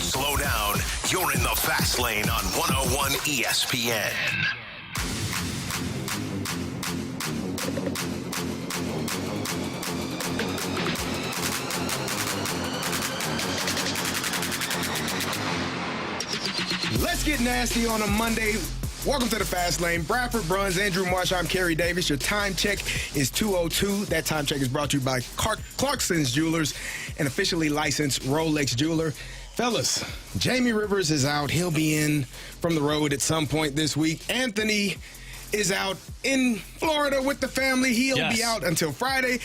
Slow down. You're in the fast lane on 101 ESPN. Let's get nasty on a Monday. Welcome to the Fast Lane. Bradford Bruns, Andrew Marsh, I'm Carey Davis. Your time check is 2:02. That time check is brought to you by Clarkson's Jewelers, an officially licensed Rolex jeweler. Fellas, Jamie Rivers is out. He'll be in from the road at some point this week. Anthony is out in Florida with the family. He'll be out until Friday.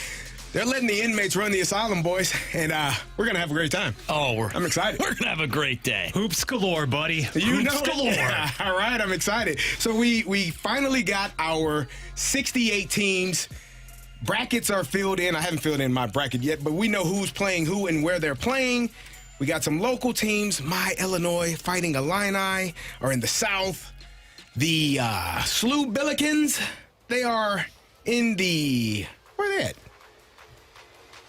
They're letting the inmates run the asylum, boys, and we're going to have a great time. I'm excited. We're going to have a great day. Hoops galore, buddy. Hoops galore. Yeah. All right, I'm excited. So we finally got our 68 teams. Brackets are filled in. I haven't filled in my bracket yet, but we know who's playing who and where they're playing. We got some local teams. My Illinois Fighting Illini are in the South. The SLU Billikens, they are in the... Where are they at?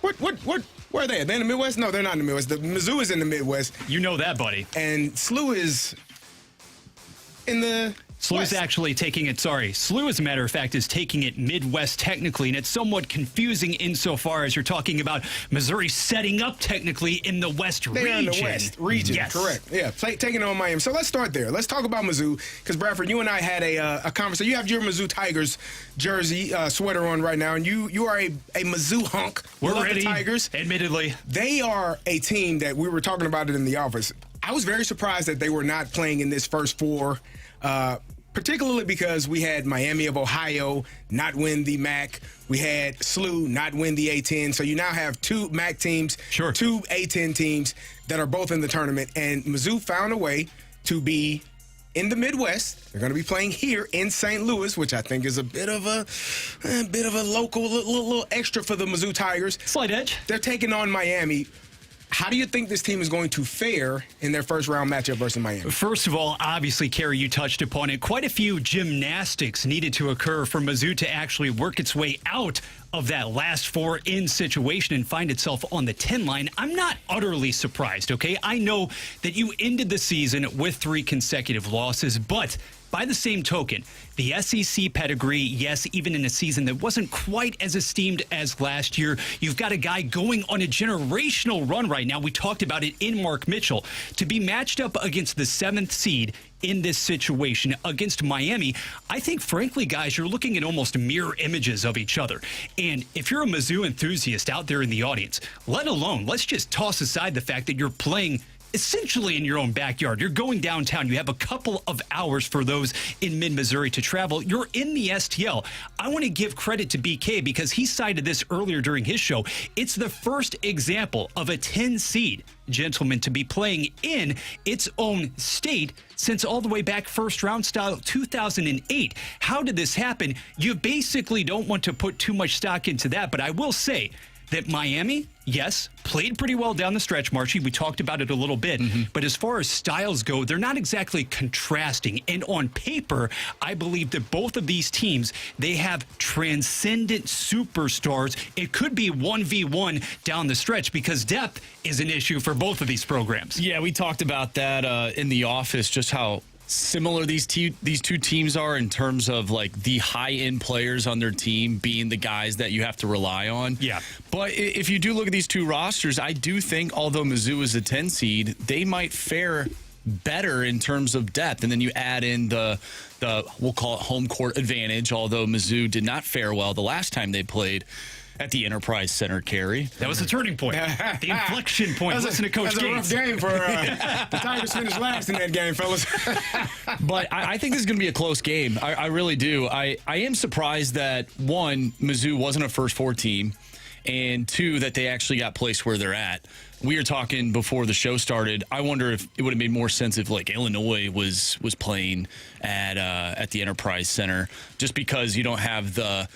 Where are they? Are they in the Midwest? No, they're not in the Midwest. The Mizzou is in the Midwest. You know that, buddy. And SLU is in the SLU is actually taking it, SLU, as a matter of fact, is taking it Midwest technically, and it's somewhat confusing insofar as you're talking about Missouri setting up technically in the West region. They're in the West region, yes. Correct. Yeah, taking on Miami. So let's start there. Let's talk about Mizzou, because Bradford, you and I had a conversation. You have your Mizzou Tigers jersey, sweater on right now, and you are a Mizzou hunk. We're Love ready, the Tigers. Admittedly. They are a team that we were talking about it in the office. I was very surprised that they were not playing in this first four, particularly because we had Miami of Ohio not win the MAC. We had SLU not win the A-10. So you now have two MAC teams, two A-10 teams that are both in the tournament. And Mizzou found a way to be in the Midwest. They're going to be playing here in St. Louis, which I think is a bit of a local, little extra for the Mizzou Tigers. Slight edge. They're taking on Miami. How do you think this team is going to fare in their first round matchup versus Miami? First of all, obviously, Carey, you touched upon it. Quite a few gymnastics needed to occur for Mizzou to actually work its way out of that last four-in situation and find itself on the 10 line. I'm not utterly surprised, okay? I know that you ended the season with 3 consecutive losses, but by the same token, the SEC pedigree, yes, even in a season that wasn't quite as esteemed as last year, you've got a guy going on a generational run right now. We talked about it in Mark Mitchell. To be matched up against the 7th seed in this situation against Miami, I think, frankly, guys, you're looking at almost mirror images of each other. And if you're a Mizzou enthusiast out there in the audience, let's just toss aside the fact that you're playing essentially in your own backyard. You're going downtown. You have a couple of hours for those in mid-Missouri to travel. You're in the STL. I want to give credit to BK because he cited this earlier during his show. It's the first example of a 10 seed, gentlemen, to be playing in its own state since all the way back first round style 2008. How did this happen? You basically don't want to put too much stock into that, but I will say that Miami, yes, played pretty well down the stretch, Marshy. We talked about it a little bit. But as far as styles go, they're not exactly contrasting. And on paper, I believe that both of these teams, they have transcendent superstars. It could be 1v1 down the stretch because depth is an issue for both of these programs. Yeah, we talked about that in the office, just how similar these two teams are in terms of like the high-end players on their team being the guys that you have to rely on. Yeah. But if you do look at these two rosters, I do think, although Mizzou is a 10 seed, they might fare better in terms of depth. And then you add in the we'll call it home court advantage, although Mizzou did not fare well the last time they played at the Enterprise Center, Carey. That was the turning point, the inflection point. Listen to Coach Gates. That was a rough game for the Tigers finished last in that game, fellas. But I think this is going to be a close game. I really do. I am surprised that, one, Mizzou wasn't a first four team, and two, that they actually got placed where they're at. We were talking before the show started. I wonder if it would have made more sense if like Illinois was playing at the Enterprise Center, just because you don't have the,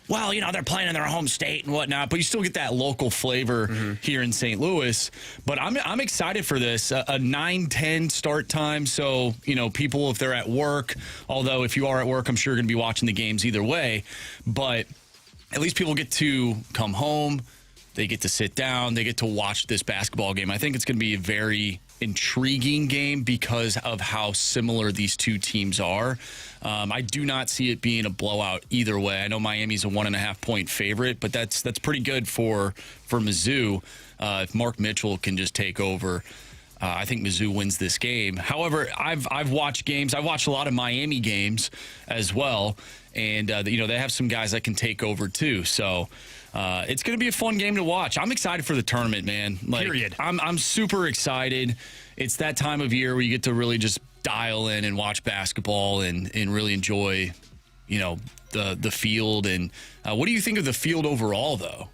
well, you know, they're playing in their home state and whatnot, but you still get that local flavor here in St. Louis. But I'm excited for this, a 9-10 start time. So, you know, people, if they're at work, although if you are at work, I'm sure you're going to be watching the games either way. But at least people get to come home. They get to sit down. They get to watch this basketball game. I think it's going to be a very intriguing game because of how similar these two teams are. I do not see it being a blowout either way. I know Miami's a 1.5-point favorite, but that's pretty good for Mizzou. If Mark Mitchell can just take over, I think Mizzou wins this game. However, I've watched games. I've watched a lot of Miami games as well, and they have some guys that can take over too. So it's going to be a fun game to watch. I'm excited for the tournament, man. Period. I'm super excited. It's that time of year where you get to really just dial in and watch basketball and really enjoy, the field. And what do you think of the field overall, though?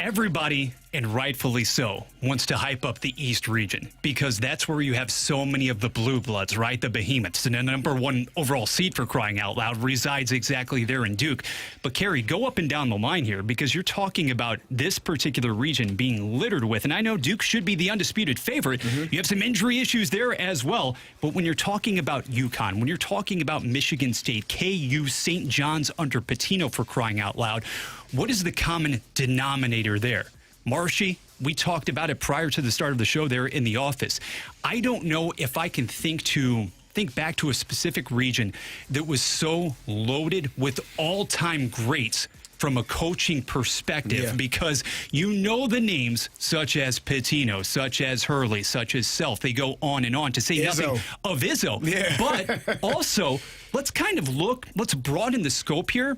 Everybody, and rightfully so, wants to hype up the East region because that's where you have so many of the blue bloods, right? The behemoths. And the number one overall seed, for crying out loud, resides exactly there in Duke. But, Carey, go up and down the line here because you're talking about this particular region being littered with, and I know Duke should be the undisputed favorite. Mm-hmm. You have some injury issues there as well. But when you're talking about UConn, when you're talking about Michigan State, KU, St. John's under Pitino, for crying out loud, what is the common denominator there? Marshy, we talked about it prior to the start of the show there in the office. I don't know if I can think back to a specific region that was so loaded with all-time greats from a coaching perspective, because the names such as Pitino, such as Hurley, such as Self. They go on and on to say nothing of Izzo. Yeah. But also, let's broaden the scope here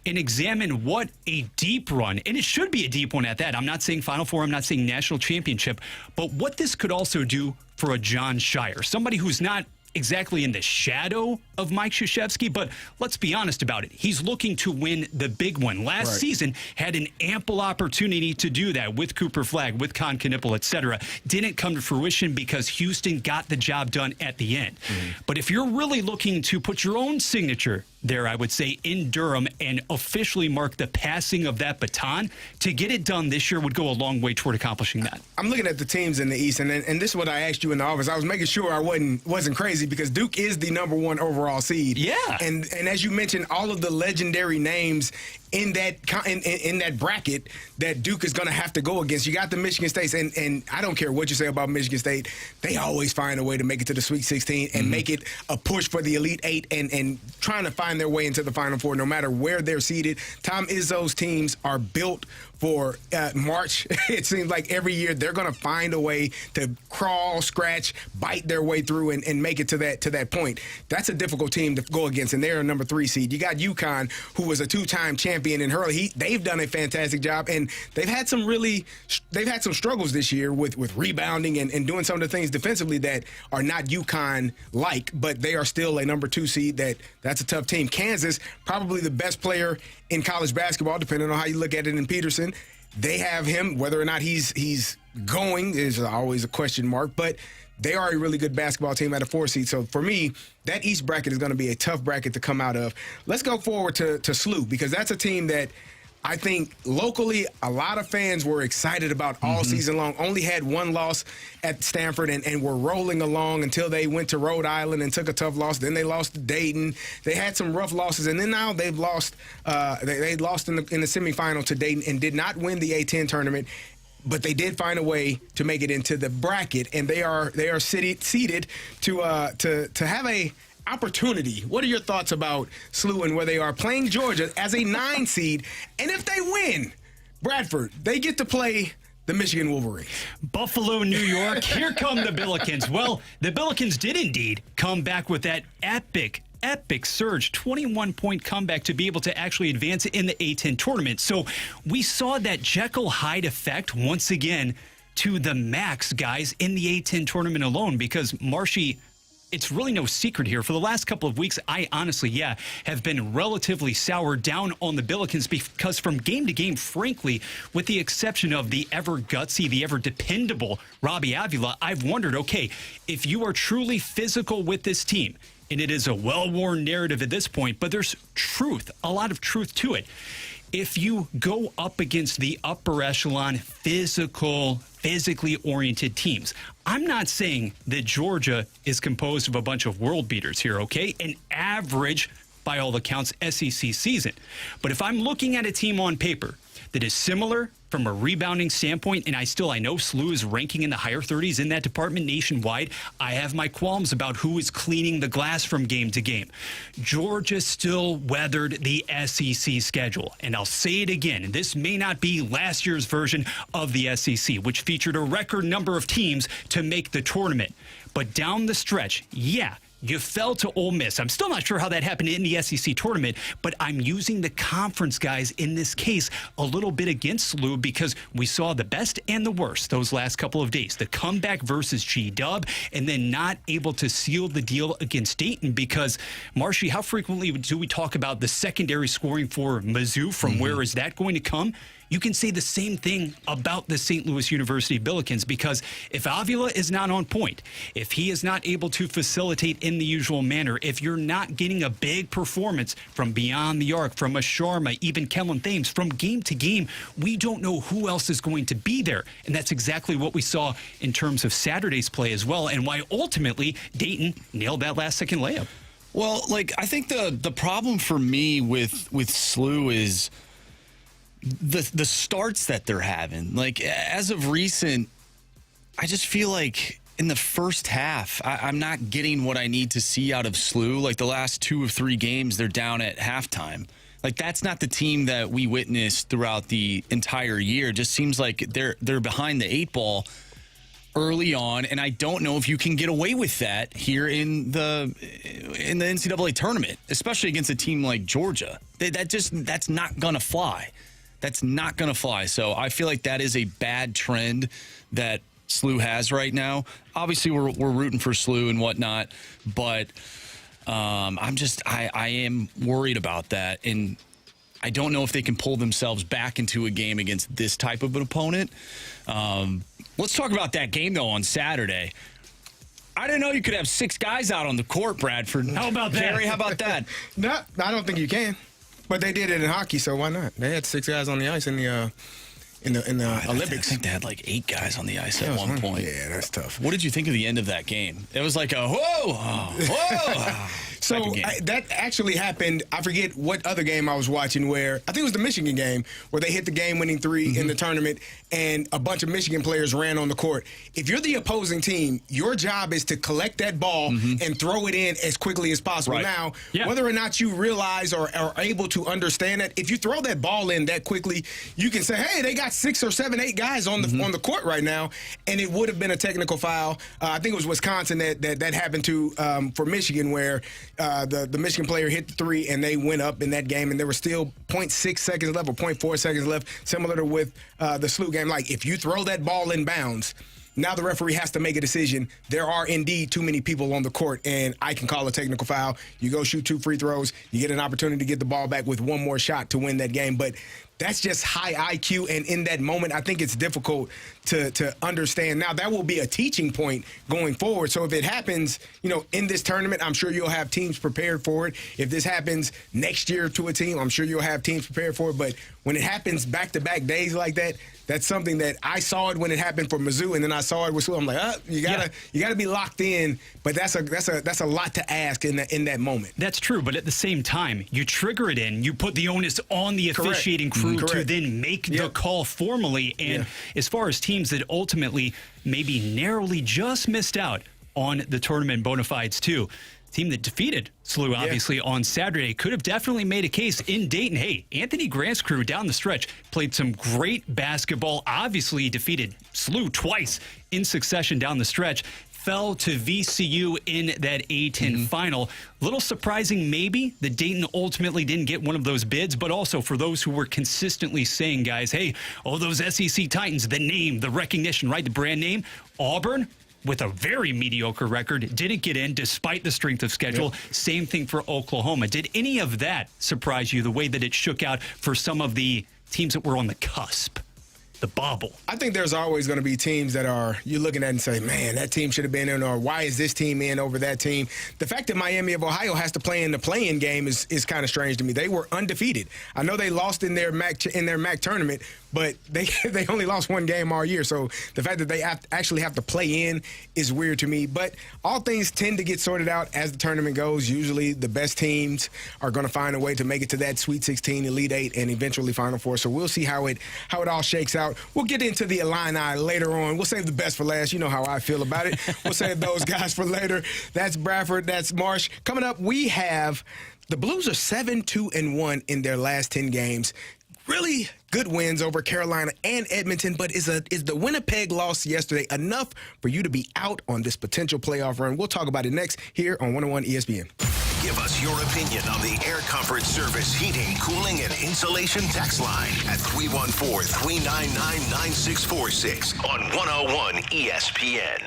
and examine what a deep run, and it should be a deep one at that. I'm not saying Final Four, I'm not saying national championship, but what this could also do for a John Shire, somebody who's not exactly in the shadow of Mike Krzyzewski, but let's be honest about it. He's looking to win the big one. Last season had an ample opportunity to do that with Cooper Flagg, with Con Knipple, etc. Didn't come to fruition because Houston got the job done at the end. Mm-hmm. But if you're really looking to put your own signature there, I would say, in Durham and officially mark the passing of that baton, to get it done this year would go a long way toward accomplishing that. I'm looking at the teams in the East, and this is what I asked you in the office. I was making sure I wasn't crazy because Duke is the number one overall seed. Yeah. And as you mentioned, all of the legendary names in that bracket that Duke is going to have to go against. You got the Michigan States, and I don't care what you say about Michigan State, they always find a way to make it to the Sweet 16 and make it a push for the Elite Eight and trying to find their way into the Final Four no matter where they're seated. Tom Izzo's teams are built for March. It seems like every year they're going to find a way to crawl, scratch, bite their way through and make it to that point. That's a difficult team to go against, and they're a number 3 seed. You got UConn, who was a 2-time champion in Hurley. They've done a fantastic job, and they've had some struggles this year with rebounding and doing some of the things defensively that are not UConn-like, but they are still a number 2 seed. That's a tough team. Kansas, probably the best player in college basketball, depending on how you look at it, in Peterson. They have him. Whether or not he's going is always a question mark, but they are a really good basketball team at a 4 seed. So for me, that East bracket is going to be a tough bracket to come out of. Let's go forward to SLU, because that's a team that I think locally a lot of fans were excited about all season long. Only had one loss at Stanford and were rolling along until they went to Rhode Island and took a tough loss. Then they lost to Dayton. They had some rough losses, and then now they've lost. They lost in the semifinal to Dayton and did not win the A10 tournament. But they did find a way to make it into the bracket, and they are seated to have a opportunity. What are your thoughts about SLU and where they are playing Georgia as a 9 seed? And if they win, Bradford, they get to play the Michigan Wolverines. Buffalo, New York, here come the Billikens. Well, the Billikens did indeed come back with that epic surge, 21-point comeback to be able to actually advance in the A10 tournament. So we saw that Jekyll Hyde effect once again to the max, guys, in the A10 tournament alone, because Marshy, it's really no secret here. For the last couple of weeks, I honestly, have been relatively sour down on the Billikens because from game to game, frankly, with the exception of the ever gutsy, the ever dependable Robbie Avila, I've wondered, okay, if you are truly physical with this team, and it is a well-worn narrative at this point, but there's truth, a lot of truth to it. If you go up against the upper echelon, physically oriented teams, I'm not saying that Georgia is composed of a bunch of world beaters here, okay? An average, by all accounts, SEC season. But if I'm looking at a team on paper that is similar from a rebounding standpoint, and I know SLU is ranking in the higher 30s in that department nationwide. I have my qualms about who is cleaning the glass from game to game. Georgia still weathered the SEC schedule, and I'll say it again, and this may not be last year's version of the SEC, which featured a record number of teams to make the tournament. But down the stretch, you fell to Ole Miss. I'm still not sure how that happened in the SEC tournament, but I'm using the conference guys in this case a little bit against SLU because we saw the best and the worst those last couple of days. The comeback versus G-Dub, and then not able to seal the deal against Dayton because, Marshy, how frequently do we talk about the secondary scoring for Mizzou? From where is that going to come? You can say the same thing about the St. Louis University Billikens because if Avila is not on point, if he is not able to facilitate in the usual manner, if you're not getting a big performance from beyond the arc, from a Sharma, even Kellen Thames, from game to game, we don't know who else is going to be there. And that's exactly what we saw in terms of Saturday's play as well, and why ultimately Dayton nailed that last-second layup. Well, I think the problem for me with SLU is the starts that they're having. As of recent, I just feel like in the first half, I'm not getting what I need to see out of SLU. The last 2 of 3 games, they're down at halftime. That's not the team that we witnessed throughout the entire year. It just seems like they're behind the 8 ball early on, and I don't know if you can get away with that here in the NCAA tournament, especially against a team like Georgia. That's not gonna fly. That's not going to fly. So I feel like that is a bad trend that SLU has right now. Obviously, we're rooting for SLU and whatnot, but I am worried about that, and I don't know if they can pull themselves back into a game against this type of an opponent. Let's talk about that game, though, on Saturday. I didn't know you could have 6 guys out on the court, Bradford. How about that? Carey, how about that? No, I don't think you can. But they did it in hockey, so why not? They had 6 guys on the ice in the Olympics. I think they had 8 guys on the ice at one point. Yeah, that's tough. What did you think of the end of that game? It was like a whoa. So that actually happened. I forget what other game I was watching where I think it was the Michigan game where they hit the game-winning 3 in the tournament and a bunch of Michigan players ran on the court. If you're the opposing team, your job is to collect that ball and throw it in as quickly as possible. Right. Now, whether or not you realize or are able to understand that, if you throw that ball in that quickly, you can say, hey, they got 6 or 7, 8 guys on the court right now, and it would have been a technical foul. I think it was Wisconsin that happened to for Michigan where the Michigan player hit the 3 and they went up in that game, and there were still 0.6 seconds left or 0.4 seconds left, similar to with the SLU game. If you throw that ball in bounds, now the referee has to make a decision. There are indeed too many people on the court, and I can call a technical foul. You go shoot 2 free throws. You get an opportunity to get the ball back with 1 more shot to win that game. But that's just high IQ, and in that moment, I think it's difficult to understand. Now, that will be a teaching point going forward. So if it happens, in this tournament, I'm sure you'll have teams prepared for it. If this happens next year to a team, I'm sure you'll have teams prepared for it. But when it happens back-to-back days like that, that's something that I saw it when it happened for Mizzou, and then I saw it with SLU. I'm like, you gotta be locked in. But that's a lot to ask in that moment. That's true, but at the same time, you trigger it in. You put the onus on the officiating crew to then make the call formally. And as far as teams that ultimately maybe narrowly just missed out on the tournament bona fides too, team that defeated SLU obviously on Saturday could have definitely made a case in Dayton. Hey, Anthony Grant's crew down the stretch played some great basketball. Obviously defeated SLU twice in succession down the stretch. Fell to VCU in that A-10 final. Little surprising maybe that Dayton ultimately didn't get one of those bids, but also for those who were consistently saying, guys, hey, those SEC Titans, the name, the recognition, right, the brand name, Auburn, with a very mediocre record, didn't get in despite the strength of schedule. Same thing for Oklahoma. Did any of that surprise you, the way that it shook out for some of the teams that were on the cusp? the bubble. I think there's always going to be teams that you're looking at and say, man, that team should have been in, or why is this team in over that team? The fact that Miami of Ohio has to play in the play-in game is kind of strange to me. They were undefeated. I know they lost in their MAC tournament, but they only lost one game all year. So the fact that they actually have to play in is weird to me. But all things tend to get sorted out as the tournament goes. Usually the best teams are going to find a way to make it to that Sweet 16, Elite 8, and eventually Final Four. So we'll see how it all shakes out. We'll get into the Illini later on. We'll save the best for last. You know how I feel about it. We'll save those guys for later. That's Bradford. That's Marsh. Coming up, we have the Blues are 7-2-1 in their last 10 games. Really good wins over Carolina and Edmonton, but is the Winnipeg loss yesterday enough for you to be out on this potential playoff run? We'll talk about it next here on 101 ESPN. Give us your opinion on the Air Comfort Service heating, cooling, and insulation text line at 314-399-9646 on 101 ESPN.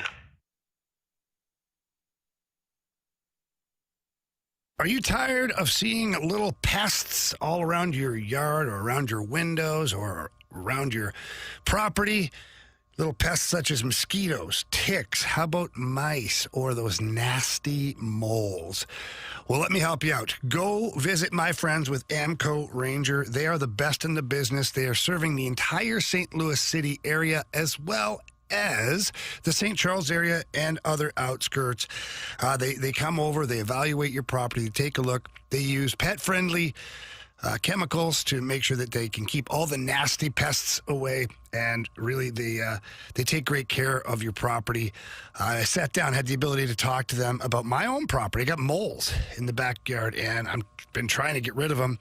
Are you tired of seeing little pests all around your yard or around your windows or around your property? Little pests such as mosquitoes, ticks, how about mice, or those nasty moles? Well, let me help you out. Go visit my friends with Amco Ranger. They are the best in the business. They are serving the entire St. Louis City area as well as the St. Charles area and other outskirts. They come over, they evaluate your property, they take a look. They use pet-friendly chemicals to make sure that they can keep all the nasty pests away, and really they take great care of your property. I sat down, had the ability to talk to them about my own property. I got moles in the backyard, and I've been trying to get rid of them,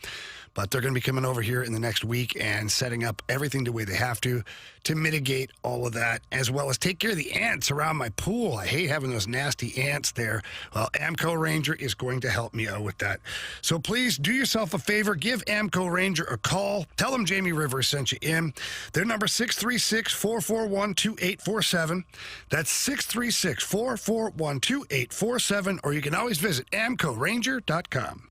but they're going to be coming over here in the next week and setting up everything the way they have to mitigate all of that, as well as take care of the ants around my pool. I hate having those nasty ants there. Well, Amco Ranger is going to help me out with that. So please do yourself a favor. Give Amco Ranger a call. Tell them Jamie Rivers sent you in. Their number 636-441-2847. That's 636-441-2847, or you can always visit amcoranger.com.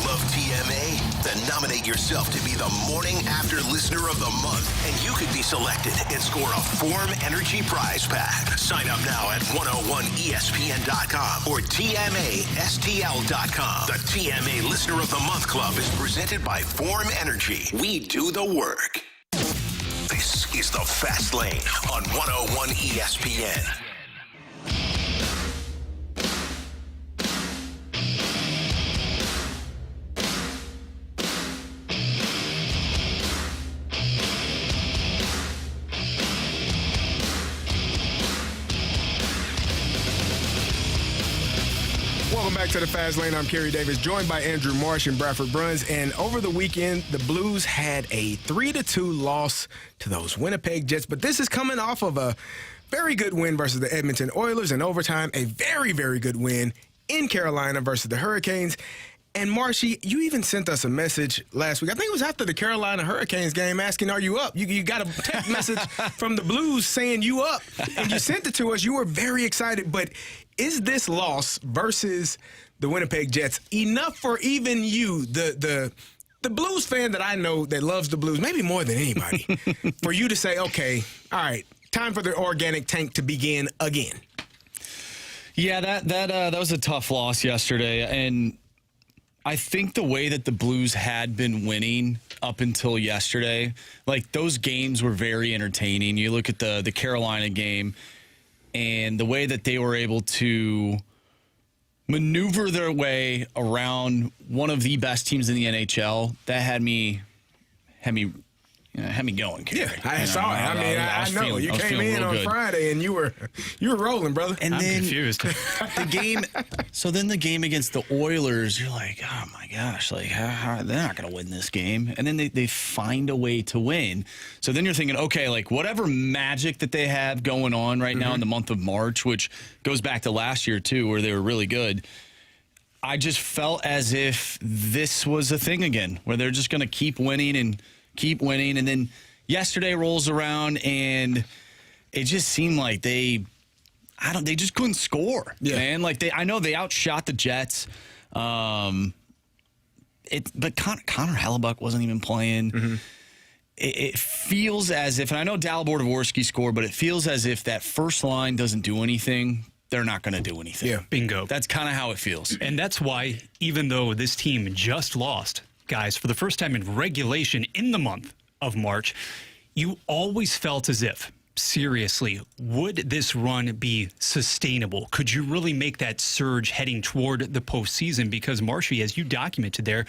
Love TMA? Then nominate yourself to be the Morning After Listener of the Month, and you could be selected and score a Form Energy prize pack. Sign up now at 101ESPN.com or TMASTL.com. The TMA Listener of the Month Club is presented by Form Energy. We do the work. This is the Fast Lane on 101 ESPN. back to the Fast Lane. I'm Carey Davis, joined by Andrew Marsh and Bradford Bruns. And over the weekend, the Blues had a 3-2 loss to those Winnipeg Jets. But this is coming off of a very good win versus the Edmonton Oilers in overtime, a very, very good win in Carolina versus the Hurricanes. And Marshy, you even sent us a message last week. I think it was after the Carolina Hurricanes game asking, are you up? You got a text message from the Blues saying you up. And you sent it to us. You were very excited. But is this loss versus the Winnipeg Jets enough for even you, the Blues fan that I know that loves the Blues, maybe more than anybody, for you to say, okay, all right, time for the organic tank to begin again? Yeah, that was a tough loss yesterday. And I think the way that the Blues had been winning up until yesterday, like those games were very entertaining. You look at the Carolina game and the way that they were able to maneuver their way around one of the best teams in the NHL, that had me going. Yeah, I saw it. I know. You came in on Friday and you were rolling, brother. And I'm then confused. the game. So then the game against the Oilers, you're like, oh my gosh, like how they're not going to win this game. And then they find a way to win. So then you're thinking, okay, like whatever magic that they have going on right now in the month of March, which goes back to last year too, where they were really good. I just felt as if this was a thing again, where they're just going to keep winning. And then yesterday rolls around and it just seemed like they just couldn't score, man. Like I know they outshot the Jets. But Connor Hellebuck wasn't even playing. It feels as if, and I know Dalibor Dvorsky scored, but it feels as if that first line doesn't do anything. They're not going to do anything. Yeah, bingo. That's kind of how it feels. And that's why, even though this team just lost, guys, for the first time in regulation in the month of March, you always felt as if, seriously, would this run be sustainable? Could you really make that surge heading toward the postseason? Because, Marshy, as you documented there,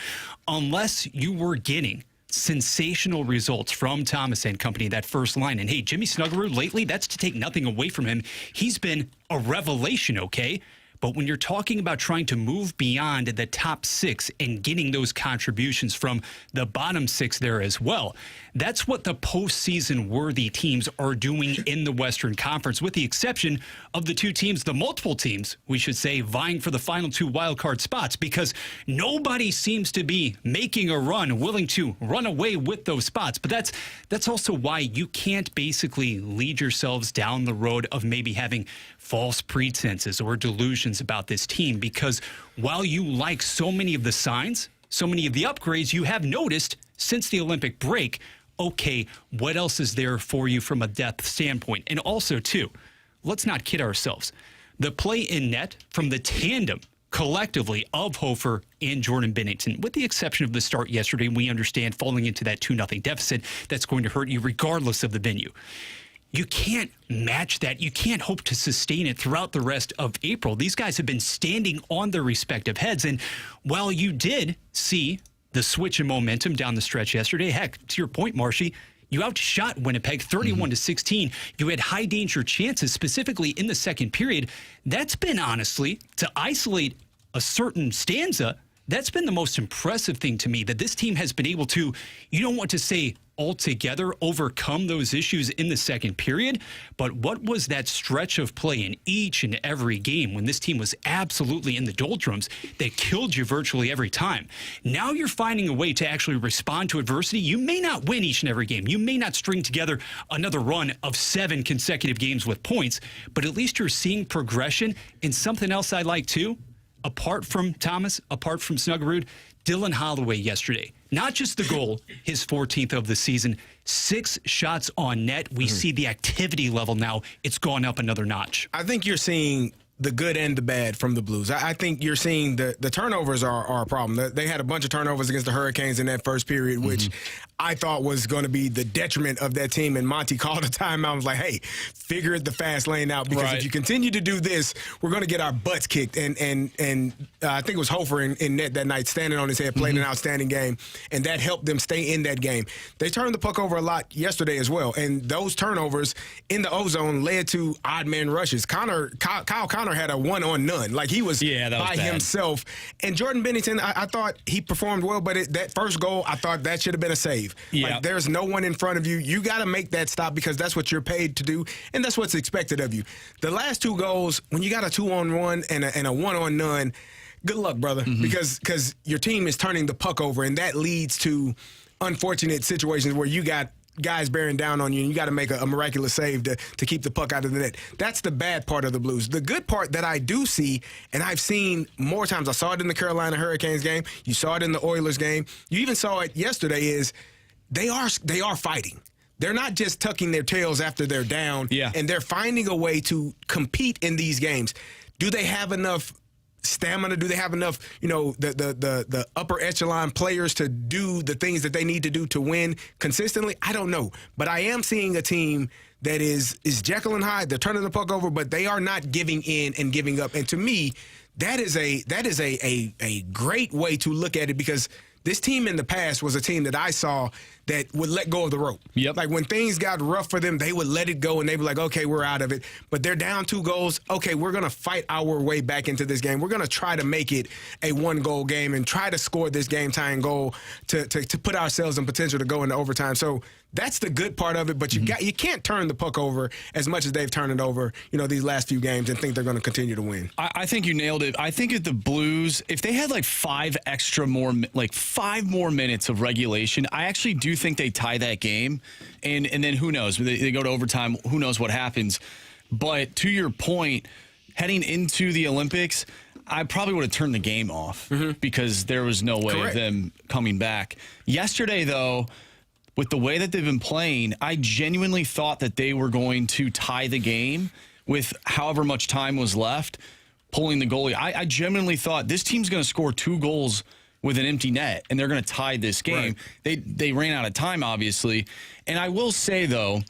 unless you were getting sensational results from Thomas and company, that first line. And hey, Jimmy Snuggerud lately, that's to take nothing away from him. He's been a revelation, okay? But when you're talking about trying to move beyond the top six and getting those contributions from the bottom six there as well, that's what the postseason worthy teams are doing in the Western Conference, with the exception of the two teams, the multiple teams, we should say, vying for the final two wildcard spots, because nobody seems to be making a run, willing to run away with those spots. But that's also why you can't basically lead yourselves down the road of maybe having false pretenses or delusions about this team, because while you like so many of the signs, so many of the upgrades you have noticed since the Olympic break, okay, what else is there for you from a depth standpoint? And also, too, let's not kid ourselves. The play in net from the tandem collectively of Hofer and Jordan Binnington, with the exception of the start yesterday, we understand falling into that 2-0 deficit, that's going to hurt you regardless of the venue. You can't match that. You can't hope to sustain it throughout the rest of April. These guys have been standing on their respective heads. And while you did see the switch in momentum down the stretch yesterday, heck, to your point, Marshy, you outshot Winnipeg 31-16. You had high danger chances, specifically in the second period. That's been, honestly, to isolate a certain stanza, that's been the most impressive thing to me, that this team has been able to, you don't want to say altogether overcome those issues in the second period, but what was that stretch of play in each and every game when this team was absolutely in the doldrums that killed you virtually every time? Now you're finding a way to actually respond to adversity. You may not win each and every game. You may not string together another run of 7 consecutive games with points, but at least you're seeing progression. And something else I like too, apart from Thomas, apart from Snuggerud, Dylan Holloway yesterday. Not just the goal, his 14th of the season, 6 shots on net. We see the activity level now. It's gone up another notch. I think you're seeing the good and the bad from the Blues. I think you're seeing the turnovers are a problem. They had a bunch of turnovers against the Hurricanes in that first period, which I thought was going to be the detriment of that team. And Monty called a timeout and was like, hey, figure the fast lane out, because if you continue to do this, we're going to get our butts kicked. And I think it was Hofer in net that night, standing on his head, played an outstanding game, and that helped them stay in that game. They turned the puck over a lot yesterday as well, and those turnovers in the O-zone led to odd man rushes. Kyle Connor had a one-on-none. Like, he was by himself. And Jordan Bennington, I thought he performed well, but that first goal, I thought that should have been a save. Like, there's no one in front of you. You got to make that stop, because that's what you're paid to do, and that's what's expected of you. The last two goals, when you got a 2-on-1 and a one-on-none, good luck, brother, because your team is turning the puck over, and that leads to unfortunate situations where you got guys bearing down on you, and you got to make a miraculous save to keep the puck out of the net. That's the bad part of the Blues. The good part that I do see, and I've seen more times, I saw it in the Carolina Hurricanes game, you saw it in the Oilers game, you even saw it yesterday, is they are fighting. They're not just tucking their tails after they're down, and they're finding a way to compete in these games. Do they have enough stamina? Do they have enough, the upper echelon players to do the things that they need to do to win consistently? I don't know. But I am seeing a team that is Jekyll and Hyde. They're turning the puck over, but they are not giving in and giving up. And to me, that is a great way to look at it, because this team in the past was a team that I saw that would let go of the rope. Like, when things got rough for them, they would let it go, and they'd be like, okay, we're out of it. But they're down 2 goals. Okay, we're going to fight our way back into this game. We're going to try to make it a 1-goal game and try to score this game-tying goal to put ourselves in potential to go into overtime. So that's the good part of it, but you can't turn the puck over as much as they've turned it over, these last few games, and think they're going to continue to win. I think you nailed it. I think if the Blues, if they had like 5 more minutes of regulation, I actually do think they tie that game, and then who knows? They go to overtime. Who knows what happens? But to your point, heading into the Olympics, I probably would have turned the game off because there was no way of them coming back. Yesterday, though, with the way that they've been playing, I genuinely thought that they were going to tie the game with however much time was left, pulling the goalie. I genuinely thought this team's going to score 2 goals with an empty net, and they're going to tie this game. They ran out of time, obviously. And I will say, though,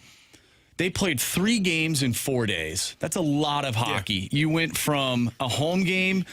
they played 3 games in 4 days. That's a lot of hockey. You went from a home game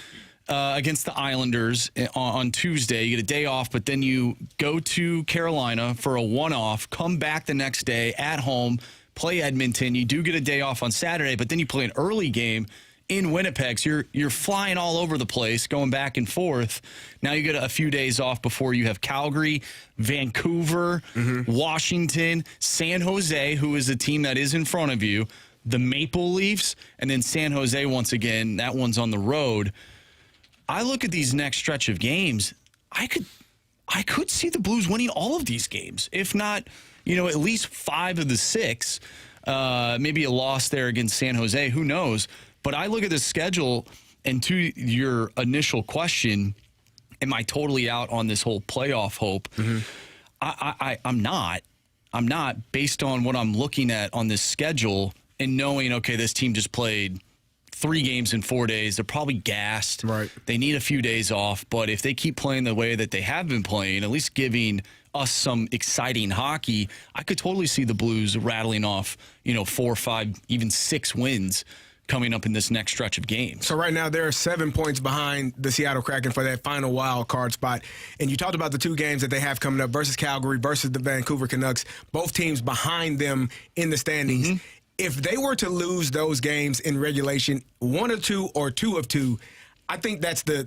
against the Islanders on Tuesday. You get a day off, but then you go to Carolina for a one-off, come back the next day at home, play Edmonton. You do get a day off on Saturday, but then you play an early game in Winnipeg. So you're flying all over the place, going back and forth. Now you get a few days off before you have Calgary, Vancouver, Washington, San Jose, who is a team that is in front of you, the Maple Leafs, and then San Jose once again. That one's on the road. I look at these next stretch of games, I could see the Blues winning all of these games, if not, at least 5 of the 6. Maybe a loss there against San Jose, who knows? But I look at the schedule, and to your initial question, am I totally out on this whole playoff hope? I'm not. I'm not, based on what I'm looking at on this schedule and knowing, okay, this team just played 3 games in 4 days. They're probably gassed. Right. They need a few days off. But if they keep playing the way that they have been playing, at least giving us some exciting hockey, I could totally see the Blues rattling off, 4, 5, even 6 wins coming up in this next stretch of games. So right now they're 7 points behind the Seattle Kraken for that final wild card spot. And you talked about the 2 games that they have coming up versus Calgary, versus the Vancouver Canucks, both teams behind them in the standings. If they were to lose those games in regulation, 1 of 2 or 2 of 2, I think that's the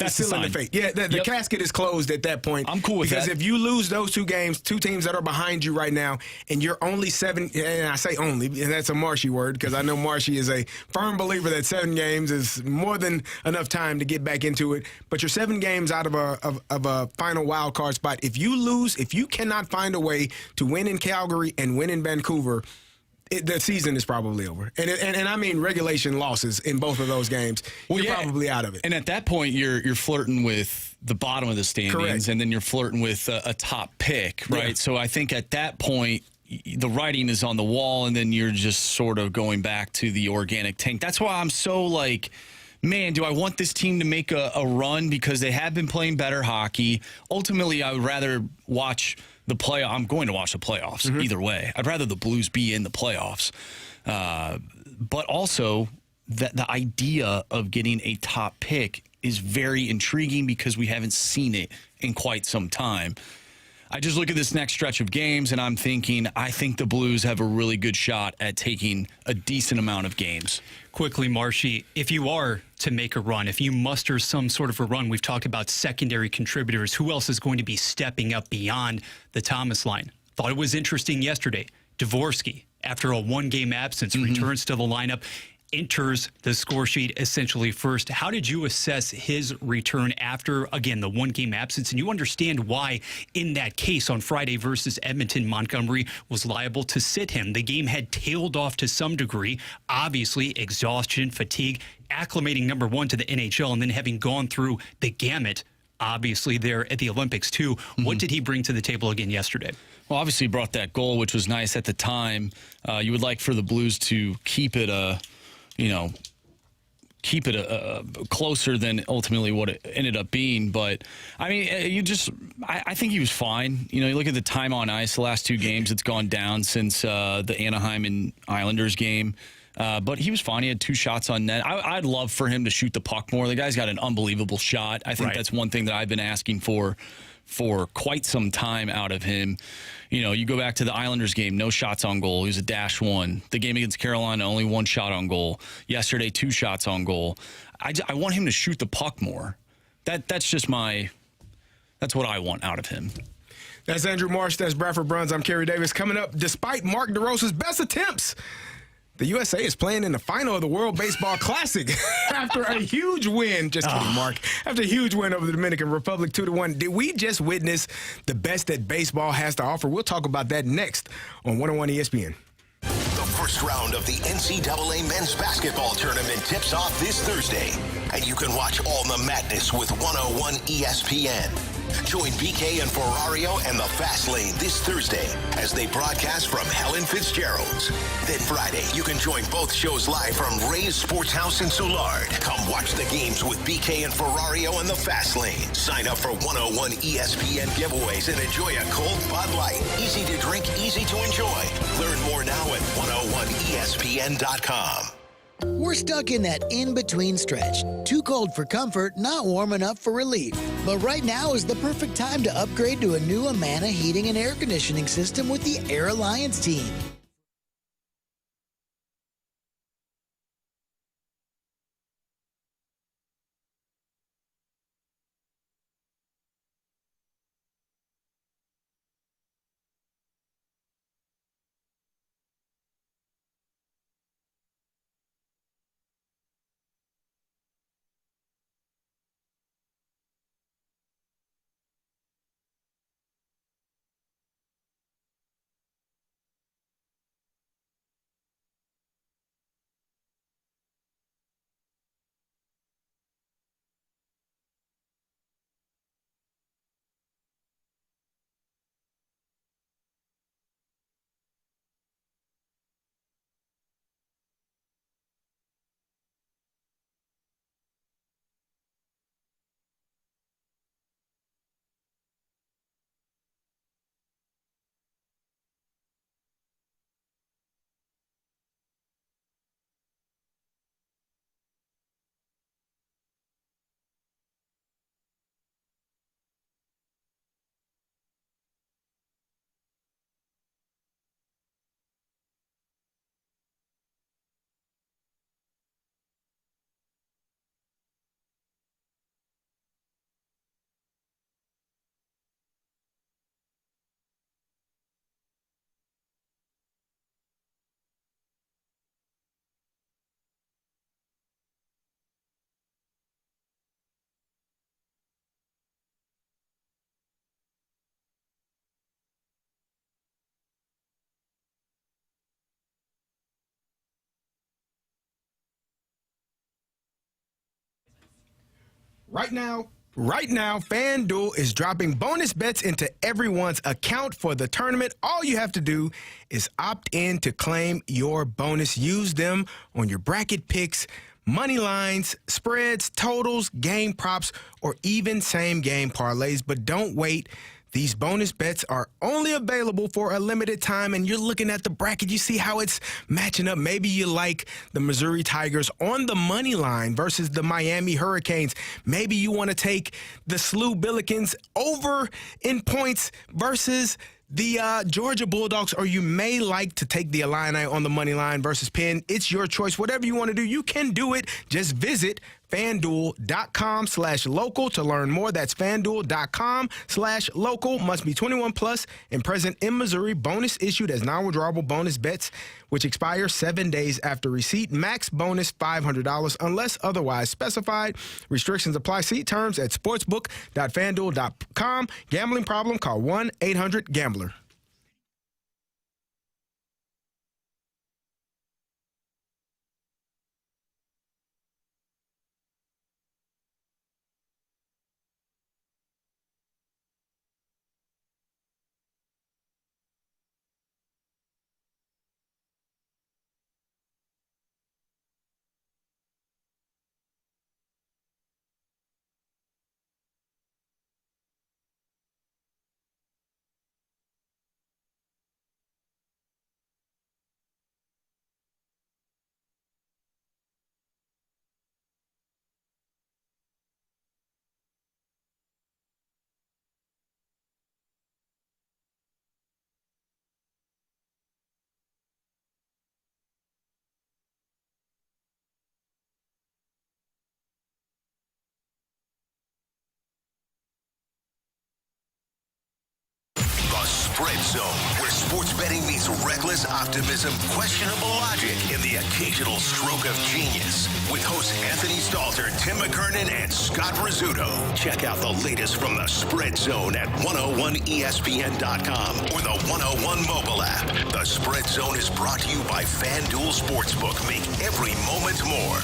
seal of the fate. Yeah, the casket is closed at that point. I'm cool with that. Because if you lose those 2 games, 2 teams that are behind you right now, and you're only 7, and I say only, and that's a Marshy word, because I know Marshy is a firm believer that 7 games is more than enough time to get back into it. But you're 7 games out of a final wild card spot. If you lose, if you cannot find a way to win in Calgary and win in Vancouver, the season is probably over. And I mean regulation losses in both of those games. You're probably out of it. And at that point, you're flirting with the bottom of the standings, and then you're flirting with a top pick, right? Yeah. So I think at that point, the writing is on the wall, and then you're just sort of going back to the organic tank. That's why I'm so, man, do I want this team to make a run because they have been playing better hockey? Ultimately, I would rather watch the playoff. I'm going to watch the playoffs either way. I'd rather the Blues be in the playoffs. But also, the idea of getting a top pick is very intriguing because we haven't seen it in quite some time. I just look at this next stretch of games, and I'm thinking, I think the Blues have a really good shot at taking a decent amount of games. Quickly, Marshy, if you are to make a run, if you muster some sort of a run, we've talked about secondary contributors. Who else is going to be stepping up beyond the Thomas line? Thought it was interesting yesterday. Dvorsky, after a one-game absence, returns to the lineup, enters the score sheet essentially first. How did you assess his return after, again, the one-game absence? And you understand why, in that case on Friday versus Edmonton, Montgomery was liable to sit him. The game had tailed off to some degree. Obviously, exhaustion, fatigue, acclimating, number one, to the NHL, and then having gone through the gamut, obviously, there at the Olympics, too. What did he bring to the table again yesterday? Well, obviously, he brought that goal, which was nice at the time. You would like for the Blues to keep it closer than ultimately what it ended up being. But, I mean, I think he was fine. You look at the time on ice, the last two games, it's gone down since the Anaheim and Islanders game. But he was fine. He had 2 shots on net. I'd love for him to shoot the puck more. The guy's got an unbelievable shot. I think that's one thing that I've been asking for quite some time out of him. You go back to the Islanders game, no shots on goal. He was a -1. The game against Carolina, only 1 shot on goal. Yesterday, 2 shots on goal. I want him to shoot the puck more. That's what I want out of him. That's Andrew Marsh. That's Bradford Bruns. I'm Carey Davis. Coming up, despite Mark DeRosa's best attempts, the USA is playing in the final of the World Baseball Classic after a huge win. Just kidding, Mark. After a huge win over the Dominican Republic, 2-1. Did we just witness the best that baseball has to offer? We'll talk about that next on 101 ESPN. The first round of the NCAA Men's Basketball Tournament tips off this Thursday, and you can watch all the madness with 101 ESPN. Join BK and Ferrario and the Fast Lane this Thursday as they broadcast from Helen Fitzgerald's. Then Friday, you can join both shows live from Ray's Sports House in Soulard. Come watch the games with BK and Ferrario and the Fast Lane. Sign up for 101 ESPN giveaways and enjoy a cold Bud Light. Easy to drink, easy to enjoy. Learn more now at 101ESPN.com. We're stuck in that in-between stretch. Too cold for comfort, not warm enough for relief. But right now is the perfect time to upgrade to a new Amana heating and air conditioning system with the Air Alliance team. Right now, FanDuel is dropping bonus bets into everyone's account for the tournament. All you have to do is opt in to claim your bonus. Use them on your bracket picks, money lines, spreads, totals, game props, or even same-game parlays. But don't wait. These bonus bets are only available for a limited time, and you're looking at the bracket. You see how it's matching up. Maybe you like the Missouri Tigers on the money line versus the Miami Hurricanes. Maybe you want to take the SLU Billikens over in points versus the Georgia Bulldogs, or you may like to take the Illini on the money line versus Penn. It's your choice. Whatever you want to do, you can do it. Just visit FanDuel.com/local to learn more. That's FanDuel.com/local. Must be 21 plus and present in Missouri. Bonus issued as non-withdrawable bonus bets, which expire 7 days after receipt. Max bonus $500 unless otherwise specified. Restrictions apply. See terms at sportsbook.fanduel.com. Gambling problem? Call 1-800-GAMBLER. Spread Zone, where sports betting meets reckless optimism, questionable logic, and the occasional stroke of genius. With hosts Anthony Stalter, Tim McKernan, and Scott Rizzuto. Check out the latest from the Spread Zone at 101ESPN.com or the 101 mobile app. The Spread Zone is brought to you by FanDuel Sportsbook. Make every moment more.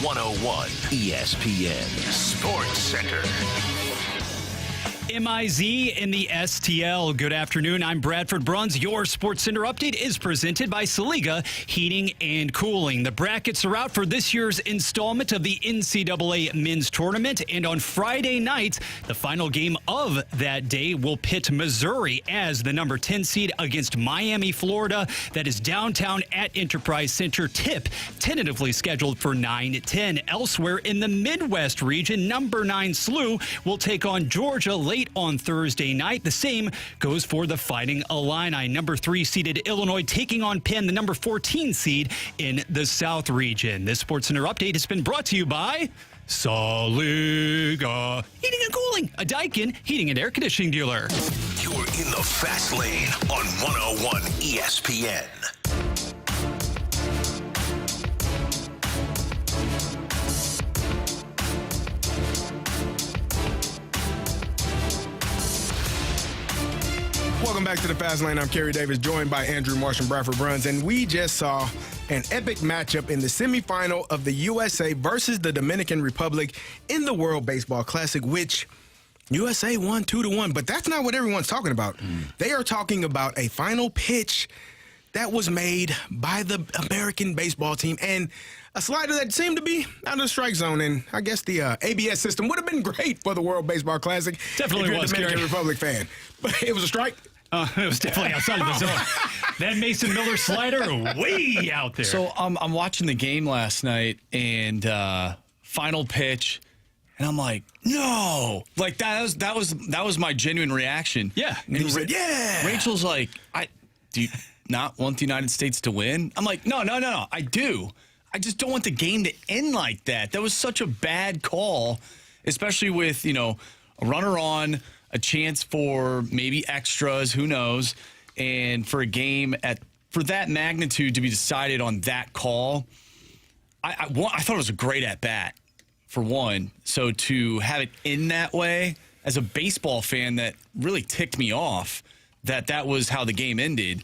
101 ESPN Sports Center. MIZ in the STL. Good afternoon. I'm Bradford Bruns. Your Sports Center update is presented by Saliga Heating and Cooling. The brackets are out for this year's installment of the NCAA Men's Tournament, and on Friday night, the final game of that day will pit Missouri as the number 10 seed against Miami, Florida. That is downtown at Enterprise Center. Tip tentatively scheduled for 9-10. Elsewhere in the Midwest region, number 9 SLU will take on Georgia late on Thursday night. The same goes for the Fighting Illini. Number 3 seeded Illinois taking on Penn, the number 14 seed in the South region. This Sports Center update has been brought to you by Saliga Heating and Cooling, a Daikin heating and air conditioning dealer. You're in the fast lane on 101 ESPN. Welcome back to the Fast Lane. I'm Carey Davis, joined by Andrew Marsh and Bradford Bruns, and we just saw an epic matchup in the semifinal of the USA versus the Dominican Republic in the World Baseball Classic, which USA won 2-1. But that's not what everyone's talking about. They are talking about a final pitch that was made by the American baseball team and a slider that seemed to be out of the strike zone. And I guess the ABS system would have been great for the World Baseball Classic. Definitely if you're was, a Dominican Carey. Republic fan. But it was a strike. It was definitely outside of the zone. That Mason Miller slider, way out there. So I'm watching the game last night, and final pitch, and I'm like, no, like that was my genuine reaction. Yeah. And he said, yeah. Rachel's like, do you not want the United States to win? I'm like, no, I do. I just don't want the game to end like that. That was such a bad call, especially with, a runner on, a chance for maybe extras, who knows, and for a game for that magnitude to be decided on that call. I thought it was a great at-bat, for one. So to have it in that way, as a baseball fan, that really ticked me off that was how the game ended.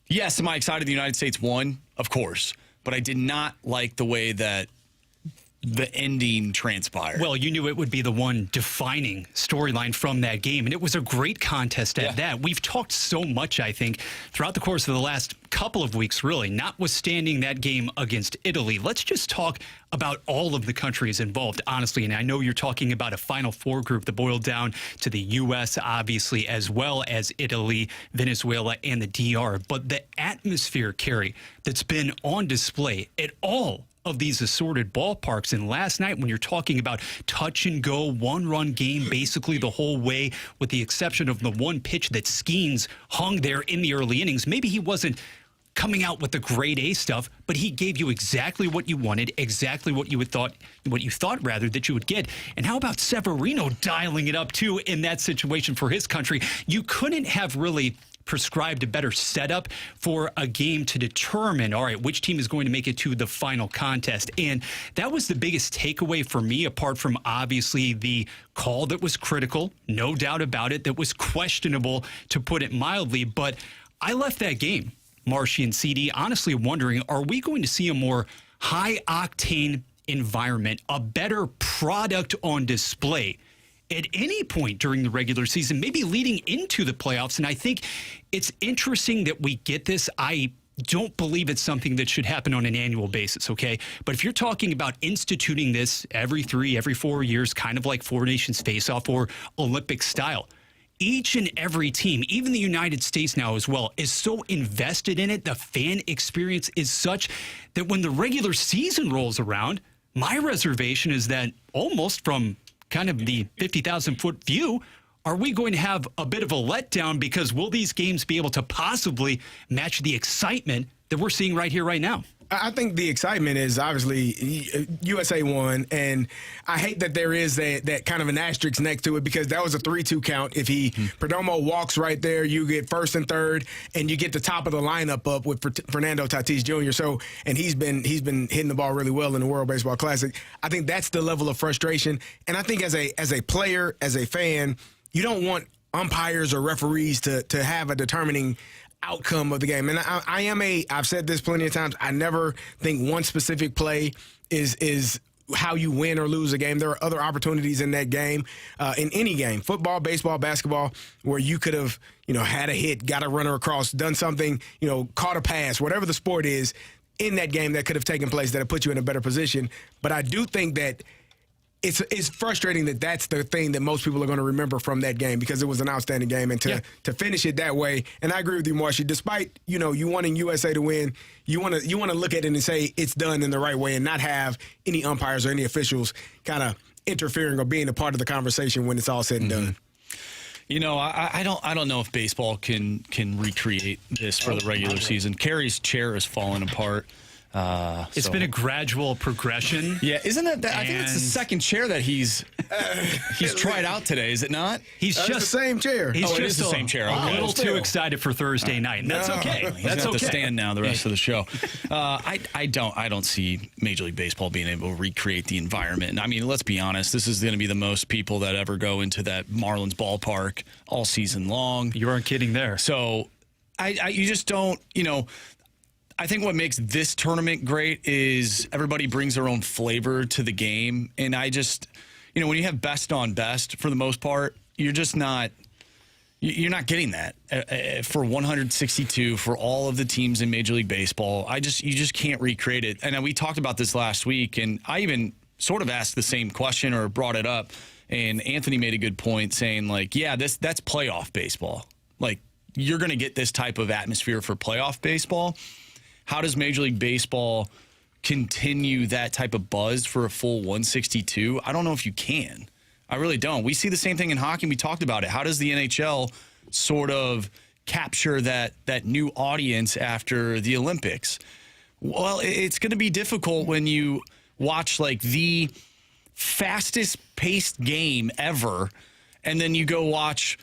Yes, am I excited the United States won? Of course. But I did not like the way that the ending transpired. Well, you knew it would be the one defining storyline from that game, and it was a great contest at that. We've talked so much, I think, throughout the course of the last couple of weeks, really, notwithstanding that game against Italy. Let's just talk about all of the countries involved, honestly. And I know you're talking about a Final Four group that boiled down to the U.S., obviously, as well as Italy, Venezuela, and the DR. But the atmosphere, Carey, that's been on display at all of these assorted ballparks. And last night, when you're talking about touch and go, one-run game basically the whole way, with the exception of the one pitch that Skeens hung there in the early innings. Maybe he wasn't coming out with the grade A stuff, but he gave you exactly what you wanted, exactly what you thought that you would get. And how about Severino dialing it up too in that situation for his country? You couldn't have really prescribed a better setup for a game to determine, all right, which team is going to make it to the final contest. And that was the biggest takeaway for me, apart from obviously the call that was critical, no doubt about it, that was questionable, to put it mildly. But I left that game, Marshy and CD, honestly wondering, are we going to see a more high-octane environment, a better product on display at any point during the regular season, maybe leading into the playoffs? And I think it's interesting that we get this. I don't believe it's something that should happen on an annual basis, okay? But if you're talking about instituting this every 4 years, kind of like Four Nations Face-Off or Olympic style, each and every team, even the United States now as well, is so invested in it. The fan experience is such that when the regular season rolls around, my reservation is that almost from kind of the 50,000-foot view, are we going to have a bit of a letdown, because will these games be able to possibly match the excitement that we're seeing right here, right now? I think the excitement is obviously USA won, and I hate that there is that kind of an asterisk next to it, because that was a 3-2 count. If Perdomo walks right there, you get first and third, and you get the top of the lineup up with Fernando Tatis Jr. So, and he's been hitting the ball really well in the World Baseball Classic. I think that's the level of frustration, and I think as a player, as a fan, you don't want umpires or referees to have a determining outcome of the game. And I've said this plenty of times, I never think one specific play is how you win or lose a game. There are other opportunities in that game, in any game, football, baseball, basketball, where you could have, had a hit, got a runner across, done something, caught a pass, whatever the sport is in that game that could have taken place that have put you in a better position. But I do think that it's frustrating that that's the thing that most people are going to remember from that game, because it was an outstanding game, and to finish it that way. And I agree with you, Marshy. Despite you wanting USA to win, you want to look at it and say it's done in the right way, and not have any umpires or any officials kind of interfering or being a part of the conversation when it's all said and done. I don't know if baseball can recreate this for the regular season. Carey's chair has fallen apart. It's been a gradual progression. Yeah, isn't that? I think it's the second chair that he's tried out today. Is it not? He's just the same chair. He's it is the same chair. A little too excited for Thursday night, and that's okay. He's That's gonna okay. have to stand now the rest of the show. I don't see Major League Baseball being able to recreate the environment. I mean, let's be honest. This is going to be the most people that ever go into that Marlins ballpark all season long. You aren't kidding there. So, you just don't. I think what makes this tournament great is everybody brings their own flavor to the game. And I just, when you have best on best, for the most part, you're not getting that for 162 for all of the teams in Major League Baseball. You just can't recreate it. And we talked about this last week, and I even sort of asked the same question or brought it up. And Anthony made a good point saying, that's playoff baseball. Like, you're going to get this type of atmosphere for playoff baseball. How does Major League Baseball continue that type of buzz for a full 162? I don't know if you can. I really don't. We see the same thing in hockey. We talked about it. How does the NHL sort of capture that new audience after the Olympics? Well, it's going to be difficult when you watch the fastest paced game ever, and then you go watch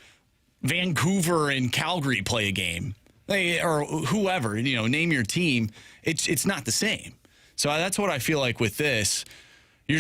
Vancouver and Calgary play a game. Or whoever, name your team. It's not the same. So that's what I feel like with this. It's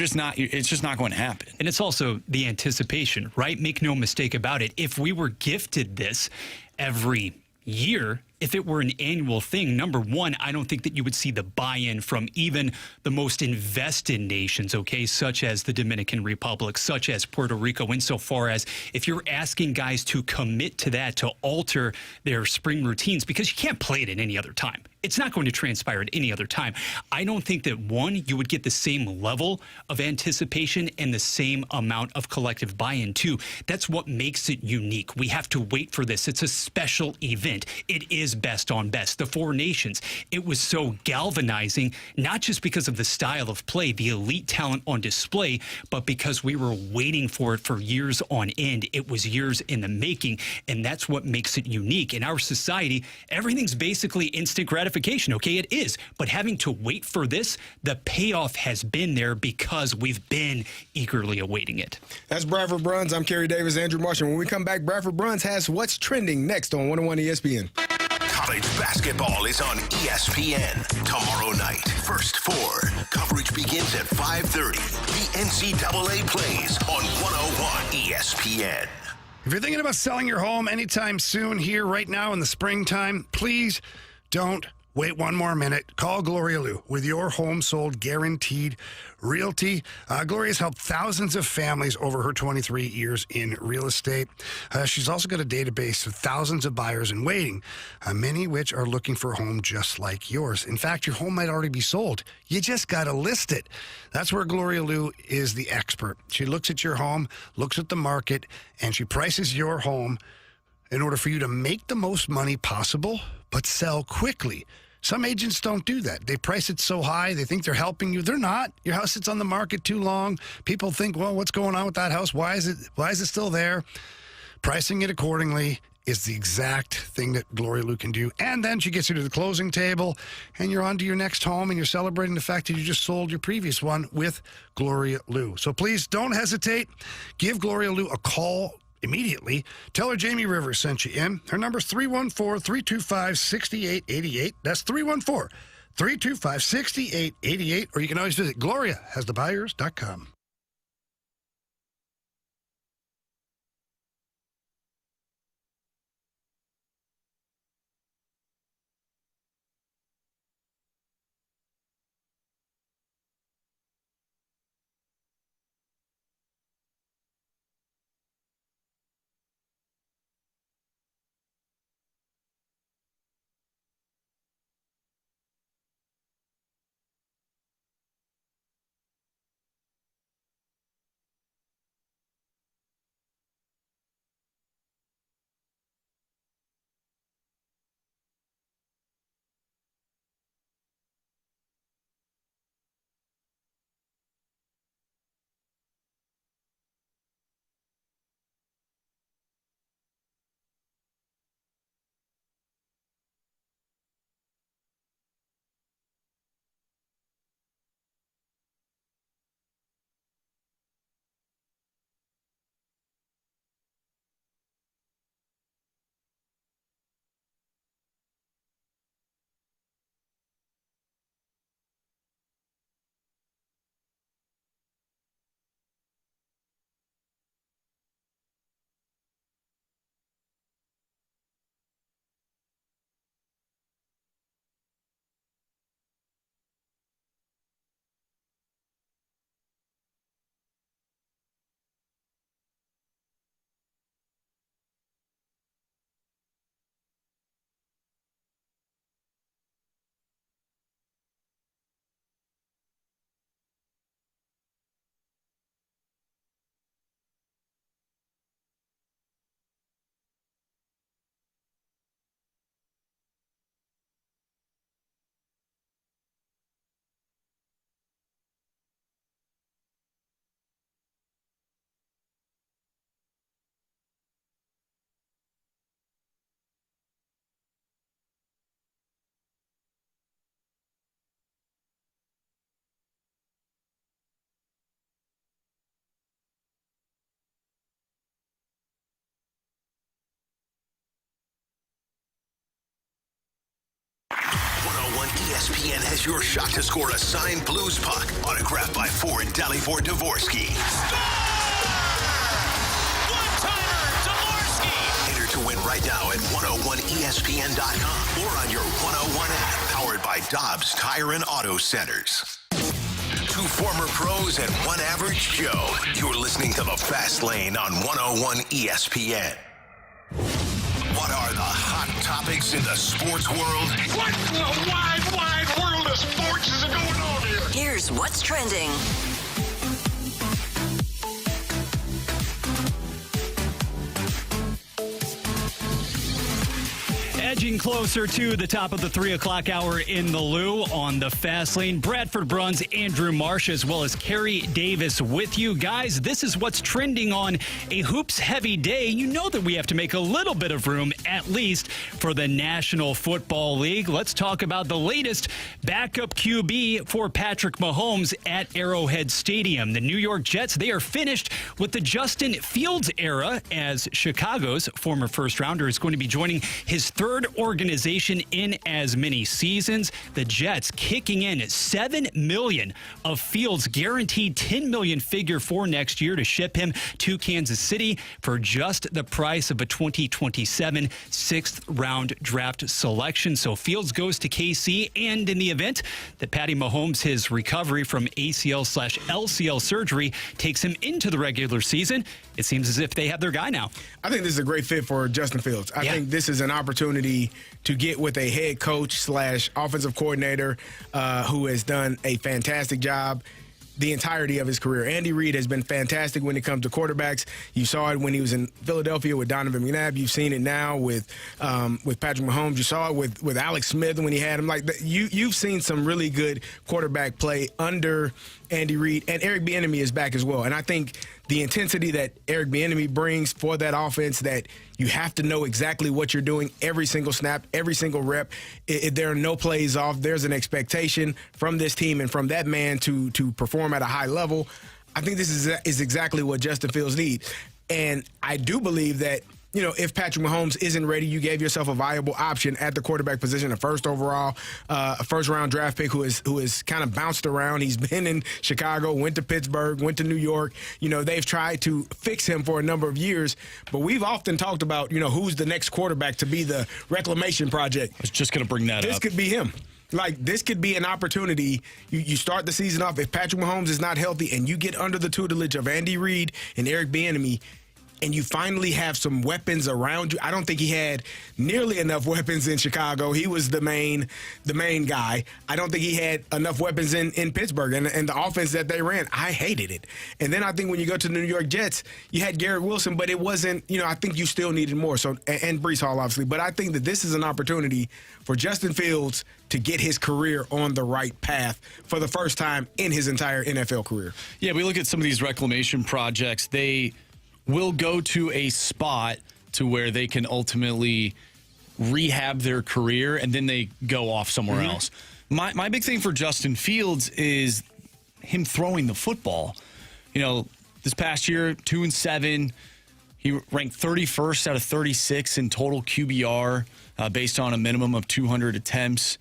just not going to happen. And it's also the anticipation, right? Make no mistake about it. If we were gifted this every year, if it were an annual thing, number one, I don't think that you would see the buy-in from even the most invested nations, okay, such as the Dominican Republic, such as Puerto Rico, insofar as if you're asking guys to commit to that, to alter their spring routines, because you can't play it at any other time. It's not going to transpire at any other time. I don't think that, one, you would get the same level of anticipation and the same amount of collective buy-in. Two, that's what makes it unique. We have to wait for this. It's a special event. It is best on best. The Four Nations, it was so galvanizing, not just because of the style of play, the elite talent on display, but because we were waiting for it for years on end. It was years in the making, and that's what makes it unique. In our society, everything's basically instant gratification. Okay, it is. But having to wait for this, the payoff has been there because we've been eagerly awaiting it. That's Bradford Bruns. I'm Carey Davis, Andrew Marshall. When we come back, Bradford Bruns has what's trending next on 101 ESPN. College basketball is on ESPN tomorrow night. First four. Coverage begins at 5:30. The NCAA plays on 101 ESPN. If you're thinking about selling your home anytime soon here right now in the springtime, please don't wait one more minute. Call Gloria Lou with your home sold guaranteed realty. Gloria's helped thousands of families over her 23 years in real estate. She's also got a database of thousands of buyers in waiting, many which are looking for a home just like yours. In fact, your home might already be sold. You just got to list it. That's where Gloria Lou is the expert. She looks at your home, looks at the market, and she prices your home in order for you to make the most money possible, but sell quickly. Some agents don't do that. They price it so high, they think they're helping you. They're not. Your house sits on the market too long. People think, well, what's going on with that house? Why is it still there? Pricing it accordingly is the exact thing that Gloria Lou can do. And then she gets you to the closing table, and you're on to your next home, and you're celebrating the fact that you just sold your previous one with Gloria Lou. So please don't hesitate. Give Gloria Lou a call immediately. Tell her Jamie Rivers sent you in. Her number's 314-325-6888. That's 314-325-6888. Or you can always visit GloriaHasTheBuyers.com. ESPN has your shot to score a signed Blues puck, autographed by Ford Dalibor Dvorsky. One-timer, Dvorsky! Enter to win right now at 101ESPN.com or on your 101 app, powered by Dobbs Tire and Auto Centers. Two former pros and one average Joe. You're listening to The Fast Lane on 101 ESPN. What are the hot topics in the sports world? What in the wide, wide world of sports is going on here? Here's what's trending. Edging closer to the top of the 3 o'clock hour in the Lou on the Fast Lane. Bradford Bruns, Andrew Marsh, as well as Carey Davis with you. Guys, this is what's trending on a hoops-heavy day. You know that we have to make a little bit of room, at least, for the National Football League. Let's talk about the latest backup QB for Patrick Mahomes at Arrowhead Stadium. The New York Jets, they are finished with the Justin Fields era, as Chicago's former first-rounder is going to be joining his third organization in as many seasons. The Jets kicking in $7 million of Fields' guaranteed $10 million figure for next year to ship him to Kansas City for just the price of a 2027 sixth-round draft selection. So Fields goes to KC, and in the event that Patty Mahomes, his recovery from ACL/LCL surgery, takes him into the regular season, it seems as if they have their guy now. I think this is a great fit for Justin Fields. I think this is an opportunity to get with a head coach / offensive coordinator who has done a fantastic job the entirety of his career. Andy Reid has been fantastic when it comes to quarterbacks. You saw it when he was in Philadelphia with Donovan McNabb. You've seen it now with Patrick Mahomes. You saw it with Alex Smith when he had him. You've seen some really good quarterback play under Andy Reid, and Eric Bieniemy is back as well. And I think the intensity that Eric Bieniemy brings for that offense, that you have to know exactly what you're doing every single snap, every single rep. There are no plays off. There's an expectation from this team and from that man to perform at a high level. I think this is exactly what Justin Fields needs. And I do believe that, if Patrick Mahomes isn't ready, you gave yourself a viable option at the quarterback position, a first overall, a first-round draft pick who is kind of bounced around. He's been in Chicago, went to Pittsburgh, went to New York. They've tried to fix him for a number of years, but we've often talked about, who's the next quarterback to be the reclamation project. I was just going to bring that up. This could be him. This could be an opportunity. You start the season off. If Patrick Mahomes is not healthy and you get under the tutelage of Andy Reid and Eric Bieniemy, and you finally have some weapons around you. I don't think he had nearly enough weapons in Chicago. He was the main guy. I don't think he had enough weapons in Pittsburgh. And the offense that they ran, I hated it. And then I think when you go to the New York Jets, you had Garrett Wilson, but it wasn't, I think you still needed more. So, and Breece Hall, obviously. But I think that this is an opportunity for Justin Fields to get his career on the right path for the first time in his entire NFL career. Yeah, we look at some of these reclamation projects. They will go to a spot to where they can ultimately rehab their career, and then they go off somewhere else. My big thing for Justin Fields is him throwing the football. This past year, 2-7, he ranked 31st out of 36 in total QBR based on a minimum of 200 attempts.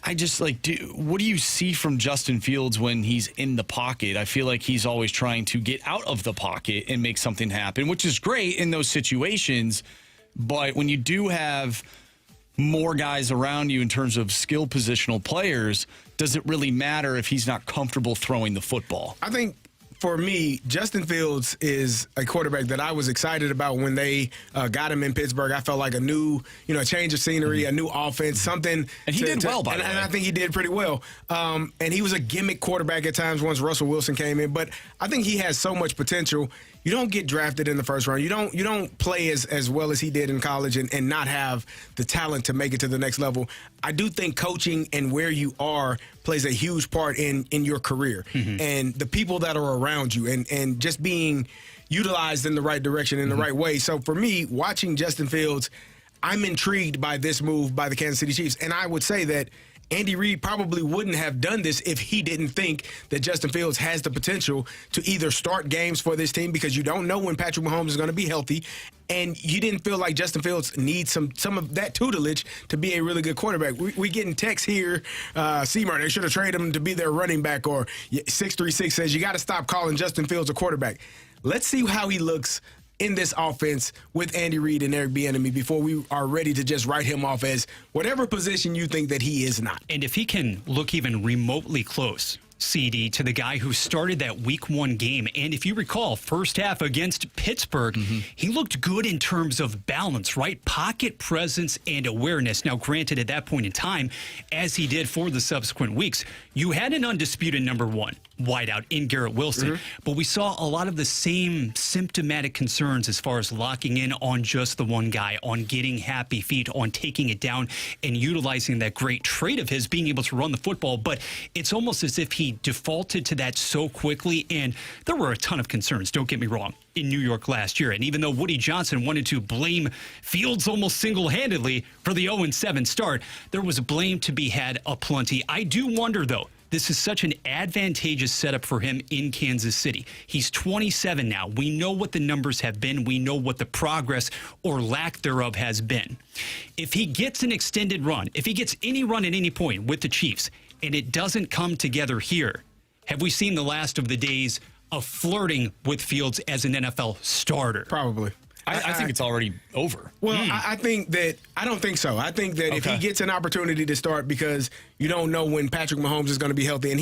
I just what do you see from Justin Fields when he's in the pocket? I feel like he's always trying to get out of the pocket and make something happen, which is great in those situations. But when you do have more guys around you in terms of skill positional players, does it really matter if he's not comfortable throwing the football? I think for me, Justin Fields is a quarterback that I was excited about when they got him in Pittsburgh. I felt like a new, change of scenery, a new offense, something. And he did well, by the way. And I think he did pretty well. And he was a gimmick quarterback at times once Russell Wilson came in. But I think he has so much potential. You don't get drafted in the first round. You don't play as well as he did in college and not have the talent to make it to the next level. I do think coaching and where you are plays a huge part in your career. And the people that are around you and just being utilized in the right direction, in the right way. So for me, watching Justin Fields, I'm intrigued by this move by the Kansas City Chiefs. And I would say that Andy Reid probably wouldn't have done this if he didn't think that Justin Fields has the potential to either start games for this team, because you don't know when Patrick Mahomes is going to be healthy, and you didn't feel like Justin Fields needs some of that tutelage to be a really good quarterback. We getting texts here, Seymour, they should have traded him to be their running back, or 636 says you got to stop calling Justin Fields a quarterback. Let's see how he looks in this offense with Andy Reid and Eric Bieniemy before we are ready to just write him off as whatever position you think that he is not. And if he can look even remotely close, CD, to the guy who started that week 1 game. And if you recall, first half against Pittsburgh, he looked good in terms of balance, right? Pocket presence and awareness. Now, granted, at that point in time, as he did for the subsequent weeks, you had an undisputed number 1 wideout in Garrett Wilson. But we saw a lot of the same symptomatic concerns as far as locking in on just the one guy, on getting happy feet, on taking it down and utilizing that great trait of his, being able to run the football. But it's almost as if he defaulted to that so quickly. And there were a ton of concerns, don't get me wrong, in New York last year. And even though Woody Johnson wanted to blame Fields almost single-handedly for the 0-7 start, there was blame to be had aplenty. I do wonder, though, this is such an advantageous setup for him in Kansas City. He's 27 now. We know what the numbers have been. We know what the progress or lack thereof has been. If he gets an extended run, if he gets any run at any point with the Chiefs, and it doesn't come together here, have we seen the last of the days of flirting with Fields as an NFL starter? Probably. I think it's already over. Well, I don't think so. I think that if he gets an opportunity to start, because you don't know when Patrick Mahomes is going to be healthy, and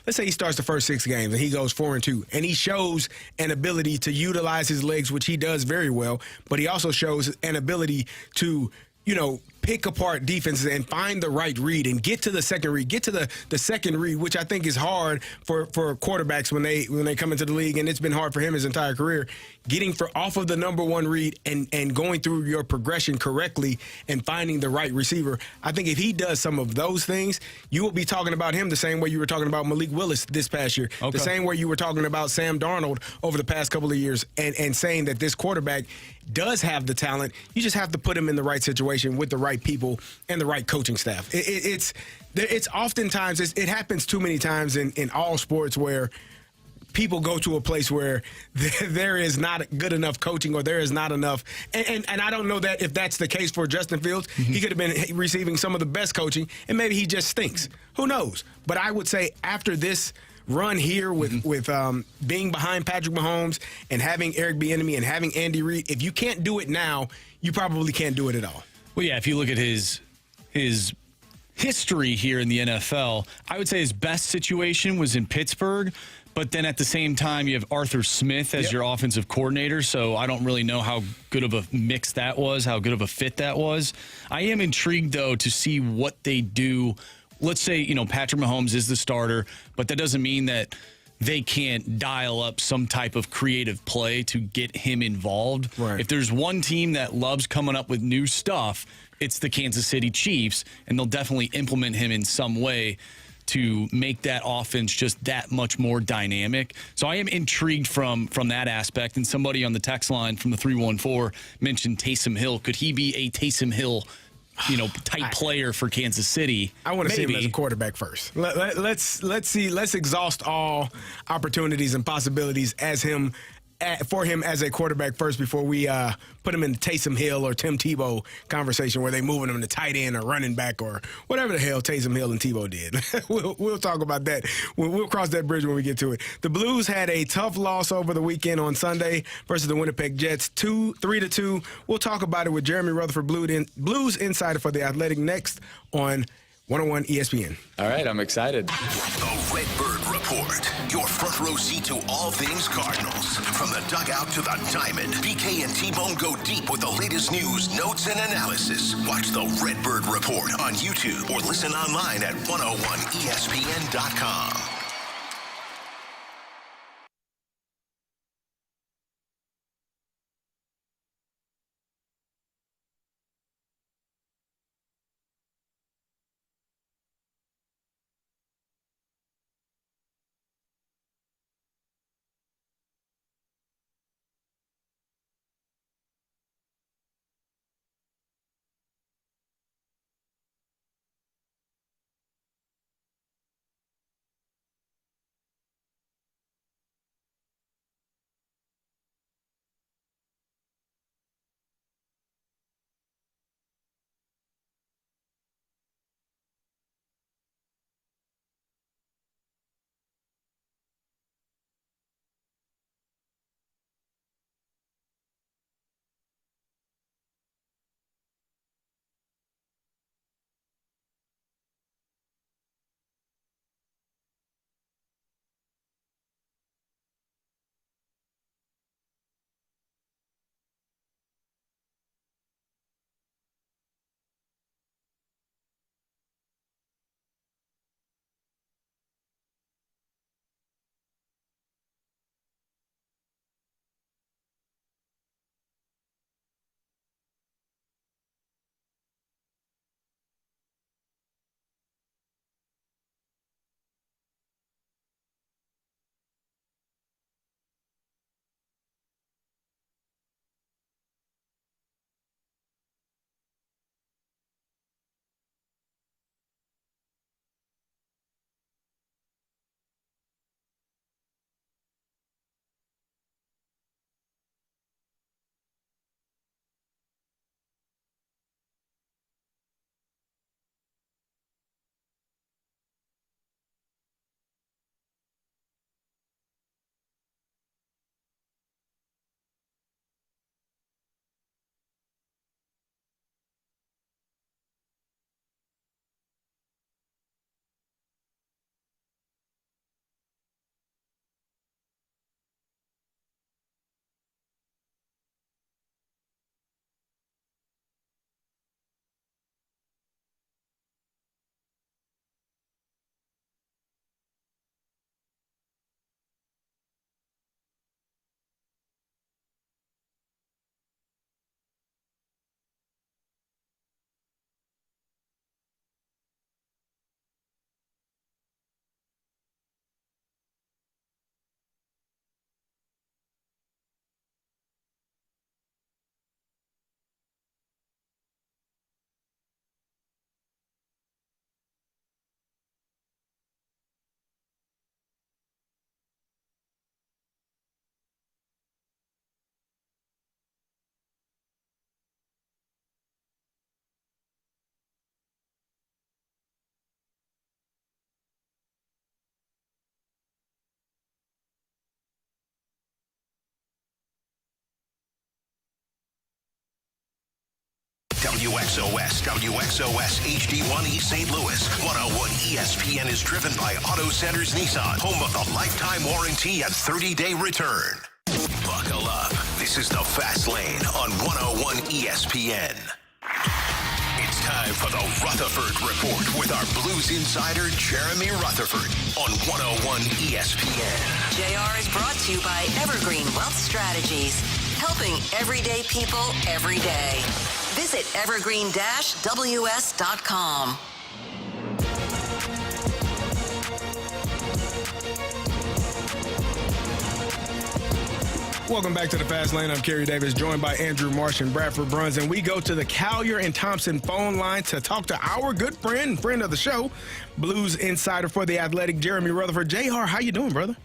let's say he starts the first 6 games and he goes 4-2, and he shows an ability to utilize his legs, which he does very well, but he also shows an ability to, pick apart defenses and find the right read and get to the second read, get to the second read, which I think is hard for quarterbacks when they come into the league, and it's been hard for him his entire career, getting off of the number 1 read and going through your progression correctly and finding the right receiver. I think if he does some of those things, you will be talking about him the same way you were talking about Malik Willis this past year, the same way you were talking about Sam Darnold over the past couple of years, and saying that this quarterback does have the talent. You just have to put him in the right situation with the right people and the right coaching staff. It's oftentimes, it happens too many times in all sports where people go to a place where there is not good enough coaching, or there is not enough. And I don't know that if that's the case for Justin Fields. He could have been receiving some of the best coaching, and maybe he just stinks. Who knows? But I would say after this run here with being behind Patrick Mahomes and having Eric Bieniemy and having Andy Reid, if you can't do it now, you probably can't do it at all. Well, yeah, if you look at his history here in the NFL, I would say his best situation was in Pittsburgh. But then at the same time, you have Arthur Smith as your offensive coordinator. So I don't really know how good of a mix that was, how good of a fit that was. I am intrigued, though, to see what they do. Let's say, Patrick Mahomes is the starter, but that doesn't mean that they can't dial up some type of creative play to get him involved. Right. If there's one team that loves coming up with new stuff, it's the Kansas City Chiefs, and they'll definitely implement him in some way to make that offense just that much more dynamic. So I am intrigued from that aspect. And somebody on the text line from the 314 mentioned Taysom Hill. Could he be a Taysom Hill type player for Kansas City? I want to see him as a quarterback first. Let's exhaust all opportunities and possibilities for him as a quarterback first before we put him in the Taysom Hill or Tim Tebow conversation where they moving him to tight end or running back or whatever the hell Taysom Hill and Tebow did. We'll talk about that. We'll cross that bridge when we get to it. The Blues had a tough loss over the weekend on Sunday versus the Winnipeg Jets, 3-2. We'll talk about it with Jeremy Rutherford, Blues insider for The Athletic, next on 101 ESPN. All right, I'm excited. The Redbird Report, your front row seat to all things Cardinals. From the dugout to the diamond, BK and T-Bone go deep with the latest news, notes, and analysis. Watch the Redbird Report on YouTube or listen online at 101ESPN.com. WXOS, WXOS HD1 East St. Louis. 101 ESPN is driven by Auto Centers Nissan, home of the lifetime warranty and 30-day return. Buckle up. This is the Fast Lane on 101 ESPN. It's time for the Rutherford Report with our Blues insider, Jeremy Rutherford, on 101 ESPN. JR is brought to you by Evergreen Wealth Strategies, helping everyday people every day. Visit evergreen-ws.com. Welcome back to the Fast Lane. I'm Carey Davis, joined by Andrew Marsh and Bradford Bruns, and we go to the Collier and Thompson phone line to talk to our good friend of the show, Blues insider for The Athletic, Jeremy Rutherford. JR, how you doing, brother?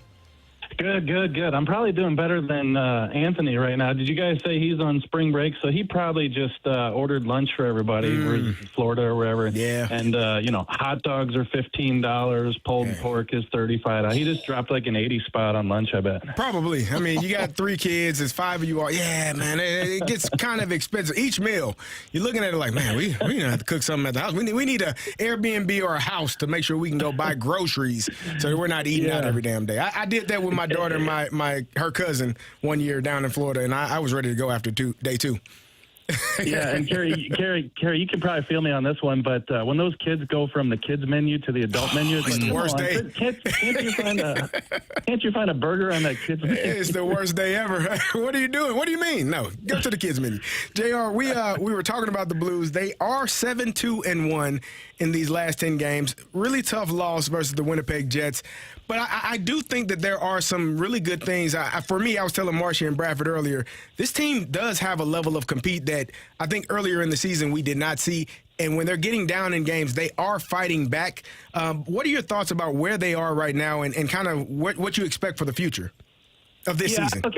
Good. I'm probably doing better than Anthony right now. Did you guys say he's on spring break? So he probably just ordered lunch for everybody, in Florida or wherever. Yeah. And, hot dogs are $15. Pulled pork is $35. He just dropped like an 80 spot on lunch, I bet. Probably. I mean, you got 3 kids. There's 5 of you all. Yeah, man, it gets kind of expensive. Each meal, you're looking at it like, man, we going to have to cook something at the house. We need a Airbnb or a house to make sure we can go buy groceries so that we're not eating out every damn day. I did that with my daughter and her cousin one year down in Florida, and I was ready to go after day 2. Yeah, and Carey, you can probably feel me on this one, but when those kids go from the kids menu to the adult menu, it's the worst day. Can't you find a burger on that kids menu? It's the worst day ever. What are you doing? What do you mean? No, go to the kids menu. JR, we were talking about the Blues. They are 7-2-1 in these last 10 games. Really tough loss versus the Winnipeg Jets. But I do think that there are some really good things. For me, I was telling Marcia and Bradford earlier, this team does have a level of compete that I think earlier in the season we did not see. And when they're getting down in games, they are fighting back. What are your thoughts about where they are right now and kind of what you expect for the future of this season? I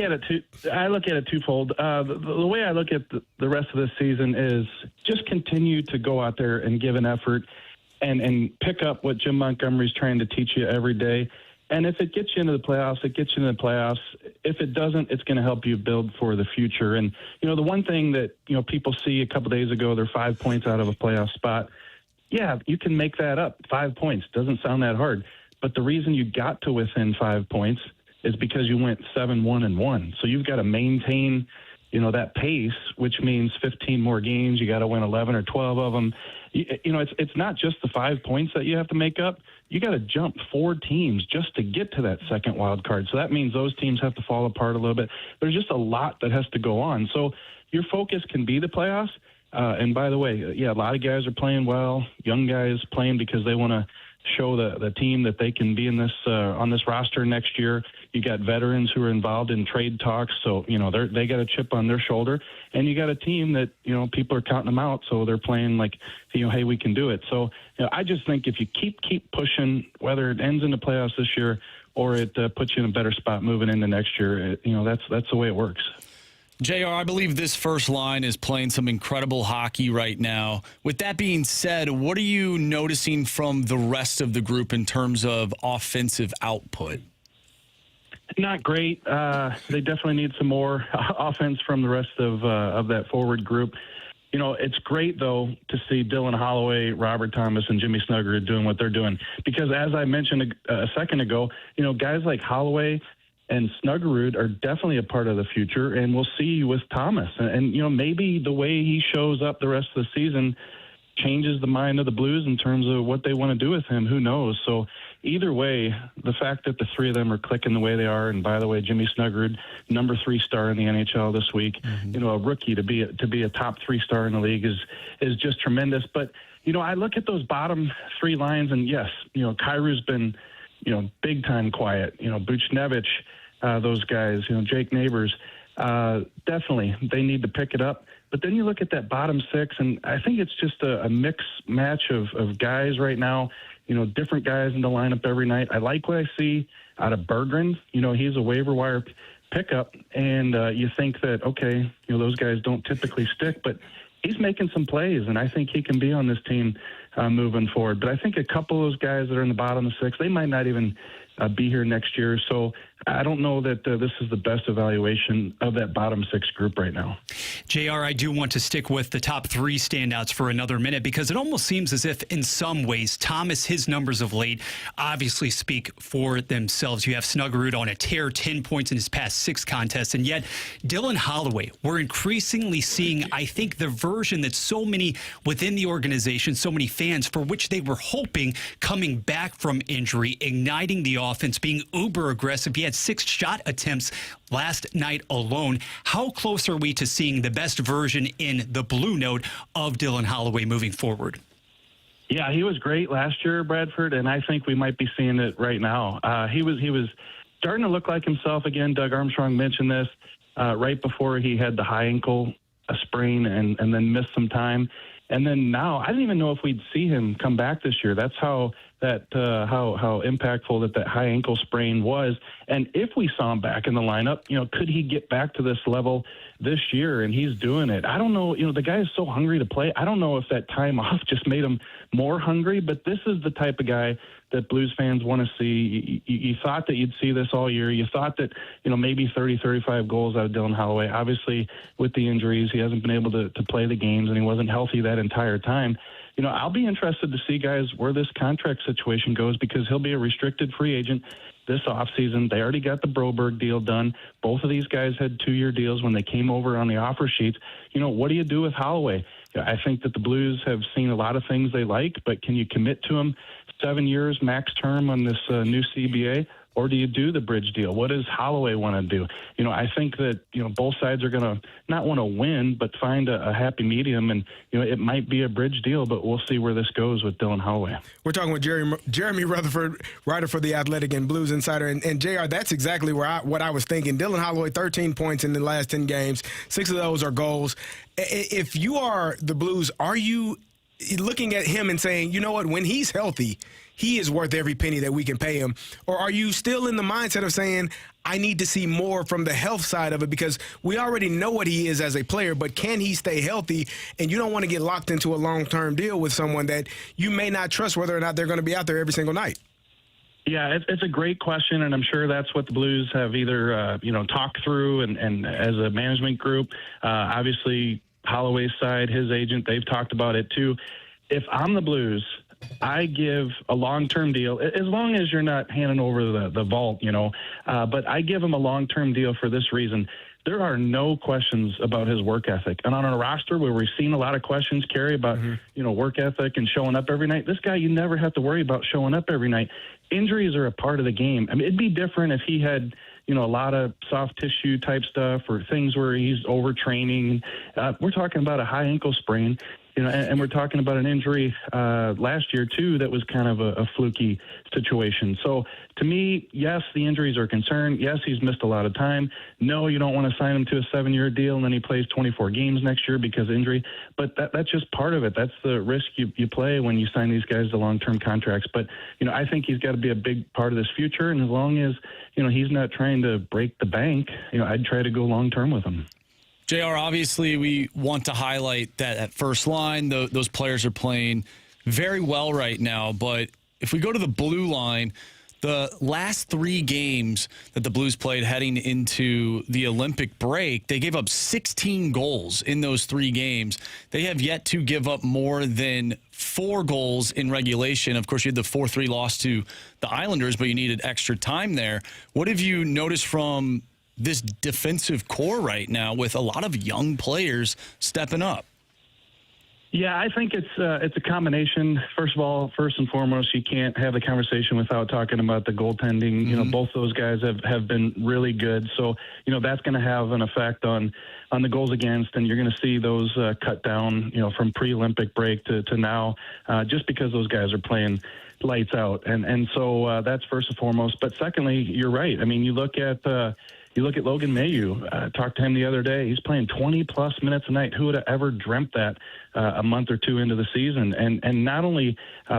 look at it twofold. The way I look at the rest of this season is just continue to go out there and give an effort and pick up what Jim Montgomery's trying to teach you every day. And if it gets you into the playoffs, it gets you into the playoffs. If it doesn't, it's going to help you build for the future. And, the one thing that, people see a couple days ago, they're 5 points out of a playoff spot. Yeah, you can make that up. 5 points. Doesn't sound that hard. But the reason you got to within 5 points is because you went 7-1-1. So you've got to maintain, that pace, which means 15 more games. You got to win 11 or 12 of them. It's not just the 5 points that you have to make up. You got to jump 4 teams just to get to that second wild card. So that means those teams have to fall apart a little bit. There's just a lot that has to go on. So your focus can be the playoffs. And by the way, a lot of guys are playing well. Young guys playing because they want to show the team that they can be in this on this roster next year. You got veterans who are involved in trade talks, so they got a chip on their shoulder, and you got a team that people are counting them out, so they're playing like hey, we can do it. So I just think if you keep pushing, whether it ends in the playoffs this year or it puts you in a better spot moving into next year, that's the way it works. JR, I believe this first line is playing some incredible hockey right now. With that being said, what are you noticing from the rest of the group in terms of offensive output? Not great. They definitely need some more offense from the rest of that forward group. It's great, though, to see Dylan Holloway, Robert Thomas, and Jimmy Snuggerud doing what they're doing. Because as I mentioned a second ago, guys like Holloway and Snuggerud are definitely a part of the future, and we'll see with Thomas. And maybe the way he shows up the rest of the season changes the mind of the Blues in terms of what they want to do with him. Who knows? So either way, the fact that the 3 of them are clicking the way they are, and by the way, Jimmy Snuggerud, number 3 star in the NHL this week, a rookie to be a top 3 star in the league is just tremendous. But I look at those bottom 3 lines, and yes, Kyrie's been big time quiet. Buchnevich, those guys, Jake Neighbors, definitely they need to pick it up. But then you look at that bottom 6, and I think it's just a mix match of guys right now, different guys in the lineup every night. I like what I see out of Berggren. He's a waiver wire pickup, and you think that, okay, those guys don't typically stick, but he's making some plays, and I think he can be on this team moving forward. But I think a couple of those guys that are in the bottom of 6, they might not even be here next year. So I don't know that this is the best evaluation of that bottom six group right now. JR, I do want to stick with the top three standouts for another minute because it almost seems as if in some ways Thomas, his numbers of late obviously speak for themselves. You have Snuggerud on a tear, 10 points in his past 6 contests, and yet Dylan Holloway, we're increasingly seeing, I think, the version that so many within the organization, so many fans for which they were hoping coming back from injury, igniting the offense, being uber aggressive. He had 6 shot attempts last night alone. How close are we to seeing the best version in the blue note of Dylan Holloway moving forward? Yeah, he was great last year, Bradford, and I think we might be seeing it right now. He was starting to look like himself again. Doug Armstrong mentioned this right before he had the high ankle sprain and then missed some time. And then now, I didn't even know if we'd see him come back this year. That's how impactful that high ankle sprain was. And if we saw him back in the lineup, could he get back to this level this year? And he's doing it. I don't know. The guy is so hungry to play. I don't know if that time off just made him more hungry, but this is the type of guy that Blues fans want to see. You thought that you'd see this all year. You thought that, maybe 30, 35 goals out of Dylan Holloway. Obviously, with the injuries, he hasn't been able to play the games, and he wasn't healthy that entire time. I'll be interested to see, guys, where this contract situation goes because he'll be a restricted free agent this offseason. They already got the Broberg deal done. Both of these guys had 2-year deals when they came over on the offer sheets. What do you do with Holloway? I think that the Blues have seen a lot of things they like, but can you commit to him 7 years max term on this new CBA? Or do you do the bridge deal? What does Holloway want to do? I think that, both sides are going to not want to win, but find a happy medium. And, it might be a bridge deal, but we'll see where this goes with Dylan Holloway. We're talking with Jeremy Rutherford, writer for The Athletic and Blues Insider. And JR, that's exactly what I was thinking. Dylan Holloway, 13 points in the last 10 games. 6 of those are goals. If you are the Blues, are you looking at him and saying, you know what, when he's healthy, he is worth every penny that we can pay him? Or are you still in the mindset of saying, I need to see more from the health side of it because we already know what he is as a player, but can he stay healthy? And you don't want to get locked into a long-term deal with someone that you may not trust whether or not they're going to be out there every single night. Yeah, it's a great question, and I'm sure that's what the Blues have either, talked through and as a management group. Obviously, Holloway's side, his agent, they've talked about it too. If I'm the Blues, I give a long-term deal, as long as you're not handing over the vault, but I give him a long-term deal for this reason. There are no questions about his work ethic. And on a roster where we've seen a lot of questions, Carey, about, work ethic and showing up every night, this guy, you never have to worry about showing up every night. Injuries are a part of the game. I mean, it'd be different if he had, a lot of soft tissue type stuff or things where he's overtraining. We're talking about a high ankle sprain. And we're talking about an injury last year, too, that was kind of a fluky situation. So, to me, yes, the injuries are a concern. Yes, he's missed a lot of time. No, you don't want to sign him to a 7-year deal and then he plays 24 games next year because of injury. But that's just part of it. That's the risk you play when you sign these guys to long-term contracts. But, I think he's got to be a big part of this future. And as long as, he's not trying to break the bank, I'd try to go long-term with him. JR, obviously, we want to highlight that at first line, those players are playing very well right now. But if we go to the blue line, the last 3 games that the Blues played heading into the Olympic break, they gave up 16 goals in those 3 games. They have yet to give up more than 4 goals in regulation. Of course, you had the 4-3 loss to the Islanders, but you needed extra time there. What have you noticed from this defensive core right now with a lot of young players stepping up? Yeah, I think it's a combination. First of all, first and foremost, you can't have the conversation without talking about the goaltending. Mm-hmm. Both those guys have been really good. So, that's going to have an effect on the goals against, and you're going to see those cut down, from pre-Olympic break to now, just because those guys are playing lights out. And so that's first and foremost. But secondly, you're right. I mean, you look at Logan Mailloux. Talked to him the other day. He's playing 20-plus minutes a night. Who would have ever dreamt that a month or 2 into the season? And not only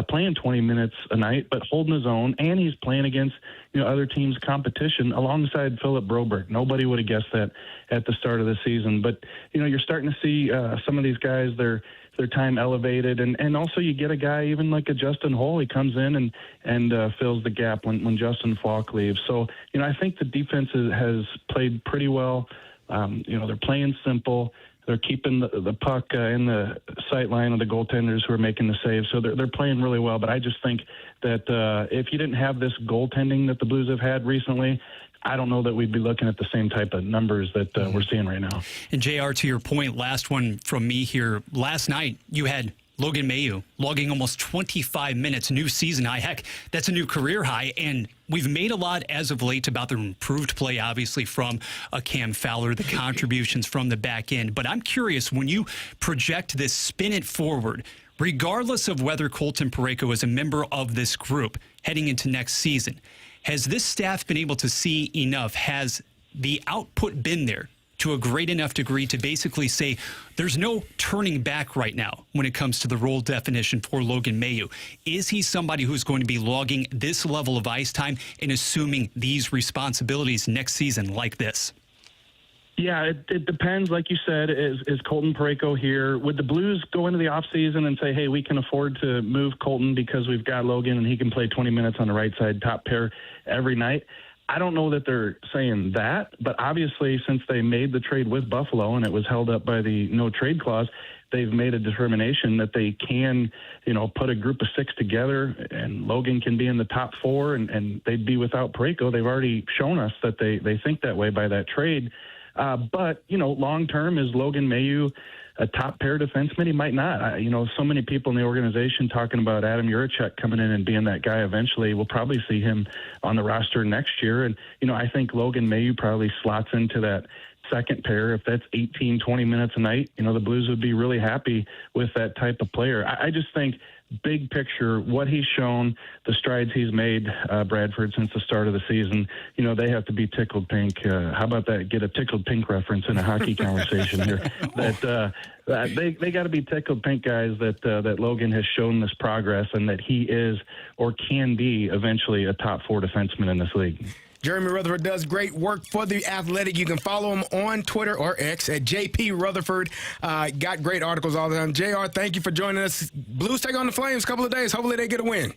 playing 20 minutes a night, but holding his own, and he's playing against other teams' competition alongside Philip Broberg. Nobody would have guessed that at the start of the season. But you're starting to see some of these guys. They're their time elevated. And also you get a guy even like a Justin Hole. He comes in and fills the gap when Justin Falk leaves. So, I think the defense has played pretty well. They're playing simple. They're keeping the puck in the sight line of the goaltenders who are making the saves. So they're playing really well. But I just think that if you didn't have this goaltending that the Blues have had recently, I don't know that we'd be looking at the same type of numbers that we're seeing right now. And JR, to your point, last one from me here. Last night, you had Logan Mailloux logging almost 25 minutes, new season high. Heck, that's a new career high. And we've made a lot as of late about the improved play, obviously, from a Cam Fowler, the contributions from the back end. But I'm curious, when you project this, spin it forward, regardless of whether Colton Parayko is a member of this group heading into next season, has this staff been able to see enough? Has the output been there to a great enough degree to basically say there's no turning back right now when it comes to the role definition for Logan Mailloux? Is he somebody who's going to be logging this level of ice time and assuming these responsibilities next season like this? Yeah, it depends. Like you said, is Colton Parayko here? Would the Blues go into the offseason and say, hey, we can afford to move Colton because we've got Logan and he can play 20 minutes on the right side, top pair every night? I don't know that they're saying that, but obviously since they made the trade with Buffalo and it was held up by the no trade clause, they've made a determination that they can, put a group of six together and Logan can be in the top four and they'd be without Parayko. They've already shown us that they think that way by that trade. But, long term, is Logan Mailloux a top pair defenseman? He might not. So many people in the organization talking about Adam Juracek coming in and being that guy eventually. We'll probably see him on the roster next year. And, I think Logan Mailloux probably slots into that second pair. If that's 18, 20 minutes a night, the Blues would be really happy with that type of player. I just think big picture, what he's shown, the strides he's made, Bradford, since the start of the season, they have to be tickled pink. How about that? Get a tickled pink reference in a hockey conversation here. They got to be tickled pink guys that Logan has shown this progress and that he is or can be eventually a top four defenseman in this league. Jeremy Rutherford does great work for The Athletic. You can follow him on Twitter or X at JP Rutherford. Got great articles all the time. JR, thank you for joining us. Blues take on the Flames a couple of days. Hopefully they get a win.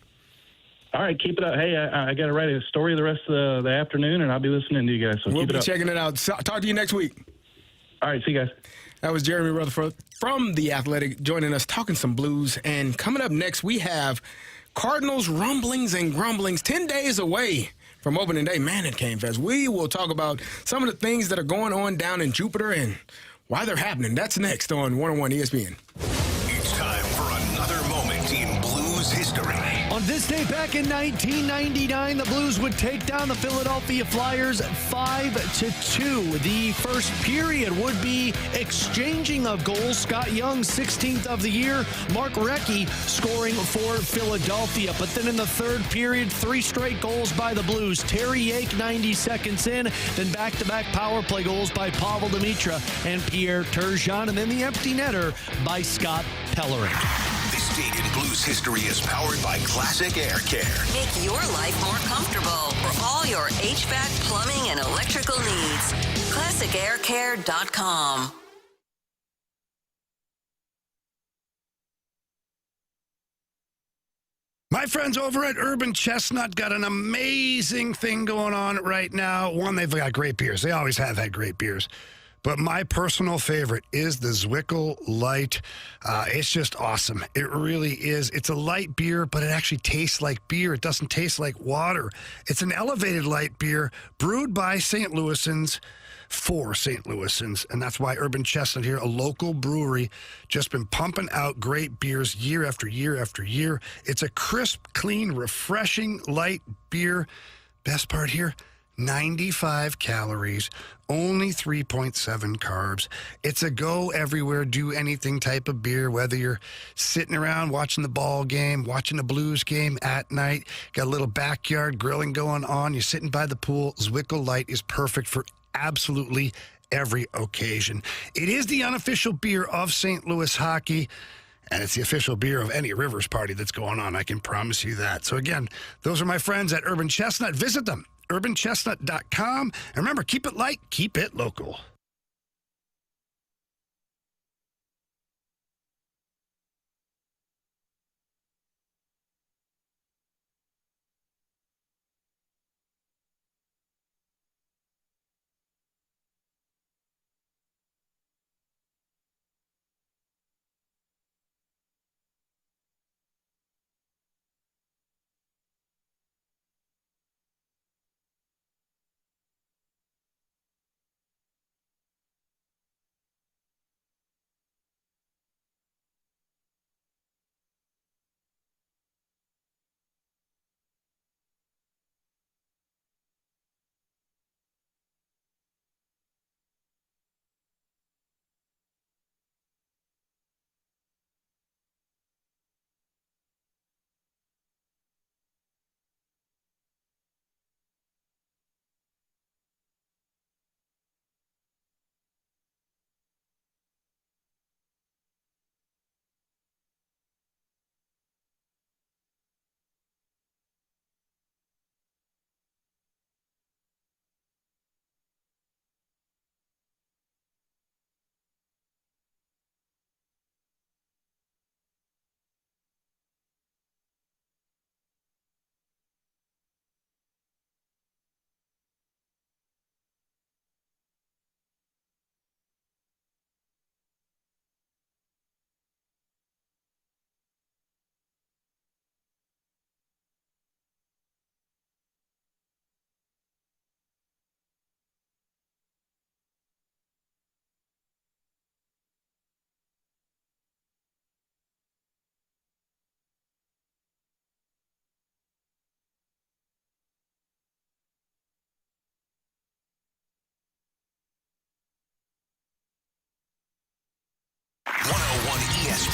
All right, keep it up. Hey, I got to write a story the rest of the afternoon, and I'll be listening to you guys. So we'll keep be it up. checking it out. Talk to you next week. All right, see you guys. That was Jeremy Rutherford from The Athletic joining us, talking some Blues. And coming up next, we have Cardinals rumblings and grumblings 10 days away from opening day. Man, it came fast. We will talk about some of the things that are going on down in Jupiter and why they're happening. That's next on 101 ESPN. It's time for another moment in Blues history. On this day back in 1999, the Blues would take down the Philadelphia Flyers 5-2. The first period would be exchanging of goals. Scott Young, 16th of the year. Mark Recchi scoring for Philadelphia. But then in the third period, 3 straight goals by the Blues. Terry Yake, 90 seconds in. Then back-to-back power play goals by Pavel Demitra and Pierre Turgeon. And then the empty netter by Scott Pellerin. This date in Blues history is powered by Classic Air Care. Make your life more comfortable for all your HVAC, plumbing, and electrical needs. ClassicAirCare.com. My friends over at Urban Chestnut got an amazing thing going on right now. One, they've got great beers. They always have had great beers. But my personal favorite is the Zwickel Light. It's just awesome. It really is. It's a light beer, but it actually tastes like beer. It doesn't taste like water. It's an elevated light beer brewed by St. Louisans for St. Louisans. And that's why Urban Chestnut here, a local brewery, just been pumping out great beers year after year after year. It's a crisp, clean, refreshing light beer. Best part here, 95 calories, only 3.7 carbs. It's a go everywhere, do anything type of beer, whether you're sitting around watching the ball game, watching a Blues game at night, got a little backyard grilling going on, you're sitting by the pool. Zwickel Light is perfect for absolutely every occasion. It is the unofficial beer of St. Louis hockey. And it's the official beer of any Rivers party that's going on. I can promise you that. So again, those are my friends at Urban Chestnut. Visit them, urbanchestnut.com. And remember, keep it light, keep it local.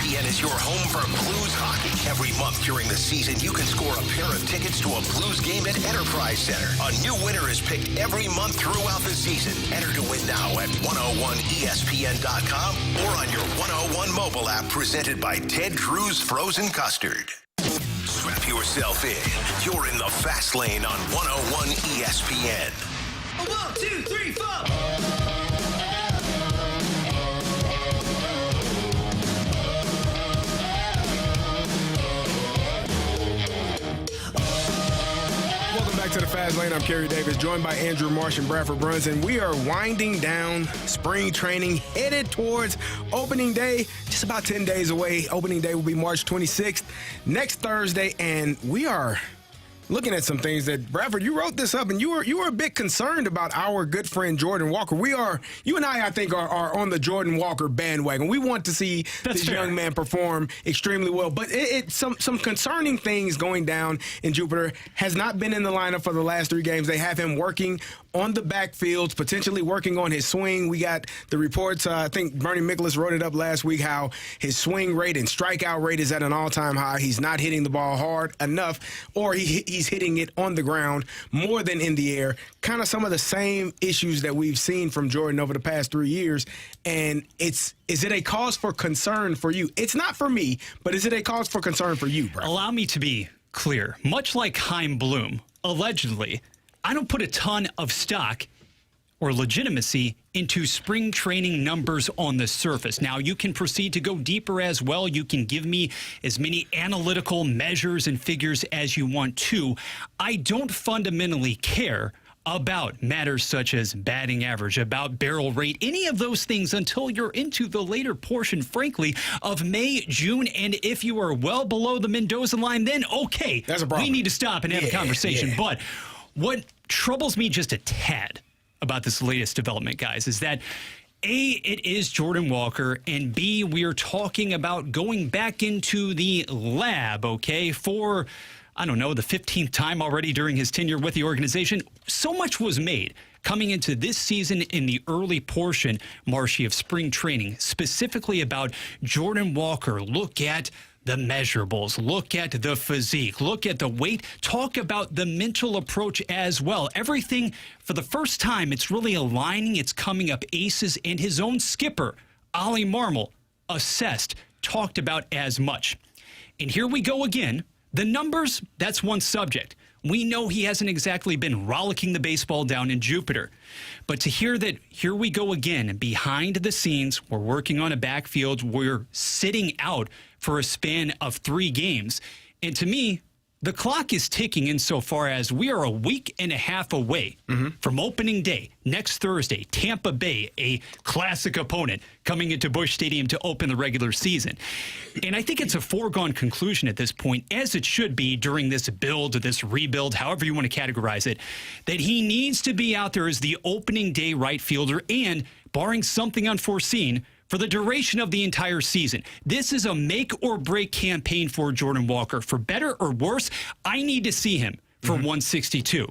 ESPN is your home for Blues hockey. Every month during the season, you can score a pair of tickets to a Blues game at Enterprise Center. A new winner is picked every month throughout the season. Enter to win now at 101ESPN.com or on your 101 mobile app presented by Ted Cruz Frozen Custard. Strap yourself in. You're in the fast lane on 101 ESPN. 1, 2, 3, 4. Welcome back to the Fast Lane. I'm Carey Davis, joined by Andrew Marsh and Bradford Brunson. We are winding down spring training, headed towards opening day, just about 10 days away. Opening day will be March 26th, next Thursday, and we are looking at some things that, Bradford, you wrote this up, and you were a bit concerned about our good friend Jordan Walker. You and I think, are on the Jordan Walker bandwagon. We want to see this young man perform extremely well, but some concerning things going down in Jupiter. Has not been in the lineup for the last 3 games. They have him working on the backfields, potentially working on his swing. We got the reports, I think Bernie Miklasz wrote it up last week, how his swing rate and strikeout rate is at an all-time high. He's not hitting the ball hard enough, or he's hitting it on the ground more than in the air. Kind of some of the same issues that we've seen from Jordan over the past 3 years. And is it a cause for concern for you? It's not for me, but is it a cause for concern for you, bro? Allow me to be clear. Much like Chaim Bloom, allegedly, I don't put a ton of stock or legitimacy into spring training numbers on the surface. Now, you can proceed to go deeper as well. You can give me as many analytical measures and figures as you want to. I don't fundamentally care about matters such as batting average, about barrel rate, any of those things until you're into the later portion, frankly, of May, June. And if you are well below the Mendoza line, then okay, that's a problem. We need to stop and have a conversation. But what troubles me just a tad about this latest development, guys, is that A, it is Jordan Walker, and B, we are talking about going back into the lab, okay, for, I don't know, the 15th time already during his tenure with the organization. So much was made coming into this season in the early portion, Marshy, of spring training, specifically about Jordan Walker. Look at the measurables, look at the physique, look at the weight, talk about the mental approach as well. Everything, for the first time, it's really aligning, it's coming up aces, and his own skipper, Ollie Marmol, assessed, talked about as much. And here we go again. The numbers, that's one subject. We know he hasn't exactly been rollicking the baseball down in Jupiter. But to hear that, here we go again, behind the scenes, we're working on a backfield, we're sitting out for a span of 3 games. And to me, the clock is ticking insofar as we are a week and a half away from opening day, next Thursday, Tampa Bay, a classic opponent coming into Busch Stadium to open the regular season. And I think it's a foregone conclusion at this point, as it should be during this build, this rebuild, however you want to categorize it, that he needs to be out there as the opening day right fielder and, barring something unforeseen, for the duration of the entire season. This is a make or break campaign for Jordan Walker. For better or worse, I need to see him for 162.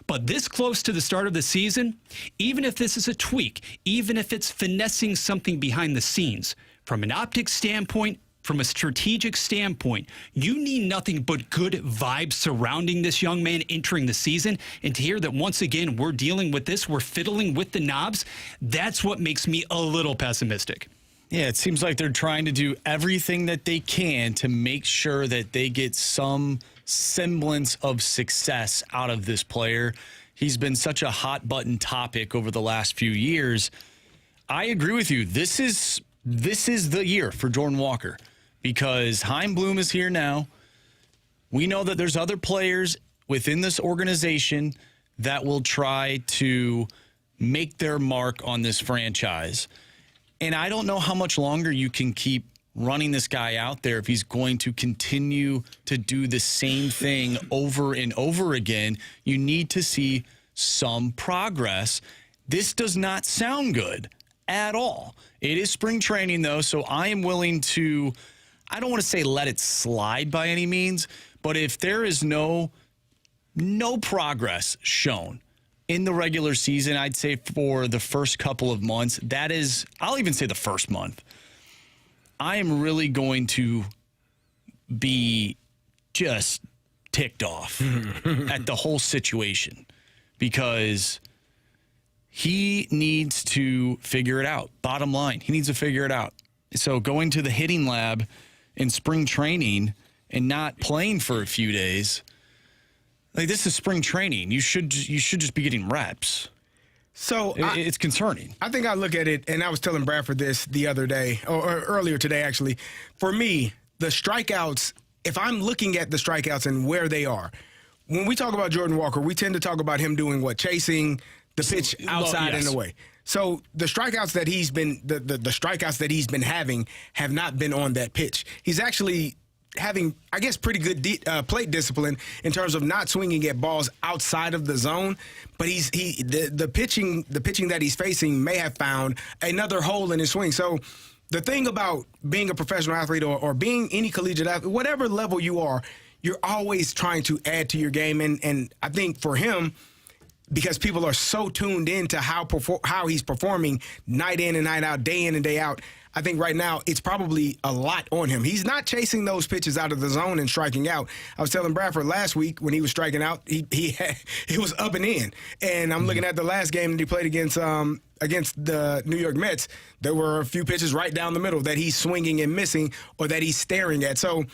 But this close to the start of the season, even if this is a tweak, even if it's finessing something behind the scenes, from an optics standpoint, from a strategic standpoint, you need nothing but good vibes surrounding this young man entering the season. And to hear that once again we're dealing with this, we're fiddling with the knobs, that's what makes me a little pessimistic. Yeah, it seems like they're trying to do everything that they can to make sure that they get some semblance of success out of this player. He's been such a hot button topic over the last few years. I agree with you. This is the year for Jordan Walker, because Chaim Bloom is here now. We know that there's other players within this organization that will try to make their mark on this franchise. And I don't know how much longer you can keep running this guy out there if he's going to continue to do the same thing over and over again. You need to see some progress. This does not sound good at all. It is spring training, though, so I am willing to, I don't want to say let it slide by any means, but if there is no progress shown in the regular season, I'd say for the first couple of months, that is, I'll even say the first month, I am really going to be just ticked off at the whole situation because he needs to figure it out. Bottom line, he needs to figure it out. So going to the hitting lab in spring training and not playing for a few days, like this is spring training. You should just be getting reps. So it's concerning. I think I look at it, and I was telling Bradford this the other day, or earlier today, actually. For me, the strikeouts, if I'm looking at the strikeouts and where they are, when we talk about Jordan Walker, we tend to talk about him doing what? Chasing the pitch outside and away. So the strikeouts that he's been, the strikeouts that he's been having have not been on that pitch. He's actually having, I guess, pretty good plate discipline in terms of not swinging at balls outside of the zone. But the pitching that he's facing may have found another hole in his swing. So the thing about being a professional athlete or being any collegiate athlete, whatever level you are, you're always trying to add to your game. And I think for him, because people are so tuned into how he's performing night in and night out, day in and day out, I think right now it's probably a lot on him. He's not chasing those pitches out of the zone and striking out. I was telling Bradford last week when he was striking out, he was up and in. And I'm looking at the last game that he played against the New York Mets. There were a few pitches right down the middle that he's swinging and missing or that he's staring at. So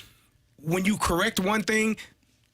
when you correct one thing,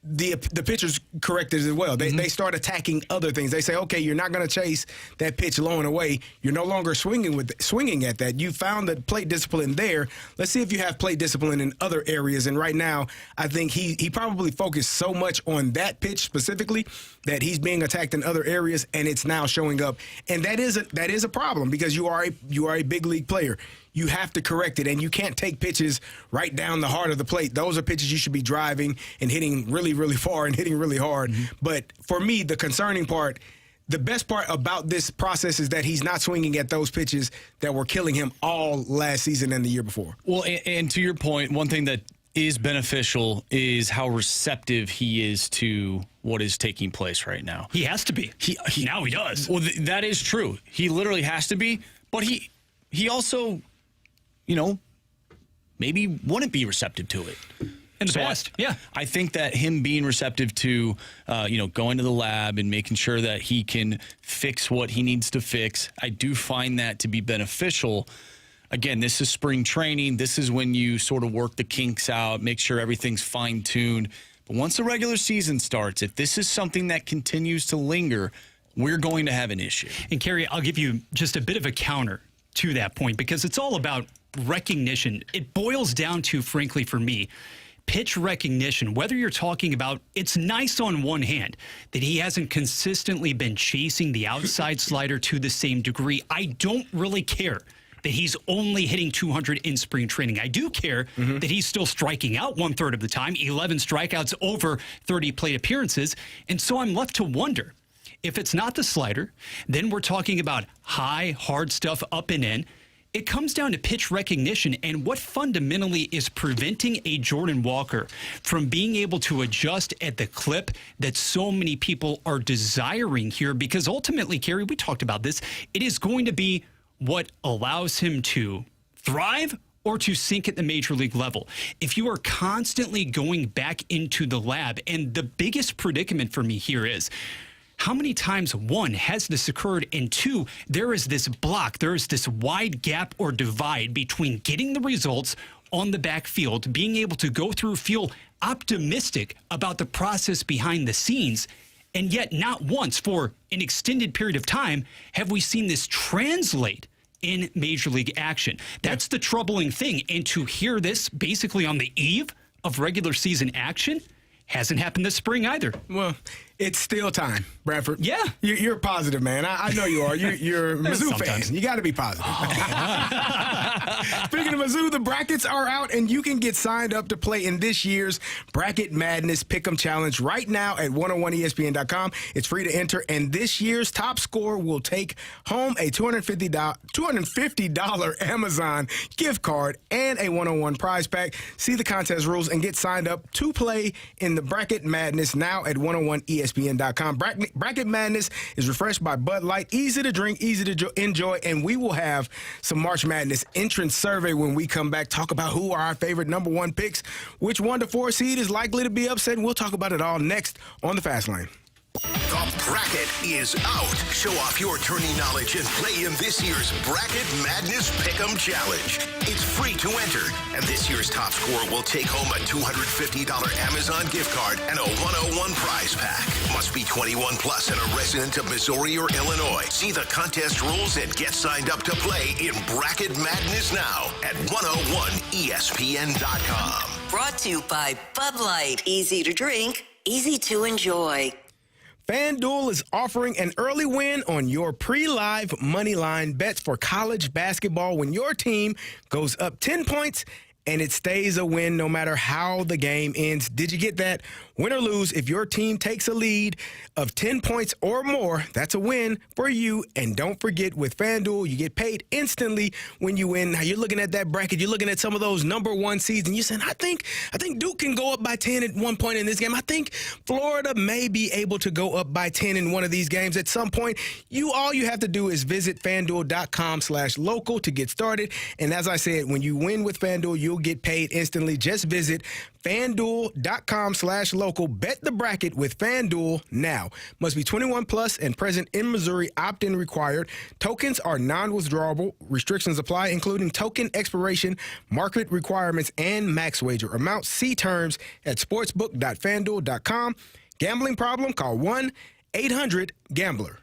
the pitchers correct it as well. They start attacking other things. They say, okay, you're not going to chase that pitch low and away. You're no longer swinging at that. You found the plate discipline there. Let's see if you have plate discipline in other areas. And right now, I think he probably focused so much on that pitch specifically that he's being attacked in other areas, and it's now showing up. And that is a problem because you are a big league player. You have to correct it, and you can't take pitches right down the heart of the plate. Those are pitches you should be driving and hitting really, really far and hitting really hard. But for me, the concerning part, the best part about this process is that he's not swinging at those pitches that were killing him all last season and the year before. Well, and to your point, one thing that is beneficial is how receptive he is to what is taking place right now. He has to be. Now he does. Well, that is true. He literally has to be, but he also, maybe wouldn't be receptive to it. In the past, yeah. I think that him being receptive to, going to the lab and making sure that he can fix what he needs to fix, I do find that to be beneficial. Again, this is spring training. This is when you sort of work the kinks out, make sure everything's fine-tuned. But once the regular season starts, if this is something that continues to linger, we're going to have an issue. And, Carey, I'll give you just a bit of a counter to that point because it's all about recognition. It boils down to, frankly, for me, pitch recognition. Whether you're talking about, it's nice on one hand that he hasn't consistently been chasing the outside slider to the same degree. I don't really care that he's only hitting 200 in spring training. I do care that he's still striking out 1/3 of the time, 11 strikeouts over 30 plate appearances. And so I'm left to wonder, if it's not the slider, then we're talking about high, hard stuff up and in. It comes down to pitch recognition and what fundamentally is preventing a Jordan Walker from being able to adjust at the clip that so many people are desiring here. Because ultimately, Carey, we talked about this, it is going to be what allows him to thrive or to sink at the major league level. If you are constantly going back into the lab, and the biggest predicament for me here is, how many times, one, has this occurred, and two, there is this block, there is this wide gap or divide between getting the results on the backfield, being able to go through, feel optimistic about the process behind the scenes, and yet not once for an extended period of time have we seen this translate in major league action. That's the troubling thing. And to hear this basically on the eve of regular season action hasn't happened this spring either. Well, it's still time, Bradford. Yeah. You're positive, man. I know you are. You're a Mizzou fan. You got to be positive. Speaking of Mizzou, the brackets are out, and you can get signed up to play in this year's Bracket Madness Pick'em Challenge right now at 101ESPN.com. It's free to enter, and this year's top scorer will take home a $250 Amazon gift card and a 101 prize pack. See the contest rules and get signed up to play in the Bracket Madness now at 101ESPN. ESPN.com. Bracket Madness is refreshed by Bud Light. Easy to drink, easy to enjoy, and we will have some March Madness entrance survey when we come back. Talk about who are our favorite number one picks, which 1 to 4 seed is likely to be upset, and we'll talk about it all next on the Fast Lane. The bracket is out. Show off your tourney knowledge and play in this year's Bracket Madness Pick'em Challenge. It's free to enter, and this year's top scorer will take home a $250 Amazon gift card and a 101 prize pack. Must be 21 plus and a resident of Missouri or Illinois. See the contest rules and get signed up to play in Bracket Madness now at 101ESPN.com. Brought to you by Bud Light. Easy to drink, easy to enjoy. FanDuel is offering an early win on your pre-live money line bets for college basketball when your team goes up 10 points and it stays a win no matter how the game ends. Did you get that? Win or lose, if your team takes a lead of 10 points or more, that's a win for you. And don't forget, with FanDuel, you get paid instantly when you win. Now, you're looking at that bracket. You're looking at some of those number one seeds, and you're saying, I think Duke can go up by 10 at one point in this game. I think Florida may be able to go up by 10 in one of these games at some point. All you have to do is visit FanDuel.com/local to get started. And as I said, when you win with FanDuel, you'll get paid instantly. Just visit FanDuel.com/local. Bet the bracket with FanDuel now. Must be 21 plus and present in Missouri. Opt-in required. Tokens are non-withdrawable. Restrictions apply, including token expiration, market requirements, and max wager amount. See terms at sportsbook.fanduel.com. Gambling problem? Call 1-800-GAMBLER.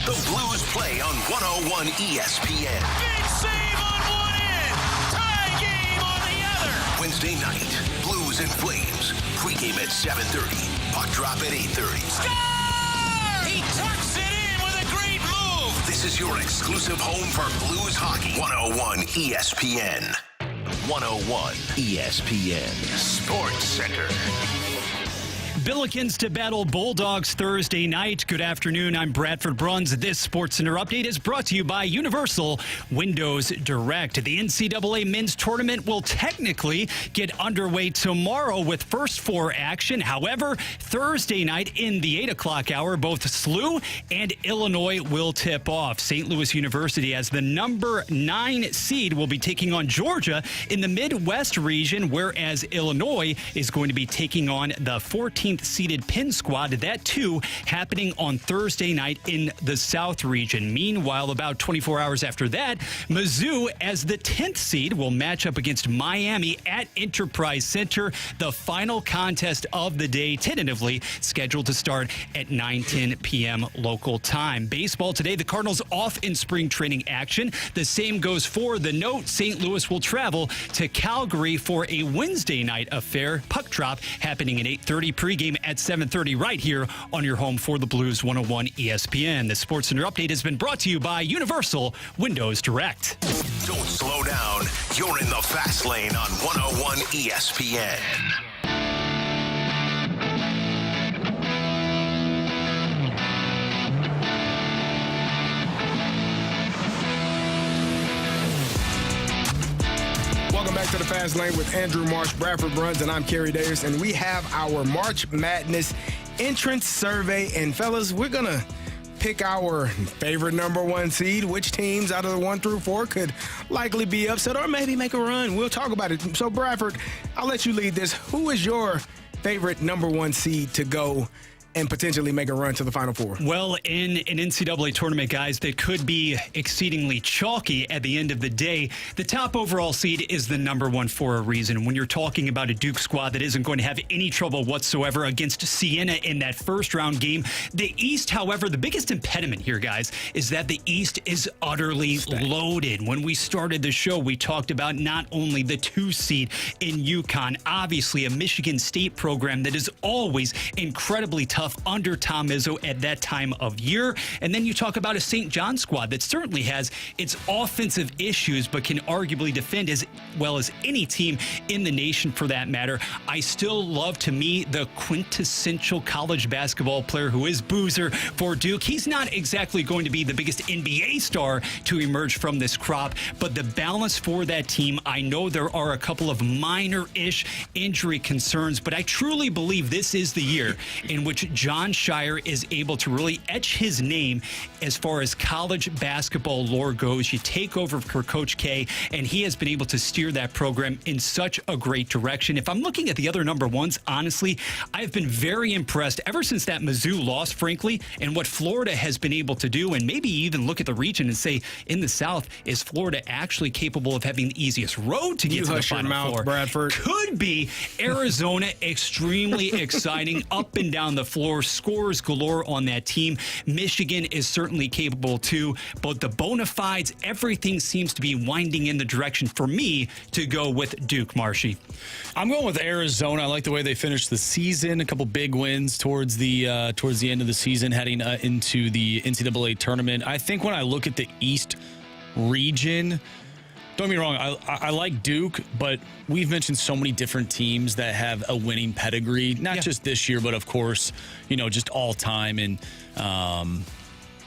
The Blues play on 101 ESPN. Big save on one end. Tie game on the other. Wednesday night, Blues and Flames at 7:30. Puck drop at 8:30. Score! He tucks it in with a great move. This is your exclusive home for Blues hockey. 101 ESPN. 101 ESPN Sports Center. Billikens to battle Bulldogs Thursday night. Good afternoon. I'm Bradford Bruns. This SportsCenter update is brought to you by Universal Windows Direct. The NCAA Men's Tournament will technically get underway tomorrow with first four action. However, Thursday night in the 8 o'clock hour, both SLU and Illinois will tip off. St. Louis University, as the number 9 seed, will be taking on Georgia in the Midwest region, whereas Illinois is going to be taking on the 14th seeded Penn squad. That too happening on Thursday night in the South region. Meanwhile, about 24 hours after that, Mizzou, as the 10th seed, will match up against Miami at Enterprise Center. The final contest of the day, tentatively scheduled to start at 9:10 p.m. local time. Baseball today, the Cardinals off in spring training action. The same goes for the Note. St. Louis will travel to Calgary for a Wednesday night affair. Puck drop happening at 8:30. Pregame at 7:30 right here on your home for the Blues. 101 ESPN. The SportsCenter update has been brought to you by Universal Windows Direct. Don't slow down. You're in the fast lane on 101 ESPN. Welcome back to the Fast Lane with Andrew Marsh, Bradford Bruns, and I'm Carey Davis, and we have our March Madness entrance survey. And fellas, we're gonna pick our favorite number 1 seed. Which teams out of the 1 through 4 could likely be upset or maybe make a run? We'll talk about it. So Bradford, I'll let you lead this. Who is your favorite number 1 seed to go and potentially make a run to the Final Four? Well, in an NCAA tournament, guys, that could be exceedingly chalky at the end of the day, the top overall seed is the number 1 for a reason. When you're talking about a Duke squad that isn't going to have any trouble whatsoever against Siena in that first round game, the East, however, the biggest impediment here, guys, is that the East is utterly loaded. When we started the show, we talked about not only the 2 seed in UConn, obviously a Michigan State program that is always incredibly tough under Tom Izzo at that time of year. And then you talk about a St. John squad that certainly has its offensive issues, but can arguably defend as well as any team in the nation for that matter. I still love, to me, the quintessential college basketball player who is Boozer for Duke. He's not exactly going to be the biggest NBA star to emerge from this crop, but the balance for that team, I know there are a couple of minor-ish injury concerns, but I truly believe this is the year in which John Shire is able to really etch his name as far as college basketball lore goes. You take over for Coach K, and he has been able to steer that program in such a great direction. If I'm looking at the other number 1s, honestly, I've been very impressed ever since that Mizzou loss, frankly, and what Florida has been able to do, and maybe even look at the region and say, in the South, is Florida actually capable of having the easiest road to get to the Final Four? Bradford. Could be. Arizona, extremely exciting, up and down the floor, scores galore on that team. Michigan is certainly capable too, but the bona fides, everything seems to be winding in the direction for me to go with Duke. Marshy. I'm going with Arizona. I like the way they finished the season. A couple big wins towards the end of the season, heading into the NCAA tournament. I think when I look at the East region, don't get me wrong, I like Duke, but we've mentioned so many different teams that have a winning pedigree, not just this year, but of course, just all time. And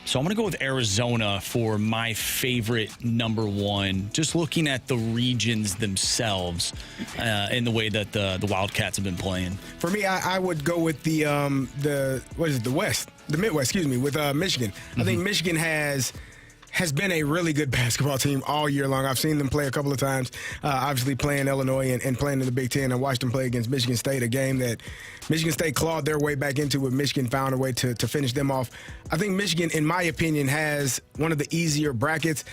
so I'm going to go with Arizona for my favorite number 1, just looking at the regions themselves and the way that the Wildcats have been playing. For me, I would go with the Midwest, with Michigan. I think Michigan has been a really good basketball team all year long. I've seen them play a couple of times, obviously playing Illinois and playing in the Big Ten. I watched them play against Michigan State, a game that Michigan State clawed their way back into, but Michigan found a way to finish them off. I think Michigan, in my opinion, has one of the easier brackets.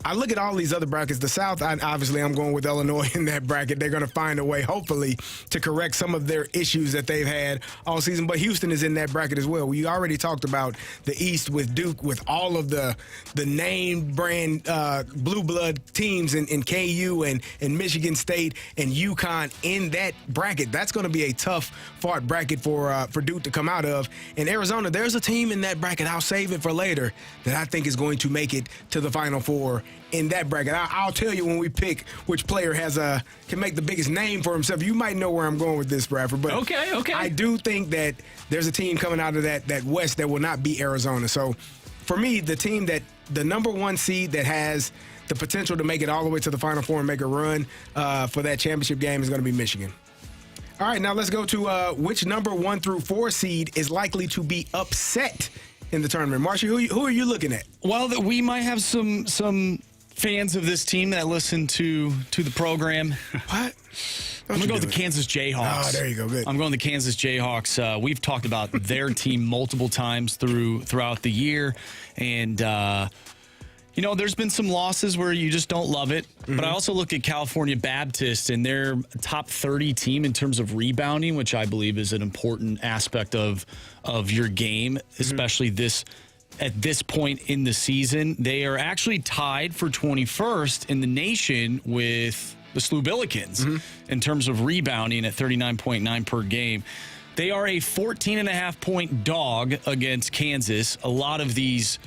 I look at all these other brackets. The South, obviously, I'm going with Illinois in that bracket. They're going to find a way, hopefully, to correct some of their issues that they've had all season. But Houston is in that bracket as well. We already talked about the East with Duke, with all of the name brand blue blood teams in KU and Michigan State and UConn in that bracket. That's going to be a tough fought bracket for Duke to come out of. In Arizona, there's a team in that bracket, I'll save it for later, that I think is going to make it to the Final Four in that bracket. I'll tell you when we pick which player can make the biggest name for himself. You might know where I'm going with this, Bradford. But okay. I do think that there's a team coming out of that West that will not be Arizona. So for me, the number one seed that has the potential to make it all the way to the Final Four and make a run for that championship game is going to be Michigan. All right, now let's go to which number 1 through 4 seed is likely to be upset in the tournament. Marcia, who are you looking at? Well, we might have some fans of this team that listen to the program. What? I'm going to go with the Kansas Jayhawks. Oh, there you go. Good. I'm going the Kansas Jayhawks. We've talked about their team multiple times throughout the year. And, there's been some losses where you just don't love it. Mm-hmm. But I also look at California Baptist and their top 30 team in terms of rebounding, which I believe is an important aspect of your game, especially at this point in the season. They are actually tied for 21st in the nation with the SLU Billikens in terms of rebounding at 39.9 per game. They are a 14.5-point dog against Kansas. A lot of these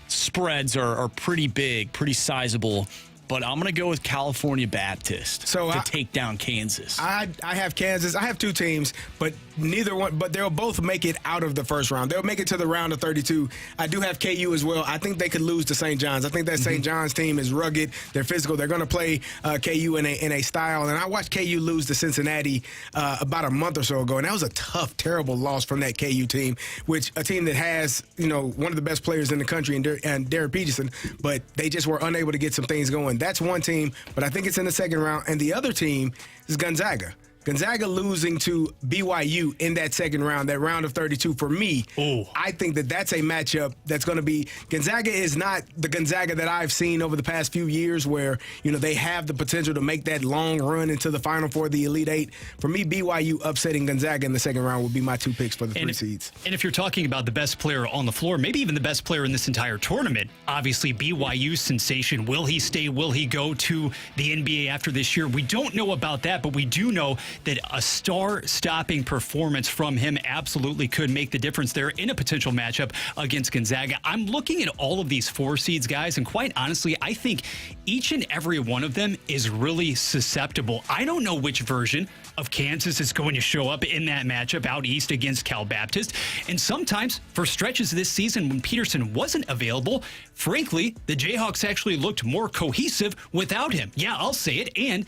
spreads are pretty big, pretty sizable. But I'm going to go with California Baptist to take down Kansas. I have Kansas. I have two teams, but neither one. But they'll both make it out of the first round. They'll make it to the round of 32. I do have KU as well. I think they could lose to St. John's. I think that St. John's team is rugged. They're physical. They're going to play KU in a style. And I watched KU lose to Cincinnati about a month or so ago, and that was a tough, terrible loss from that KU team, which a team that has one of the best players in the country and Derek Peterson, but they just were unable to get some things going. That's one team, but I think it's in the second round. And the other team is Gonzaga. Gonzaga losing to BYU in that second round, that round of 32, for me, I think that's a matchup that's going to be – Gonzaga is not the Gonzaga that I've seen over the past few years where, they have the potential to make that long run into the Final Four, the Elite Eight. For me, BYU upsetting Gonzaga in the second round would be my two picks for the three seeds. And if you're talking about the best player on the floor, maybe even the best player in this entire tournament, obviously BYU's sensation. Will he stay? Will he go to the NBA after this year? We don't know about that, but we do know that a star-stopping performance from him absolutely could make the difference there in a potential matchup against Gonzaga. I'm looking at all of these 4 seeds, guys, and quite honestly, I think each and every one of them is really susceptible. I don't know which version of Kansas is going to show up in that matchup out east against Cal Baptist. And sometimes, for stretches this season when Peterson wasn't available, frankly, the Jayhawks actually looked more cohesive without him. Yeah, I'll say it. And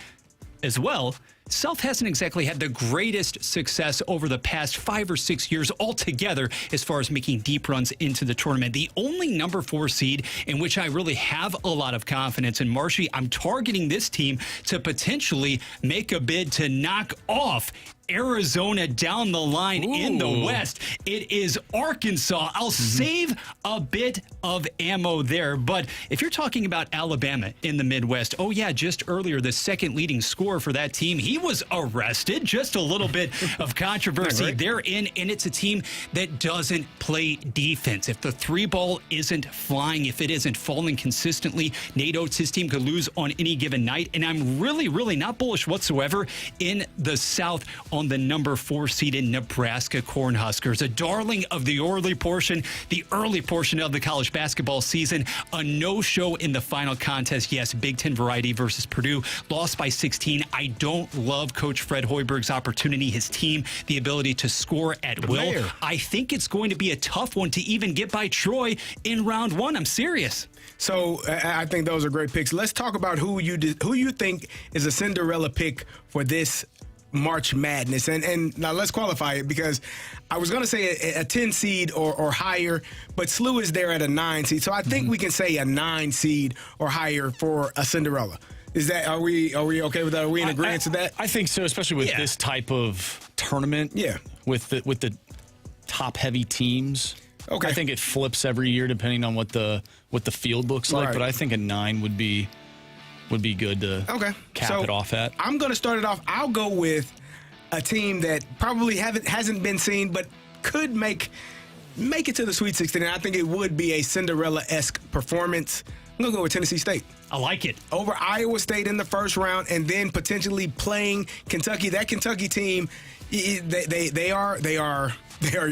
as well, South hasn't exactly had the greatest success over the past 5 or 6 years altogether as far as making deep runs into the tournament. The only number 4 seed in which I really have a lot of confidence in, Marshy, I'm targeting this team to potentially make a bid to knock off Arizona down the line in the West. It is Arkansas. I'll save a bit of ammo there. But if you're talking about Alabama in the Midwest, just earlier, the second leading scorer for that team, he was arrested. Just a little bit of controversy therein, and it's a team that doesn't play defense. If the 3-ball isn't flying, if it isn't falling consistently, Nate Oates, his team could lose on any given night. And I'm really, really not bullish whatsoever in the South on the number 4 seed in Nebraska Cornhuskers, a darling of the early portion of the college basketball season. A no-show in the final contest. Yes, Big Ten variety versus Purdue, lost by 16. I don't love Coach Fred Hoiberg's opportunity, his team, the ability to score at will. I think it's going to be a tough one to even get by Troy in round 1. I'm serious. So I think those are great picks. Let's talk about who you think is a Cinderella pick for this March Madness. And now let's qualify it, because I was going to say a 10 seed or higher, but SLU is there at a 9 seed. So I think we can say a 9 seed or higher for a Cinderella. Are we okay with that? Are we in agreement to that? I think so, especially with this type of tournament. Yeah. With the top heavy teams. Okay. I think it flips every year depending on what the field looks like, Right. but I think a 9 would be good to cap it off at. I'm going to start it off. I'll go with a team that probably hasn't been seen, but could make it to the Sweet 16. And I think it would be a Cinderella-esque performance. I'm going to go with Tennessee State. I like it. Over Iowa State in the first round, and then potentially playing Kentucky. That Kentucky team, they are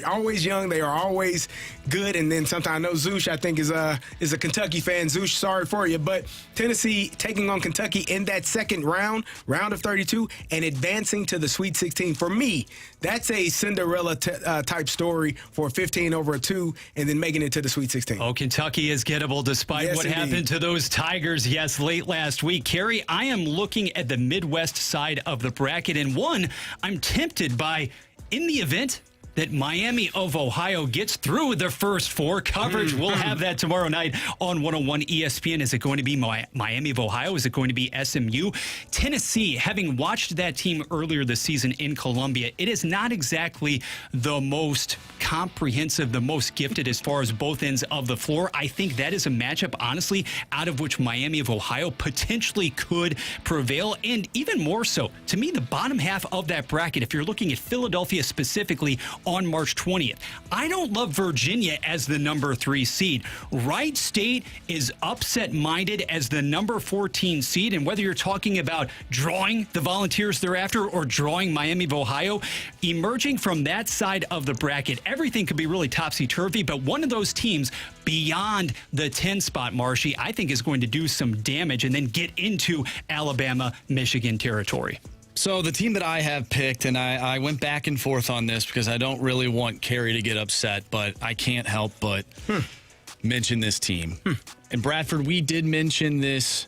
always young. They are always good. And then sometimes I know Zoosh, I think, is a Kentucky fan. Zoosh, sorry for you. But Tennessee taking on Kentucky in that second round of 32, and advancing to the Sweet 16. For me, that's a Cinderella type story for 15 over a 2, and then making it to the Sweet 16. Oh, Kentucky is gettable despite what happened to those Tigers, late last week. Carey, I am looking at the Midwest side of the bracket, and one I'm tempted by in the event that Miami of Ohio gets through the first 4. Coverage, we'll have that tomorrow night on 101 ESPN. Is it going to be Miami of Ohio? Is it going to be SMU? Tennessee, having watched that team earlier this season in Columbia, it is not exactly the most comprehensive, the most gifted as far as both ends of the floor. I think that is a matchup, honestly, out of which Miami of Ohio potentially could prevail, and even more so, to me, the bottom half of that bracket, if you're looking at Philadelphia specifically, on March 20th. I don't love Virginia as the number 3 seed. Wright State is upset-minded as the number 14 seed, and whether you're talking about drawing the Volunteers thereafter or drawing Miami of Ohio, emerging from that side of the bracket, everything could be really topsy-turvy, but one of those teams beyond the 10 spot, Marshy, I think is going to do some damage and then get into Alabama-Michigan territory. So the team that I have picked, and I went back and forth on this because I don't really want Carey to get upset, but I can't help but mention this team. And Bradford, we did mention this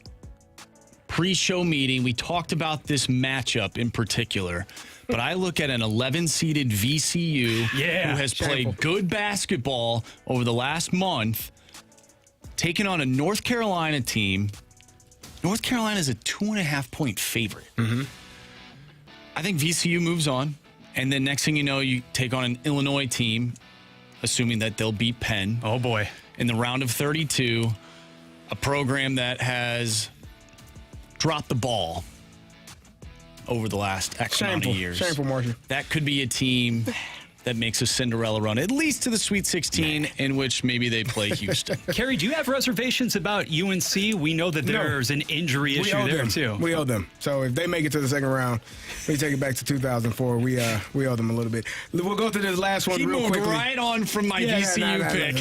pre-show meeting. We talked about this matchup in particular, but I look at an 11-seeded VCU who has played good basketball over the last month, taking on a North Carolina team. North Carolina is a 2.5-point favorite. I think VCU moves on, and then next thing you know, you take on an Illinois team, assuming that they'll beat Penn. Oh, boy. In the round of 32, a program that has dropped the ball over the last X amount of years. Shameful, Marshall. That could be a team that makes a Cinderella run, at least to the Sweet 16, in which maybe they play Houston. Carey, do you have reservations about UNC? We know that there's an injury issue there, too. We owe them. So if they make it to the second round, we take it back to 2004. We owe them a little bit. We'll go through this last one real quickly. Right on from my VCU pick.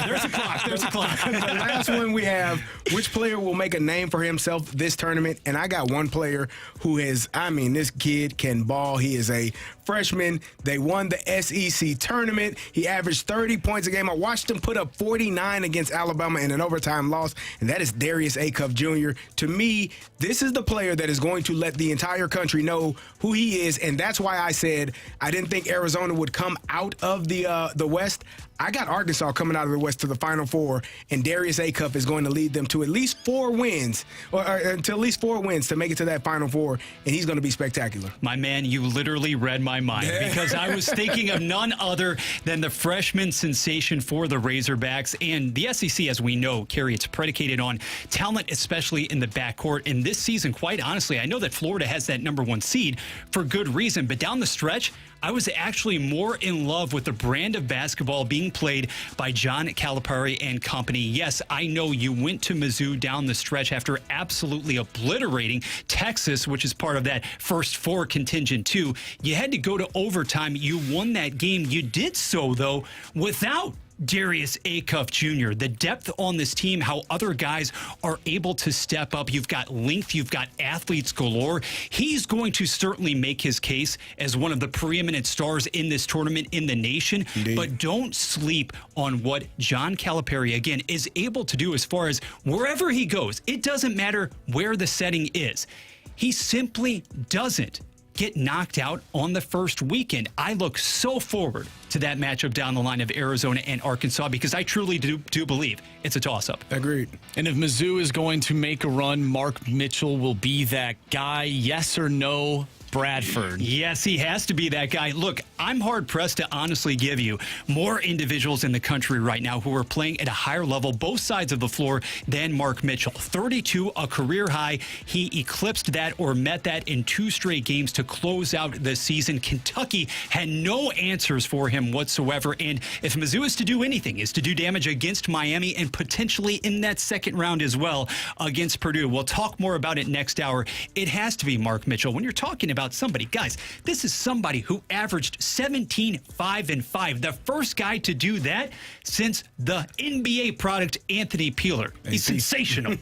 There's a clock. There's a clock. The last one we have, which player will make a name for himself this tournament? And I got one player who is, this kid can ball. He is a freshman. They won the SEC tournament. He averaged 30 points a game. I watched him put up 49 against Alabama in an overtime loss, and that is Darius Acuff Jr. To me, this is the player that is going to let the entire country know who he is, and that's why I said I didn't think Arizona would come out of the West. I got Arkansas coming out of the West to the Final Four, and Darius Acuff is going to lead them to at least 4 wins, or to at least 4 wins to make it to that Final Four, and he's going to be spectacular. My man, you literally read my mind because I was thinking of none other than the freshman sensation for the Razorbacks. And the SEC, as we know, Carey, it's predicated on talent, especially in the backcourt. And this season, quite honestly, I know that Florida has that number 1 seed for good reason, but down the stretch, I was actually more in love with the brand of basketball being played by John Calipari and company. Yes, I know you went to Mizzou down the stretch after absolutely obliterating Texas, which is part of that first 4 contingent too. You had to go to overtime. You won that game. You did so, though, without Darius Acuff Jr., the depth on this team, how other guys are able to step up. You've got length, you've got athletes galore. He's going to certainly make his case as one of the preeminent stars in this tournament in the nation. Indeed. But don't sleep on what John Calipari, again, is able to do as far as wherever he goes. It doesn't matter where the setting is. He simply doesn't get knocked out on the first weekend. I look so forward to that matchup down the line of Arizona and Arkansas because I truly do believe it's a toss-up. Agreed. And if Mizzou is going to make a run, Mark Mitchell will be that guy. Yes or no Bradford. Yes, he has to be that guy. Look, I'm hard-pressed to honestly give you more individuals in the country right now who are playing at a higher level, both sides of the floor, than Mark Mitchell. 32, a career high. He eclipsed that or met that in 2 straight games to close out the season. Kentucky had no answers for him whatsoever. And if Mizzou is to do anything, is to do damage against Miami and potentially in that second round as well against Purdue. We'll talk more about it next hour. It has to be Mark Mitchell. When you're talking about somebody, guys, this is somebody who averaged 17, 5, and 5. The first guy to do that since the NBA product Anthony Peeler. He's sensational.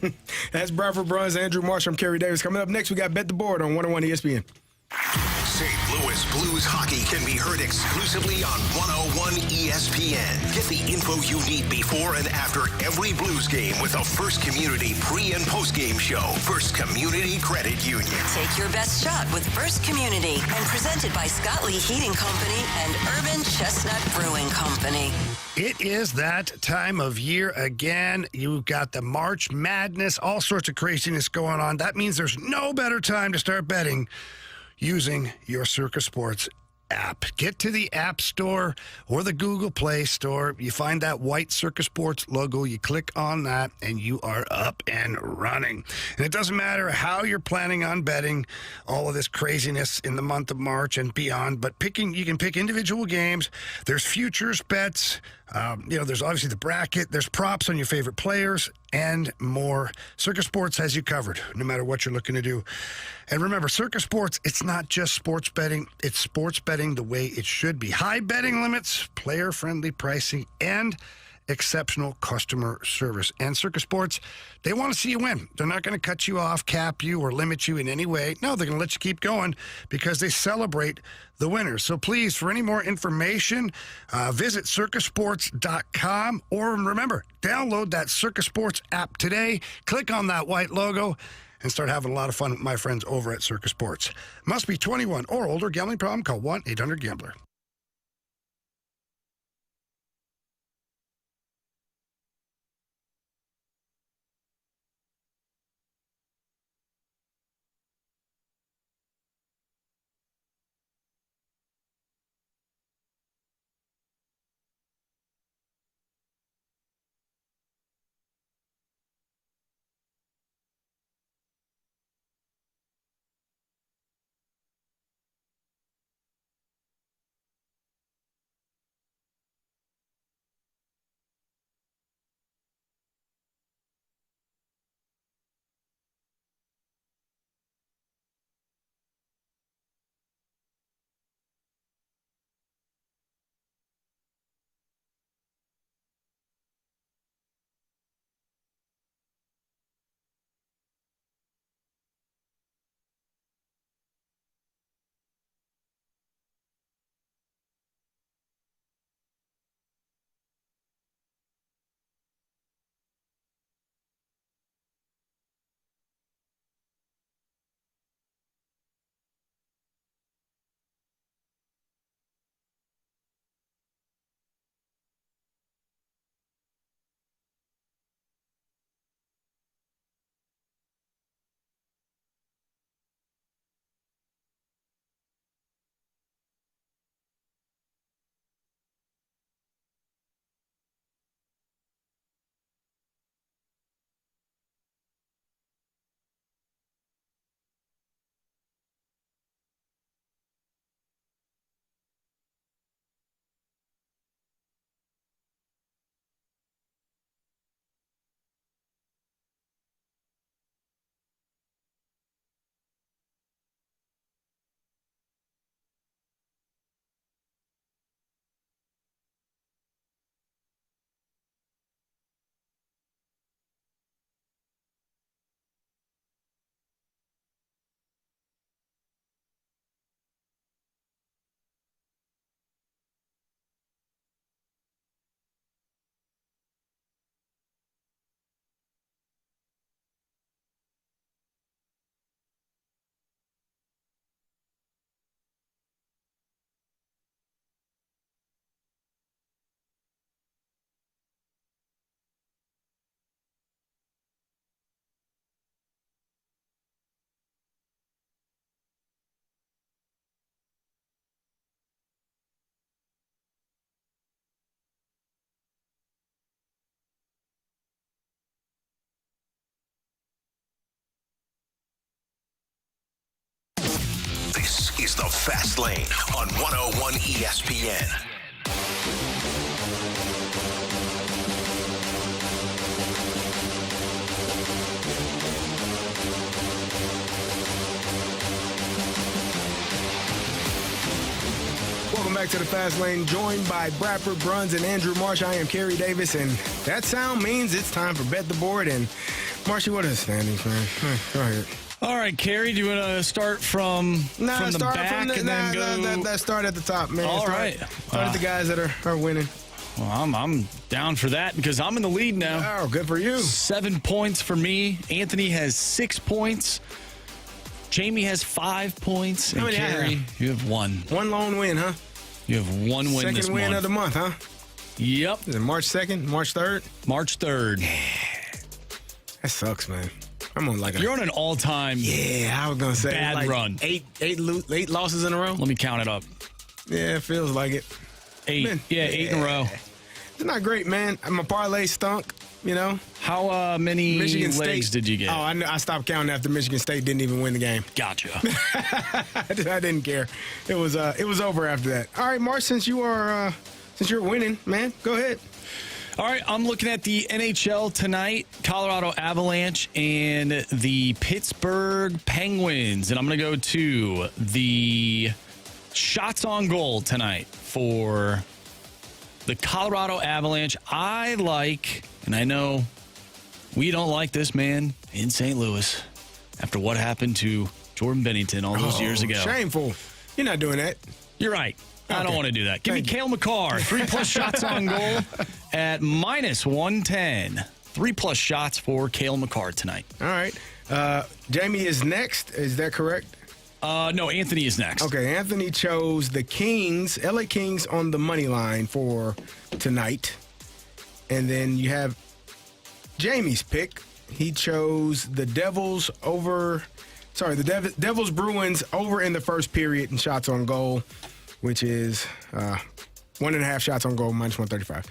That's Bradford Bruns, Andrew Marshall, I'm Carey Davis. Coming up next, we got Bet the Board on 101 ESPN. St. Louis Blues hockey can be heard exclusively on 101 ESPN. Get the info you need before and after every Blues game with a First Community pre- and post-game show. First Community Credit Union. Take your best shot with First Community and presented by Scott Lee Heating Company and Urban Chestnut Brewing Company. It is that time of year again. You've got the March Madness, all sorts of craziness going on. That means there's no better time to start betting using your Circa Sports app. Get to the App Store or the Google Play Store. You find that white Circa Sports logo. You click on that, and you are up and running. And it doesn't matter how you're planning on betting all of this craziness in the month of March and beyond, but you can pick individual games. There's futures bets. There's obviously the bracket. There's props on your favorite players and more. Circa Sports has you covered, no matter what you're looking to do. And remember, Circa Sports, it's not just sports betting. It's sports betting the way it should be. High betting limits, player-friendly pricing, and exceptional customer service. And Circa Sports, they want to see you win. They're not going to cut you off, cap you, or limit you in any way. No, they're going to let you keep going because they celebrate the winners. So please, for any more information, visit circasports.com, or remember, download that Circa Sports app today. Click on that white logo and start having a lot of fun with my friends over at Circa Sports. Must be 21 or older. Gambling problem? Call 1-800-GAMBLER. This is the Fast Lane on 101 ESPN. Welcome back to the Fast Lane, joined by Bradford Bruns and Andrew Marsh. I am Carey Davis, and that sound means it's time for Bet the Board. And Marshy, what are the standings, man? Go ahead. All right, Carey, do you want to start from the back and then go? Start at the top, man. All right. Start at the guys that are winning. Well, I'm down for that because I'm in the lead now. Oh, good for you. 7 points for me. Anthony has 6 points. Jamie has 5 points. And Carey, you have 1. One lone win, huh? You have 1 win this month. Second win of the month, huh? Yep. Is it March 2nd? March 3rd? March 3rd. That sucks, man. I'm on You're on an all-time I was going to say bad run. Eight losses in a row? Let me count it up. Yeah, it feels like it. 8. Man, 8 in a row. It's not great, man. My parlay stunk, you know. How many Michigan legs State, did you get? Oh, I stopped counting after Michigan State didn't even win the game. Gotcha. I didn't care. It was over after that. All right, Mark, since you're winning, man, go ahead. All right, I'm looking at the NHL tonight, Colorado Avalanche and the Pittsburgh Penguins. And I'm going to go to the shots on goal tonight for the Colorado Avalanche. I like, and I know we don't like this man in St. Louis after what happened to Jordan Bennington all those years ago. Shameful. You're not doing that. You're right. I don't want to do that. Give me Cale Makar, 3+ shots on goal at -110. 3+ shots for Cale Makar tonight. All right. Jamie is next. Is that correct? No, Anthony is next. Okay, Anthony chose the Kings, LA Kings on the money line for tonight. And then you have Jamie's pick. He chose the Devils Bruins over in the first period in shots on goal, which is 1.5 shots on goal, -135.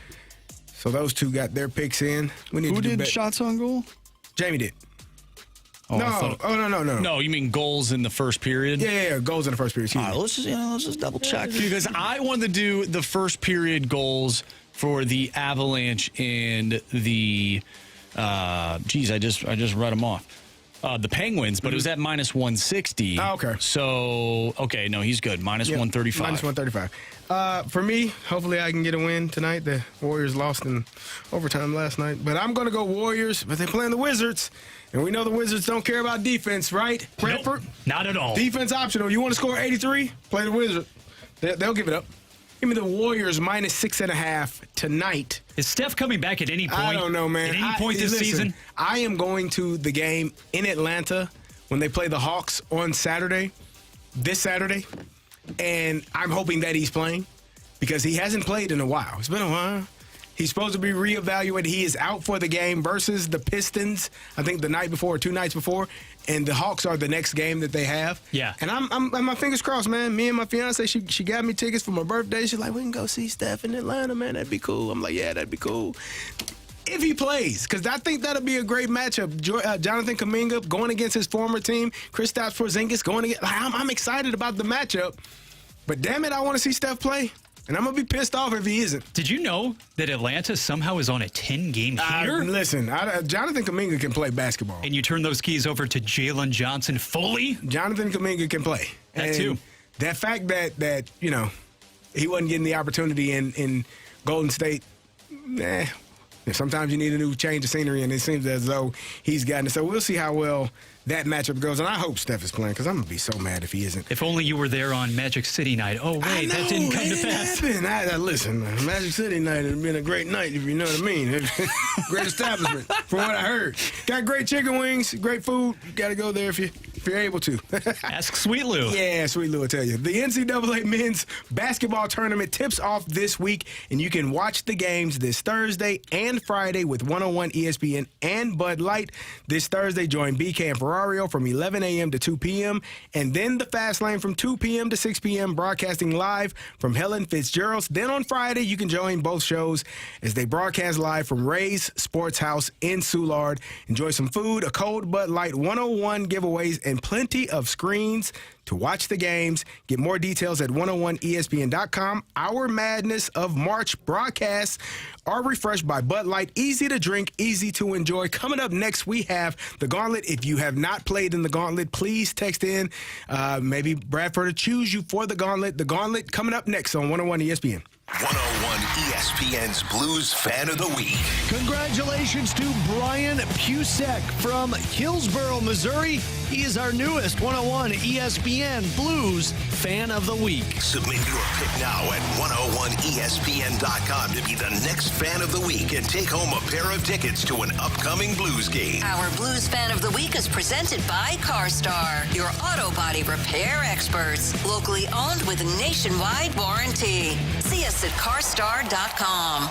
So those two got their picks in. Who did shots on goal? Jamie did. Oh, no. No, you mean goals in the first period? Yeah, goals in the first period. All right, let's just double check because I wanted to do the first period goals for the Avalanche and the I just read them off. The Penguins, but it was at -160. Oh, okay. So, no, he's good. -135. -135. For me, hopefully I can get a win tonight. The Warriors lost in overtime last night. But I'm going to go Warriors, but they're playing the Wizards. And we know the Wizards don't care about defense, right? Bradford? Nope, not at all. Defense optional. You want to score 83? Play the Wizards. They'll give it up. Give me the Warriors -6.5 tonight. Is Steph coming back at any point? I don't know, man. At any point this season? I am going to the game in Atlanta when they play the Hawks on this Saturday, and I'm hoping that he's playing because he hasn't played in a while. It's been a while. He's supposed to be reevaluated. He is out for the game versus the Pistons, I think the night before or 2 nights before, and the Hawks are the next game that they have. Yeah. And I'm my fingers crossed, man. Me and my fiance, she got me tickets for my birthday. She's like, we can go see Steph in Atlanta, man. That'd be cool. I'm like, yeah, that'd be cool. If he plays, because I think that'll be a great matchup. Jonathan Kuminga going against his former team, Kristaps Porzingis going against. I'm excited about the matchup, but damn it, I want to see Steph play. And I'm going to be pissed off if he isn't. Did you know that Atlanta somehow is on a 10-game heater? Listen, Jonathan Kuminga can play basketball. And you turn those keys over to Jalen Johnson fully? Jonathan Kuminga can play. That too. That fact that he wasn't getting the opportunity in Golden State, sometimes you need a new change of scenery, and it seems as though he's gotten it. So we'll see how well that matchup goes, and I hope Steph is playing because I'm going to be so mad if he isn't. If only you were there on Magic City night. Oh, wait, that didn't come to pass. Listen, Magic City night has been a great night, if you know what I mean. Great establishment, from what I heard. Got great chicken wings, great food. You got to go there if you're able to. Ask Sweet Lou. Yeah, Sweet Lou will tell you. The NCAA men's basketball tournament tips off this week, and you can watch the games this Thursday and Friday with 101 ESPN and Bud Light. This Thursday, join BK and Ferrario from 11 a.m. to 2 p.m., and then the Fast Lane from 2 p.m. to 6 p.m., broadcasting live from Helen Fitzgerald's. Then on Friday, you can join both shows as they broadcast live from Ray's Sports House in Soulard. Enjoy some food, a cold Bud Light, 101 giveaways, and and plenty of screens to watch the games. Get more details at 101ESPN.com. Our Madness of March broadcasts are refreshed by Bud Light. Easy to drink, easy to enjoy. Coming up next, we have the Gauntlet. If you have not played in the Gauntlet, please text in. Maybe Bradford to choose you for the Gauntlet. The Gauntlet coming up next on 101 ESPN. 101 ESPN's Blues Fan of the Week. Congratulations to Brian Pusek from Hillsboro, Missouri. He is our newest 101 ESPN Blues Fan of the Week. Submit your pick now at 101ESPN.com to be the next Fan of the Week and take home a pair of tickets to an upcoming Blues game. Our Blues Fan of the Week is presented by CarStar, your auto body repair experts. Locally owned with nationwide warranty. See us at carstar.com.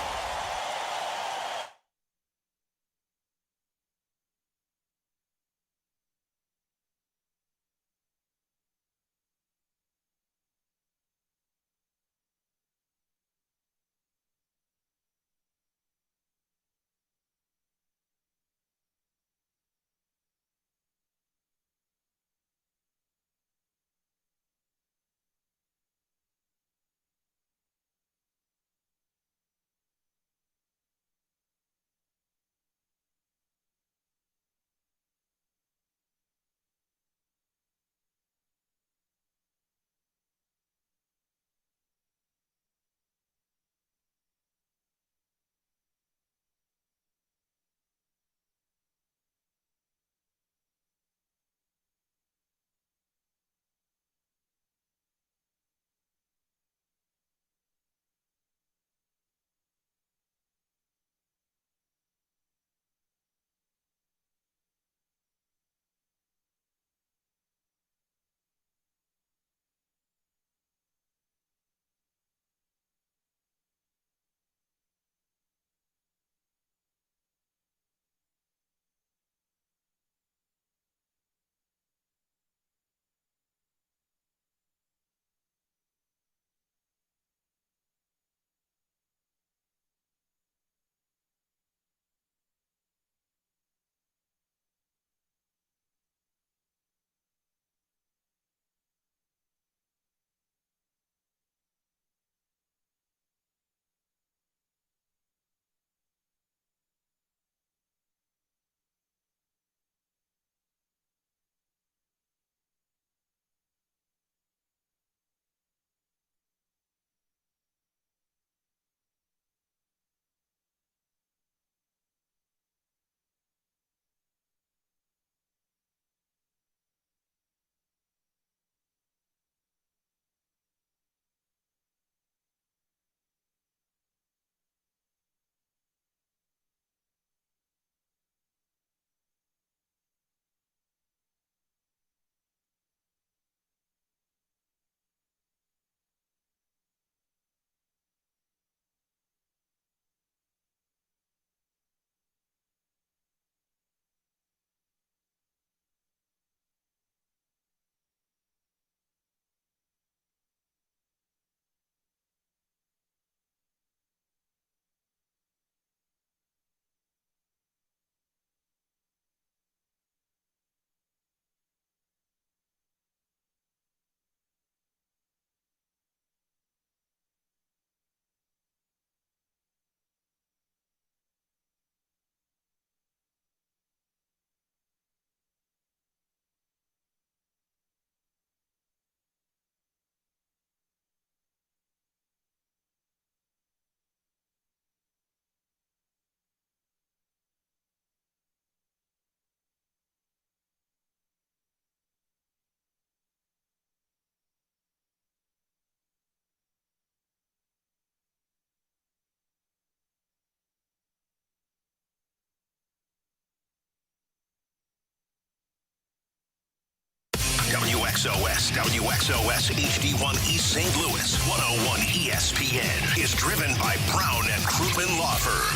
WXOS HD1 East St. Louis, 101 ESPN is driven by Brown and Krugman Law Firm.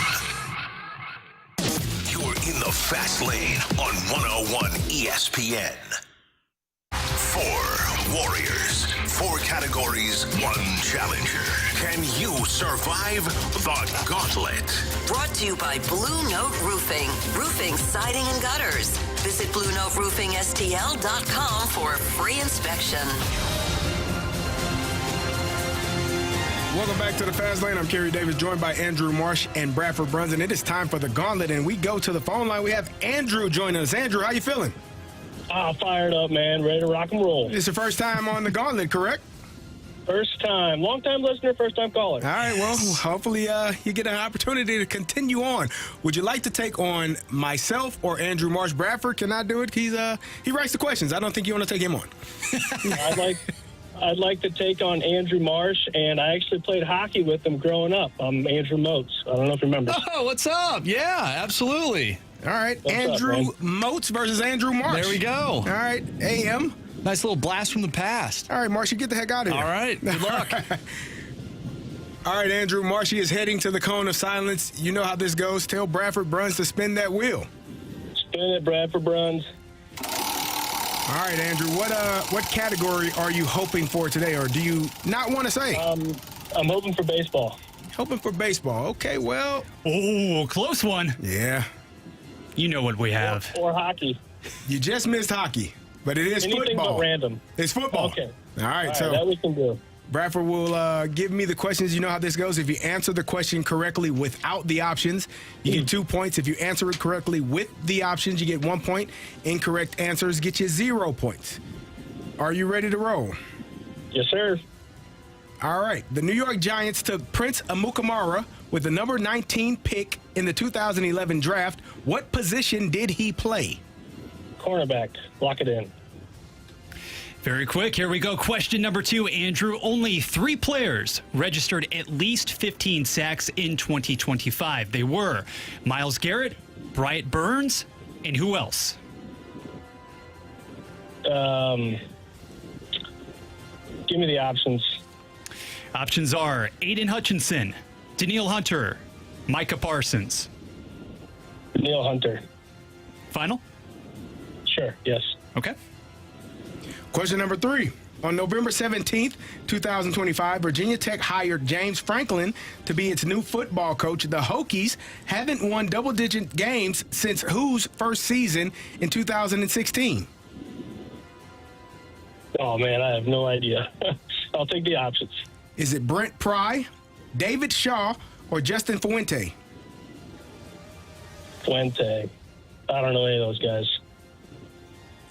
You're in the fast lane on 101 ESPN. 4 Warriors, 4 categories, 1 challenger. Can you survive the gauntlet? Brought to you by Blue Note Roofing. Roofing, siding, and gutters. Visit BlueNoteRoofingSTL.com for a free inspection. Welcome back to the Fast Lane. I'm Carey Davis, joined by Andrew Marsh and Bradford Brunson. It is time for the Gauntlet, and we go to the phone line. We have Andrew joining us. Andrew, how you feeling? Fired up, man. Ready to rock and roll. It's your first time on the Gauntlet, correct? First time. Long-time listener, first-time caller. All right, well, hopefully you get an opportunity to continue on. Would you like to take on myself or Andrew Marsh? Bradford cannot do it. He writes the questions. I don't think you want to take him on. I'd like to take on Andrew Marsh, and I actually played hockey with him growing up. I'm Andrew Moats. I don't know if you remember. Oh, what's up? Yeah, absolutely. All right, What's Andrew up, Moats versus Andrew Marsh. There we go. All right, AM. Nice little blast from the past. All right, Marsh, you get the heck out of here. All right, good luck. All right, Andrew, Marshy is heading to the cone of silence. You know how this goes. Tell Bradford Bruns to spin that wheel. Spin it, Bradford Bruns. All right, Andrew, what category are you hoping for today, or do you not want to say? I'm hoping for baseball. Hoping for baseball. Okay, well. Oh, close one. Yeah. You know what we have. Or hockey. You just missed hockey, but it is Anything football. but random. It's football. Okay. All right, so that we can do. Bradford will give me the questions. You know how this goes. If you answer the question correctly without the options, you get 2 points. If you answer it correctly with the options, you get 1 point. Incorrect answers get you 0 points. Are you ready to roll? Yes, sir. All right. The New York Giants took Prince Amukamara with the number 19 pick in the 2011 draft. What position did he play? Cornerback. Lock it in. Very quick. Here we go. Question number 2, Andrew. Only 3 players registered at least 15 sacks in 2025. They were Myles Garrett, Bryant Burns, and who else? Give me the options. Options are Aiden Hutchinson, Danielle Hunter, Micah Parsons. Danielle Hunter. Final? Sure, yes. Okay. Question number 3. On November 17th, 2025, Virginia Tech hired James Franklin to be its new football coach. The Hokies haven't won double-digit games since whose first season in 2016? Oh, man, I have no idea. I'll take the options. Is it Brent Pry, David Shaw, or Justin Fuente? Fuente. I don't know any of those guys.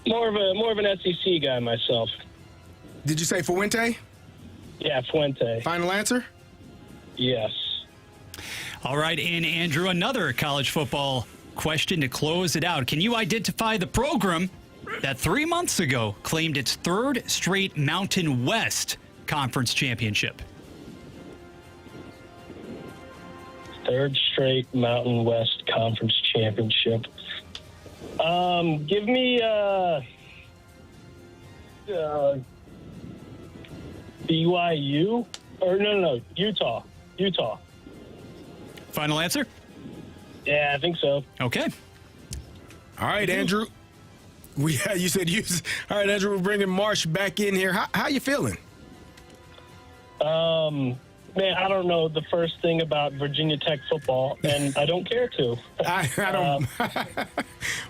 More of an SEC guy myself. Did you say Fuente? Yeah, Fuente. Final answer? Yes. All right, and Andrew, another college football question to close it out. Can you identify the program that 3 months ago claimed its 3rd straight Mountain West Conference championship? 3rd straight Mountain West Conference championship. Give me BYU or no, Utah. Final answer? Yeah, I think so. Okay. All right, Andrew. You said you. All right, Andrew. We're bringing Marsh back in here. How you feeling? Man, I don't know the first thing about Virginia Tech football, and I don't care to. I don't.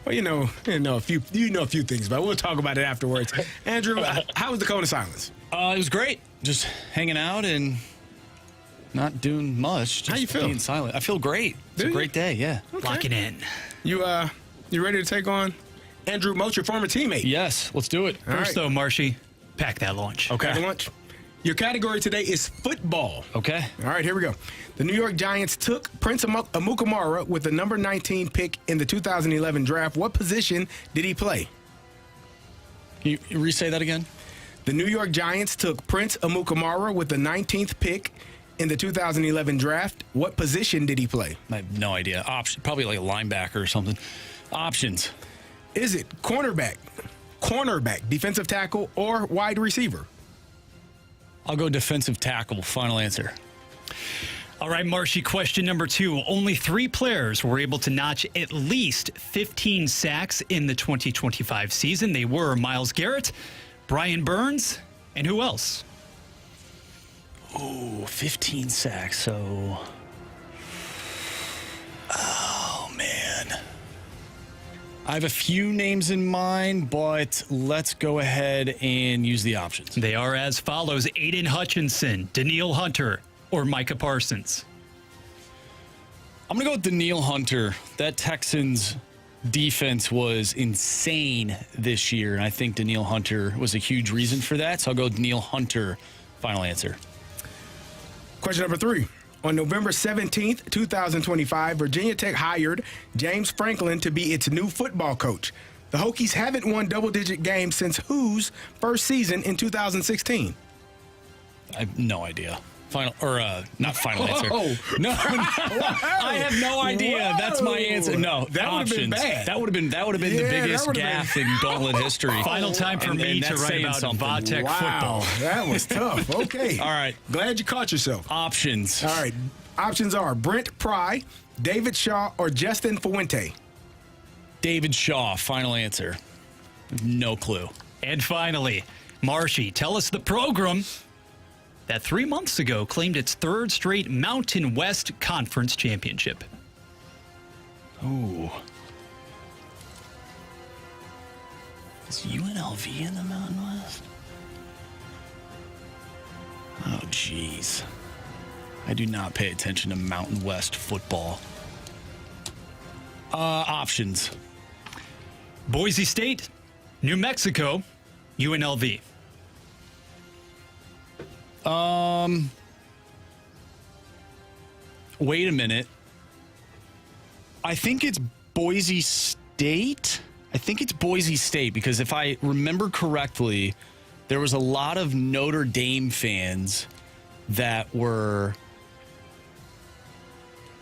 Well, you know a few things, but we'll talk about it afterwards. Andrew, how was the cone of silence? It was great. Just hanging out and not doing much. Just How you feel? Being silent. I feel great. It's a great day. Yeah. Okay. Locking in. You ready to take on Andrew Moats, your former teammate? Yes. Let's do it. First, though, Marshy, pack that lunch. Okay. Pack lunch. Your category today is football. Okay. All right, here we go. The New York Giants took Prince Amukamara with the number 19 pick in the 2011 draft. What position did he play? Can you re-say that again? The New York Giants took Prince Amukamara with the 19th pick in the 2011 draft. What position did he play? I have no idea. Probably like a linebacker or something. Options. Is it cornerback, defensive tackle, or wide receiver? I'll go defensive tackle. Final answer. All right, Marshy, question number 2. Only 3 players were able to notch at least 15 sacks in the 2025 season. They were Myles Garrett, Brian Burns, And who else? Oh, 15 sacks. So, oh, man. I have a few names in mind, but let's go ahead and use the options. They are as follows: Aiden Hutchinson, Daniil Hunter, or Micah Parsons. I'm going to go with Daniil Hunter. That Texans defense was insane this year, and I think Daniil Hunter was a huge reason for that. So I'll go Daniil Hunter. Final answer. Question number 3. On November 17th, 2025, Virginia Tech hired James Franklin to be its new football coach. The Hokies haven't won double-digit games since whose first season in 2016? I have no idea. Not final answer. Whoa. No, I have no idea. Whoa. That's my answer. No, That would have been options. bad. That would have been the biggest gaffe in Gauntlet history. Final time for me to that's write saying about something. Vatech Wow, football. that was tough. Okay. All right. Glad you caught yourself. Options. All right. Options are Brent Pry, David Shaw, or Justin Fuente. David Shaw. Final answer. No clue. And finally, Marshy, tell us the program that 3 months ago claimed its third straight Mountain West Conference championship. Ooh. Is UNLV in the Mountain West? Oh, jeez. I do not pay attention to Mountain West football. Options. Boise State, New Mexico, UNLV. Wait a minute. I think it's Boise State. Because if I remember correctly, there was a lot of Notre Dame fans that were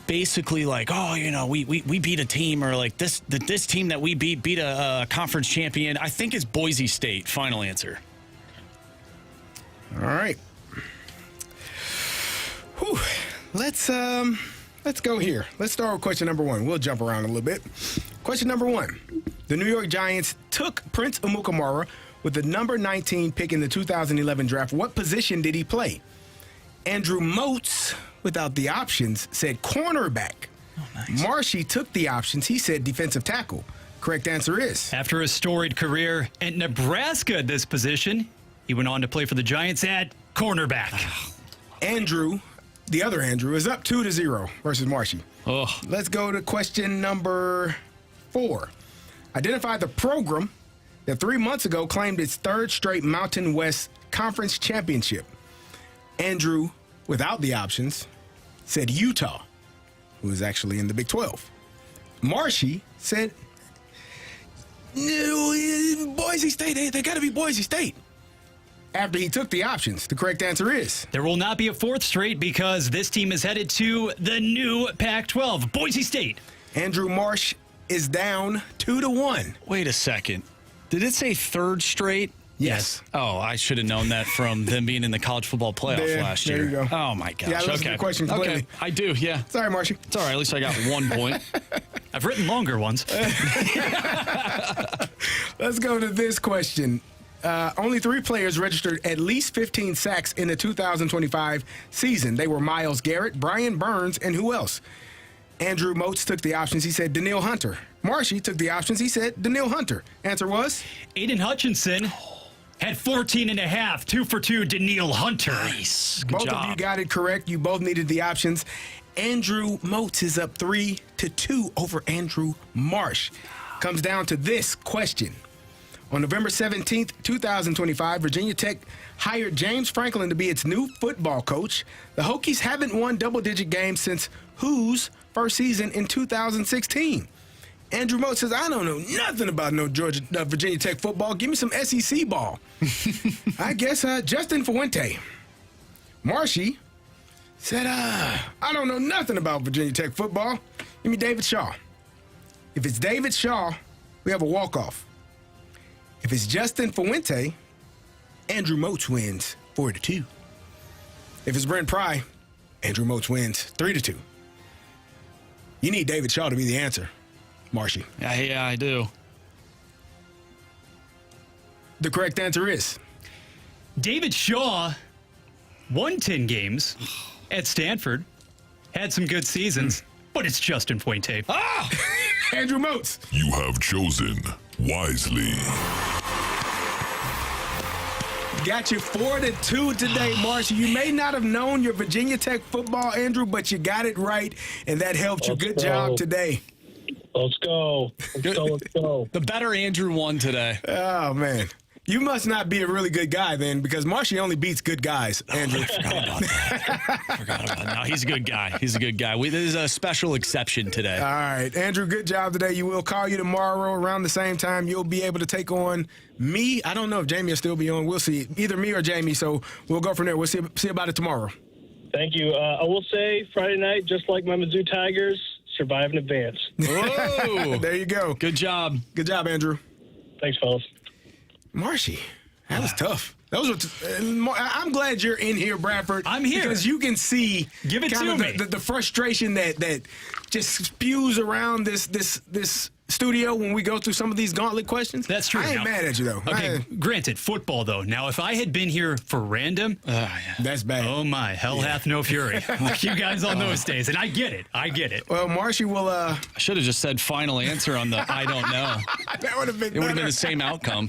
basically like, oh, we beat a team, or like this team that we beat a conference champion. I think it's Boise State. Final answer. All right. Whew. Let's go here. Let's start with question number 1. We'll jump around a little bit. Question number 1. The New York Giants took Prince Amukamara with the number 19 pick in the 2011 draft. What position did he play? Andrew Moats, without the options, said cornerback. Oh, nice. Marshy took the options. He said defensive tackle. Correct answer is. After a storied career at Nebraska at this position, he went on to play for the Giants at cornerback. Andrew, the other Andrew, is up 2-0 versus Marshy. Oh. Let's go to question number 4. Identify the program that 3 months ago claimed its third straight Mountain West Conference championship. Andrew, without the options, said Utah, who is actually in the Big 12. Marshy said, no, Boise State. They got to be Boise State. After he took the options, the correct answer is. There will not be a fourth straight because this team is headed to the new Pac-12, Boise State. Andrew Marsh is down 2-1. Wait a second. Did it say third straight? Yes. Oh, I should have known that from them being in the college football playoff last year. There you go. Oh, my gosh. Yeah, I listened to the question completely. Okay, I do, yeah. Sorry, Marshy. It's all right. At least I got 1 point. I've written longer ones. Let's go to this question. Only 3 players registered at least 15 sacks in the 2025 season. They were Myles Garrett, Brian Burns, and who else? Andrew Moats took the options. He said Daniil Hunter. Marshy took the options. He said Daniil Hunter. Answer was? Aiden Hutchinson had 14 and a half, 2 for 2, Daniil Hunter. Nice. Good Both job. of you got it correct. You both needed the options. Andrew Moats is up 3-2 over Andrew Marsh. Comes down to this question. On November 17th, 2025, Virginia Tech hired James Franklin to be its new football coach. The Hokies haven't won double-digit games since whose first season in 2016? Andrew Moat says, I don't know nothing about no Virginia Tech football. Give me some SEC ball. I guess Justin Fuente. Marshy said, I don't know nothing about Virginia Tech football. Give me David Shaw. If it's David Shaw, we have a walk-off. If it's Justin Fuente, Andrew Moats wins 4-2. If it's Brent Pry, Andrew Moats wins 3-2. You need David Shaw to be the answer, Marshy. Yeah, I do. The correct answer is David Shaw won 10 games at Stanford, had some good seasons, but it's Justin Fuente. Ah! Andrew Moats. You have chosen wisely. Got you 4-2 today, Marshall. You may not have known your Virginia Tech football, Andrew, but you got it right, and that helped you. Good job today. Let's go. Let's go. The better Andrew won today. Oh, man. You must not be a really good guy then, because Marshy only beats good guys, Andrew. Forgot about that. No, he's a good guy. He's a good guy. This is a special exception today. All right. Andrew, good job today. You will call you tomorrow around the same time. You'll be able to take on me. I don't know if Jamie will still be on. We'll see. Either me or Jamie, so we'll go from there. We'll see about it tomorrow. Thank you. I will say Friday night, just like my Mizzou Tigers, survive in advance. Whoa. There you go. Good job. Good job, Andrew. Thanks, fellas. Marshy, that was tough. I'm glad you're in here, Bradford. I'm here. Because you can see Give it kind to of me. The frustration that just spews around this studio when we go through some of these gauntlet questions. That's true. I ain't mad at you, though. Okay, granted, football, though. Now, if I had been here for random, that's bad. Oh, my. Hell hath no fury. Like you guys on those days. And I get it. I get it. Well, Marshy will... I should have just said final answer on the I don't know. That would have been It would have been the same outcome.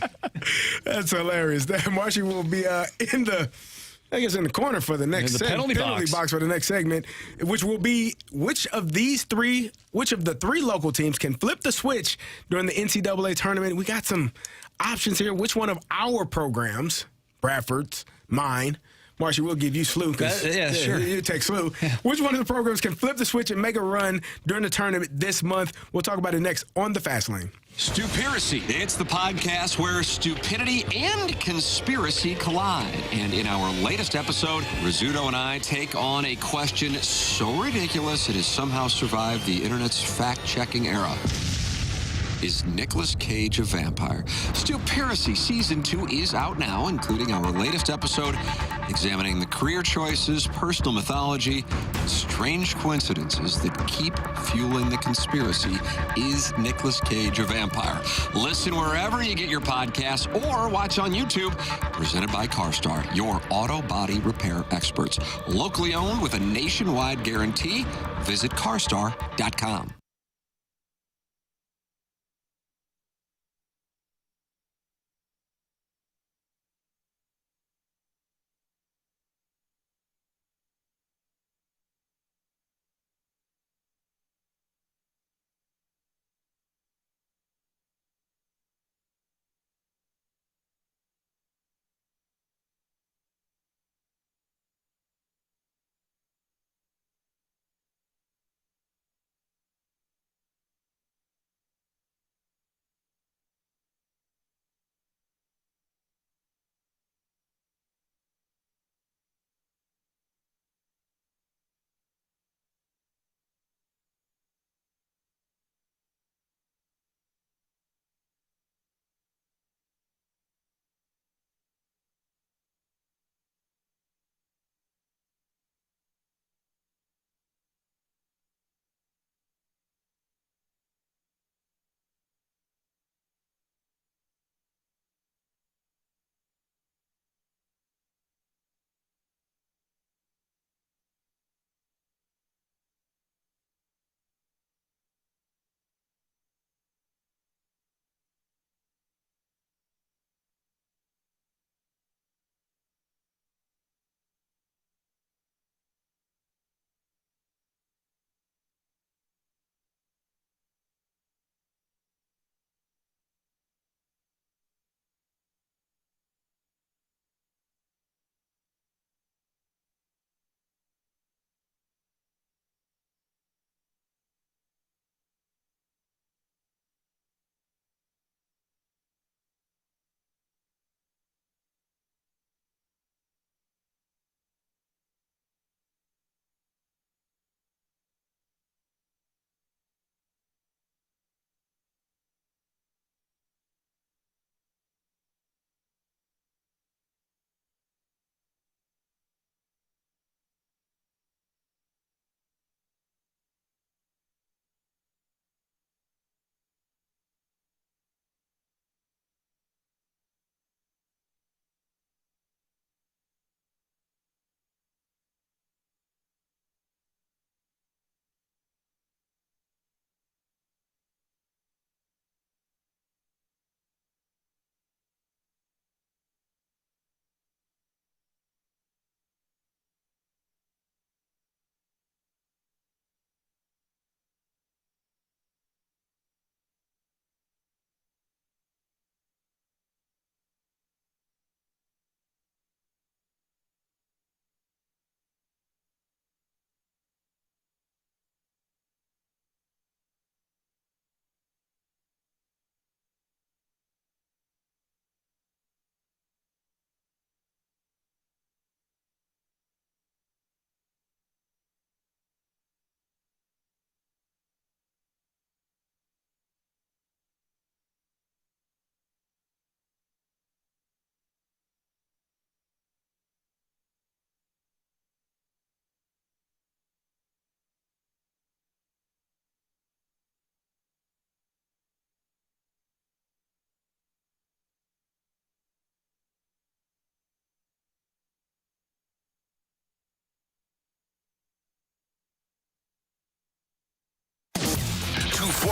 That's hilarious. Marshy will be in the corner for the next penalty box for the next segment, which will be which of the three local teams can flip the switch during the NCAA tournament. We got some options here. Which one of our programs, Bradford's, mine, Marshy, we'll give you SLU. Sure. You take SLU. Yeah. Which one of the programs can flip the switch and make a run during the tournament this month? We'll talk about it next on the Fast Lane. Stupiracy. It's the podcast where stupidity and conspiracy collide. And in our latest episode, Rizzuto and I take on a question so ridiculous it has somehow survived the internet's fact-checking era. Is Nicolas Cage a vampire? Stupiracy Season 2 is out now, including our latest episode examining the career choices, personal mythology, and strange coincidences that keep fueling the conspiracy. Is Nicolas Cage a vampire? Listen wherever you get your podcasts or watch on YouTube. Presented by CarStar, your auto body repair experts. Locally owned with a nationwide guarantee. Visit carstar.com.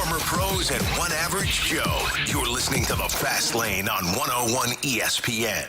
former pros and one average Joe. You're listening to The Fast Lane on 101 ESPN.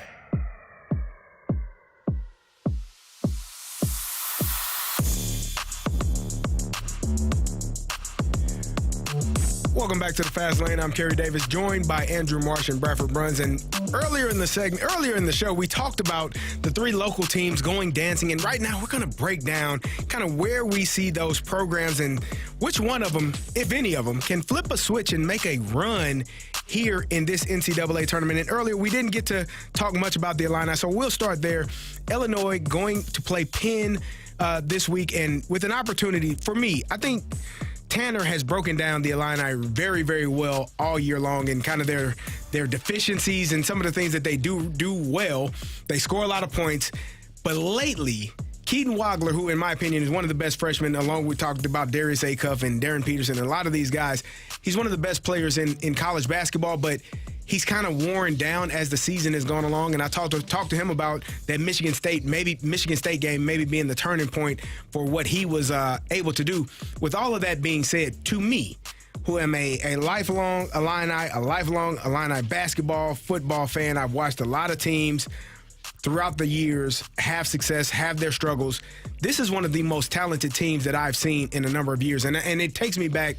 Welcome back to the Fast Lane. I'm Carey Davis, joined by Andrew Marsh and Bradford Bruns. And earlier in the show, we talked about the three local teams going dancing. And right now, we're going to break down kind of where we see those programs and which one of them, if any of them, can flip a switch and make a run here in this NCAA tournament. And earlier, we didn't get to talk much about the Illini, so we'll start there. Illinois going to play Penn this week, and with an opportunity for me, I think Tanner has broken down the Illini very, very well all year long, and kind of their deficiencies and some of the things that they do well. They score a lot of points, but lately, Keaton Wagler, who in my opinion is one of the best freshmen, along we talked about Darius Acuff and Darren Peterson and a lot of these guys, he's one of the best players in college basketball, but he's kind of worn down as the season has gone along. And I talked to him about that Michigan State game maybe being the turning point for what he was able to do. With all of that being said, to me, who am a lifelong Illini basketball, football fan, I've watched a lot of teams throughout the years have success, have their struggles. This is one of the most talented teams that I've seen in a number of years. And it takes me back.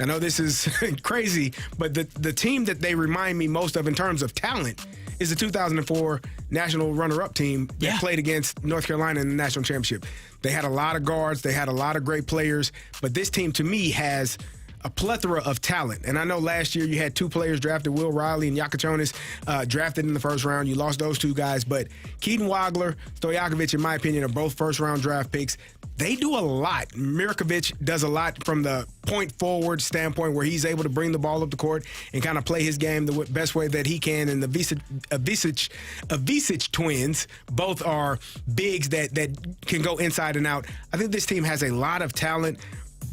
I know this is crazy, but the team that they remind me most of in terms of talent is the 2004 national runner-up team that played against North Carolina in the national championship. They had a lot of guards. They had a lot of great players. But this team, to me, has a plethora of talent. And I know last year you had two players drafted, Will Riley and Yakachonis, drafted in the first round. You lost those two guys. But Keaton Wagler, Stojakovic, in my opinion, are both first-round draft picks. They do a lot. Mirkovic does a lot from the point forward standpoint, where he's able to bring the ball up the court and kind of play his game the best way that he can. And the Avicic twins both are bigs that can go inside and out. I think this team has a lot of talent,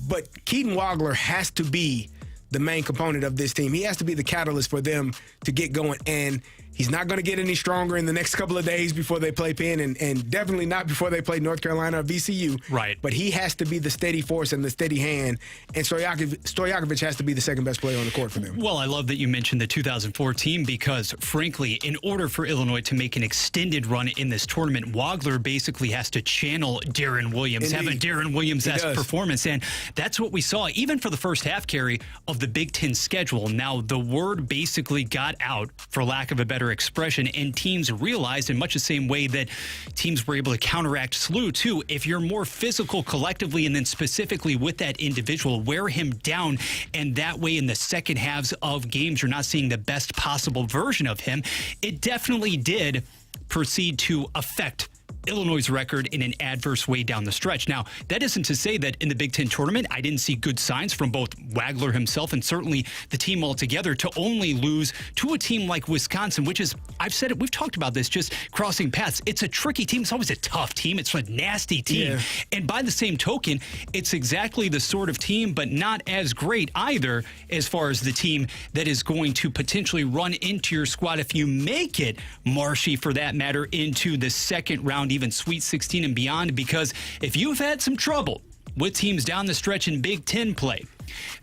but Keaton Wagler has to be the main component of this team. He has to be the catalyst for them to get going, and he's not going to get any stronger in the next couple of days before they play Penn, and definitely not before they play North Carolina or VCU. Right. But he has to be the steady force and the steady hand, and Stojakovic has to be the second best player on the court for them. Well, I love that you mentioned the 2004 team because, frankly, in order for Illinois to make an extended run in this tournament, Wagler basically has to channel Darren Williams, Indeed. have a Darren Williams-esque performance, and that's what we saw even for the first half, Carey, of the Big Ten schedule. Now, the word basically got out, for lack of a better expression, and teams realized in much the same way that teams were able to counteract SLU too. If you're more physical collectively and then specifically with that individual, wear him down, and that way in the second halves of games you're not seeing the best possible version of him. It definitely did proceed to affect Illinois' record in an adverse way down the stretch. Now, that isn't to say that in the Big Ten tournament, I didn't see good signs from both Wagler himself and certainly the team altogether to only lose to a team like Wisconsin, which is, I've said it, we've talked about this, just crossing paths. It's a tricky team. It's always a tough team. It's a nasty team. Yeah. And by the same token, it's exactly the sort of team, but not as great either as far as the team that is going to potentially run into your squad if you make it, Marshy, for that matter, into the second round, even Sweet 16 and beyond, because if you've had some trouble with teams down the stretch in Big Ten play,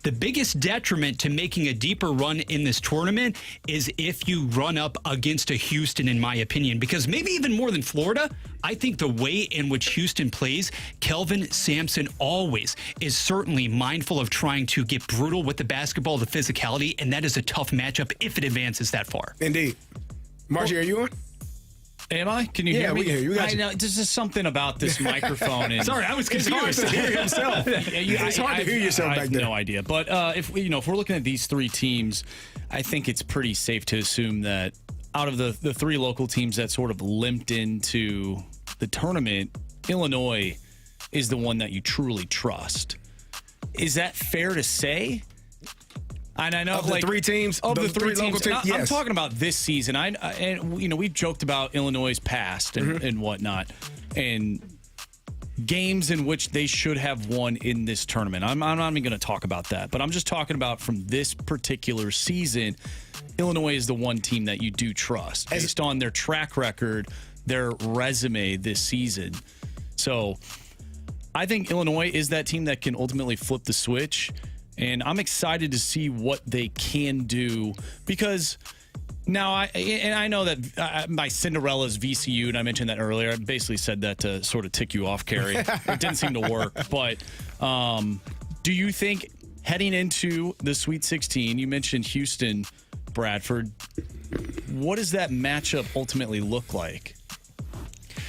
the biggest detriment to making a deeper run in this tournament is if you run up against a Houston, in my opinion, because maybe even more than Florida, I think the way in which Houston plays, Kelvin Sampson always is certainly mindful of trying to get brutal with the basketball, the physicality, and that is a tough matchup if it advances that far. Indeed. Marshy, are you on? Am I? Can you hear me? We can hear you. I know there's just something about this microphone. And sorry, I was confused. It's hard to hear yourself. It's hard to hear yourself back there. I have no idea. But if we're looking at these three teams, I think it's pretty safe to assume that out of the three local teams that sort of limped into the tournament, Illinois is the one that you truly trust. Is that fair to say? And I know of the three teams, of the three local teams. I'm talking about this season. We've joked about Illinois' past and whatnot, and games in which they should have won in this tournament. I'm not even going to talk about that, but I'm just talking about from this particular season. Illinois is the one team that you do trust based on their track record, their resume this season. So I think Illinois is that team that can ultimately flip the switch And I'm excited to see what they can do because now I know that my Cinderella's VCU, and I mentioned that earlier. I basically said that to sort of tick you off, Carey. It didn't seem to work. But do you think heading into the Sweet 16, you mentioned Houston, Bradford, what does that matchup ultimately look like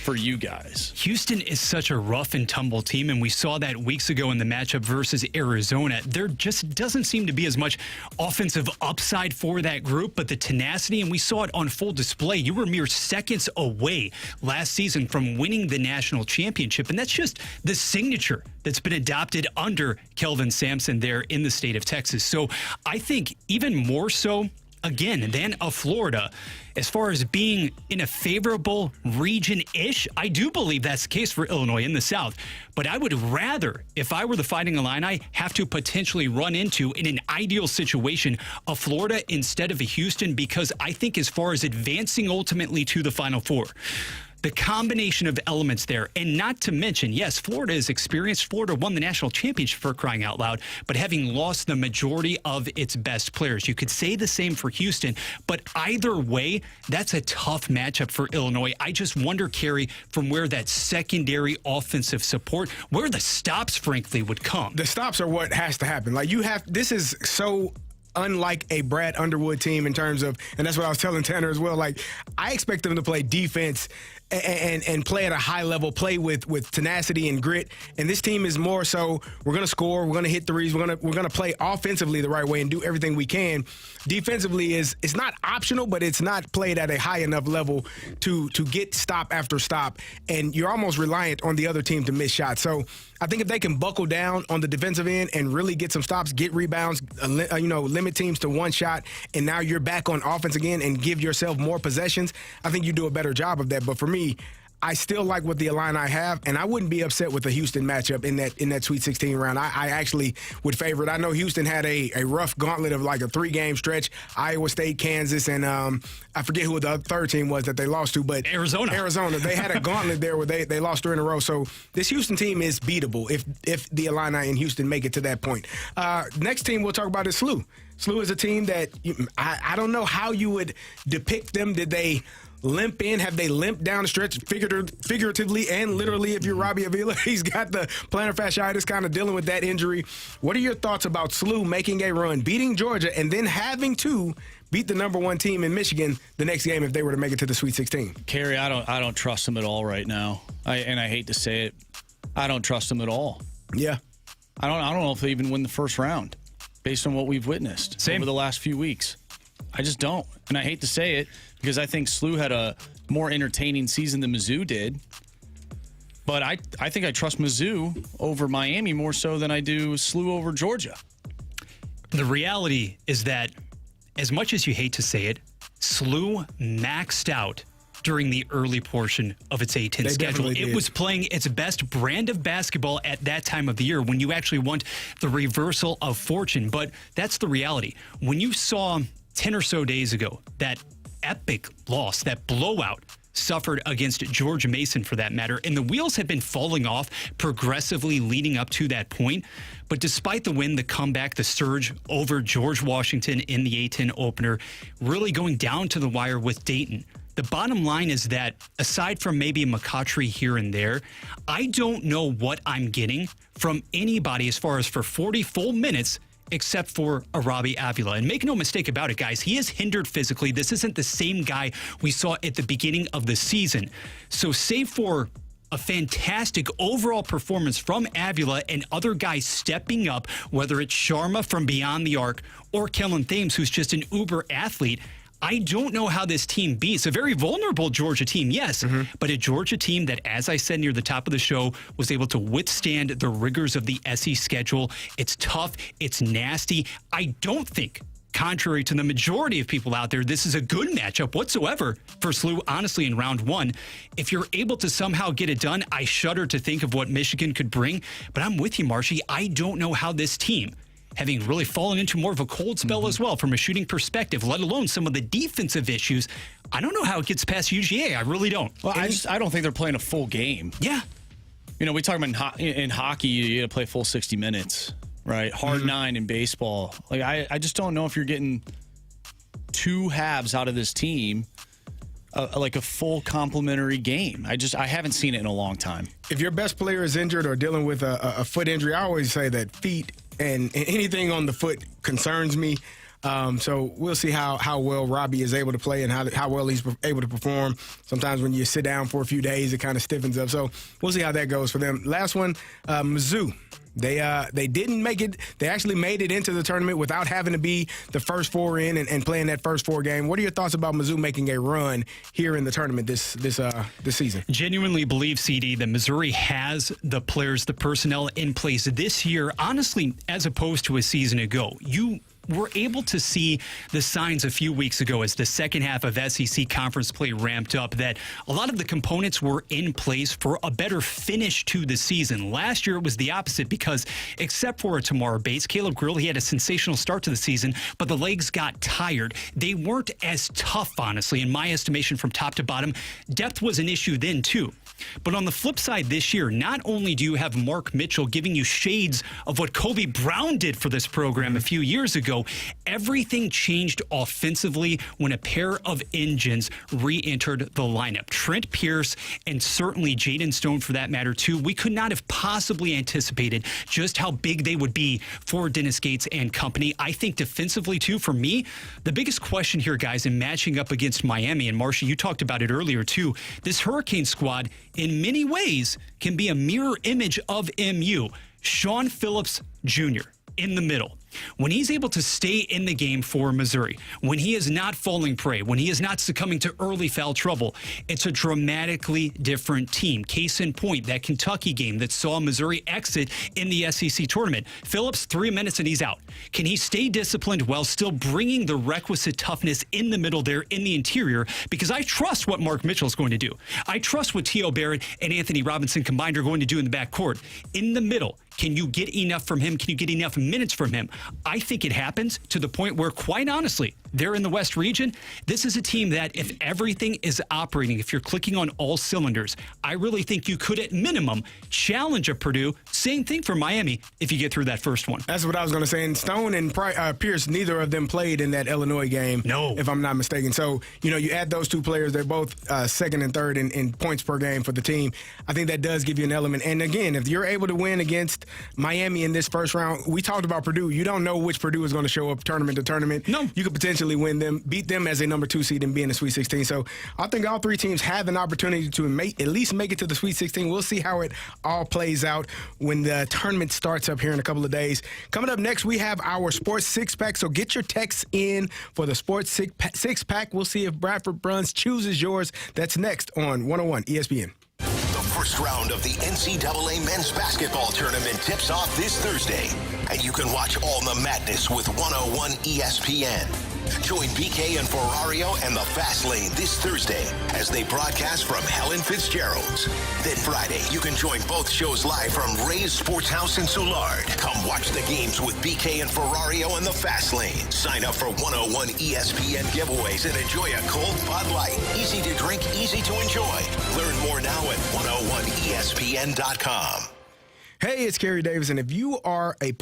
for you guys? Houston is such a rough and tumble team, and we saw that weeks ago in the matchup versus Arizona. There just doesn't seem to be as much offensive upside for that group, but the tenacity, and we saw it on full display. You were mere seconds away last season from winning the national championship, and that's just the signature that's been adopted under Kelvin Sampson there in the state of Texas. So I think even more so, again, than a Florida, as far as being in a favorable region-ish, I do believe that's the case for Illinois in the South. But I would rather, if I were the Fighting Illini, have to potentially run into, in an ideal situation, a Florida instead of a Houston, because I think as far as advancing ultimately to the Final Four, the combination of elements there, and not to mention, yes, Florida is experienced. Florida won the national championship, for crying out loud, but having lost the majority of its best players. You could say the same for Houston, but either way, that's a tough matchup for Illinois. I just wonder, Carey, from where that secondary offensive support, where the stops, frankly, would come. The stops are what has to happen. This is so unlike a Brad Underwood team in terms of, and that's what I was telling Tanner as well, I expect them to play defense and play at a high level, play with tenacity and grit. And this team is more so, we're going to score, we're going to hit threes, we're going to play offensively the right way and do everything we can. Defensively it's not optional, but it's not played at a high enough level to get stop after stop, and you're almost reliant on the other team to miss shots. So I think if they can buckle down on the defensive end and really get some stops, get rebounds, limit teams to one shot, and now you're back on offense again and give yourself more possessions, I think you do a better job of that. But for me, I still like what the Illini have, and I wouldn't be upset with the Houston matchup in that Sweet 16 round. I actually would favor it. I know Houston had a rough gauntlet of a 3-game stretch, Iowa State, Kansas, and I forget who the third team was that they lost to, but Arizona. They had a gauntlet there where they lost 3 in a row. So this Houston team is beatable if the Illini and Houston make it to that point. Next team we'll talk about is SLU. SLU is a team that I don't know how you would depict them. Did they limp in? Have they limped down the stretch figuratively and literally? If you're Robbie Avila, he's got the plantar fasciitis, kind of dealing with that injury. What are your thoughts about SLU making a run, beating Georgia, and then having to beat the number 1 team in Michigan the next game if they were to make it to the Sweet 16? Carey, I don't trust them at all right now. I hate to say it, I don't trust them at all. Yeah, I don't know if they even win the first round based on what we've witnessed over the last few weeks. I just don't, and I hate to say it, because I think SLU had a more entertaining season than Mizzou did. But I think I trust Mizzou over Miami more so than I do SLU over Georgia. The reality is that, as much as you hate to say it, SLU maxed out during the early portion of its A-10 schedule. It was playing its best brand of basketball at that time of the year when you actually want the reversal of fortune. But that's the reality. When you saw 10 or so days ago that epic loss, that blowout suffered against George Mason, for that matter, and the wheels had been falling off progressively leading up to that point. But despite the win, the comeback, the surge over George Washington in the A-10 opener, really going down to the wire with Dayton, the bottom line is that aside from maybe McCautry here and there, I don't know what I'm getting from anybody as far as for 40 full minutes except for Robbie Avila. And make no mistake about it, guys, he is hindered physically. This isn't the same guy we saw at the beginning of the season. So save for a fantastic overall performance from Avila and other guys stepping up, whether it's Sharma from beyond the arc or Kellen Thames, who's just an uber athlete, I don't know how this team beats a very vulnerable Georgia team, yes, but a Georgia team that, as I said near the top of the show, was able to withstand the rigors of the SEC schedule. It's tough. It's nasty. I don't think, contrary to the majority of people out there, this is a good matchup whatsoever for SLU, honestly, in round 1. If you're able to somehow get it done, I shudder to think of what Michigan could bring. But I'm with you, Marshy. I don't know how this team, having really fallen into more of a cold spell as well from a shooting perspective, let alone some of the defensive issues, I don't know how it gets past UGA. I really don't. Well, I don't think they're playing a full game. Yeah. You know, we talk about in hockey, you got to play full 60 minutes. right? Hard 9 in baseball. Like I just don't know if you're getting two halves out of this team, like a full complementary game. I haven't seen it in a long time. If your best player is injured or dealing with a foot injury, I always say that feet and anything on the foot concerns me. So we'll see how well Robbie is able to play and how well he's able to perform. Sometimes when you sit down for a few days, it kind of stiffens up. So we'll see how that goes for them. Last one, Mizzou. They didn't make it. They actually made it into the tournament without having to be the first four in and playing that first four game. What are your thoughts about Mizzou making a run here in the tournament this season? Genuinely believe, CD, that Missouri has the players, the personnel in place this year, honestly, as opposed to a season ago. You were able to see the signs a few weeks ago as the second half of SEC conference play ramped up that a lot of the components were in place for a better finish to the season. Last year, it was the opposite because except for Tamar Bates, Caleb Grill, he had a sensational start to the season, but the legs got tired. They weren't as tough, honestly, in my estimation, from top to bottom. Depth was an issue then, too. But on the flip side this year, not only do you have Mark Mitchell giving you shades of what Kobe Brown did for this program a few years ago, everything changed offensively when a pair of engines re-entered the lineup. Trent Pierce and certainly Jaden Stone, for that matter, too. We could not have possibly anticipated just how big they would be for Dennis Gates and company. I think defensively, too, for me, the biggest question here, guys, in matching up against Miami, and Marcia, you talked about it earlier, too, this Hurricane squad, in many ways, can be a mirror image of MU. Sean Phillips Jr. in the middle. When he's able to stay in the game for Missouri, when he is not falling prey, when he is not succumbing to early foul trouble, it's a dramatically different team. Case in point, that Kentucky game that saw Missouri exit in the SEC tournament. Phillips, 3 minutes and he's out. Can he stay disciplined while still bringing the requisite toughness in the middle there in the interior? Because I trust what Mark Mitchell is going to do. I trust what T.O. Barrett and Anthony Robinson combined are going to do in the backcourt. In the middle, can you get enough from him? Can you get enough minutes from him? I think it happens to the point where, quite honestly, they're in the West region. This is a team that, if everything is operating, if you're clicking on all cylinders, I really think you could, at minimum, challenge a Purdue. Same thing for Miami if you get through that first one. That's what I was going to say. And Stone and Pierce, neither of them played in that Illinois game, if I'm not mistaken. So, you add those two players, they're both second and third in points per game for the team. I think that does give you an element. And again, if you're able to win against Miami in this first round, we talked about Purdue. You don't know which Purdue is going to show up tournament to tournament. No. You could potentially win them, beat them as a number 2 seed and be in the Sweet 16. So I think all three teams have an opportunity to at least make it to the Sweet 16. We'll see how it all plays out when the tournament starts up here in a couple of days. Coming up next, we have our Sports Six Pack. So get your texts in for the Sports Six Pack. We'll see if Bradford Bruns chooses yours. That's next on 101 ESPN. The first round of the NCAA men's basketball tournament tips off this Thursday, and you can watch all the madness with 101 ESPN. Join BK and Ferrario and the Fast Lane this Thursday as they broadcast from Helen Fitzgerald's. Then Friday, you can join both shows live from Ray's Sports House in Soulard. Come watch the games with BK and Ferrario and the Fast Lane. Sign up for 101 ESPN giveaways and enjoy a cold Bud Light. Easy to drink, easy to enjoy. Learn more now at 101ESPN.com. Hey, it's Carey Davis, and if you are a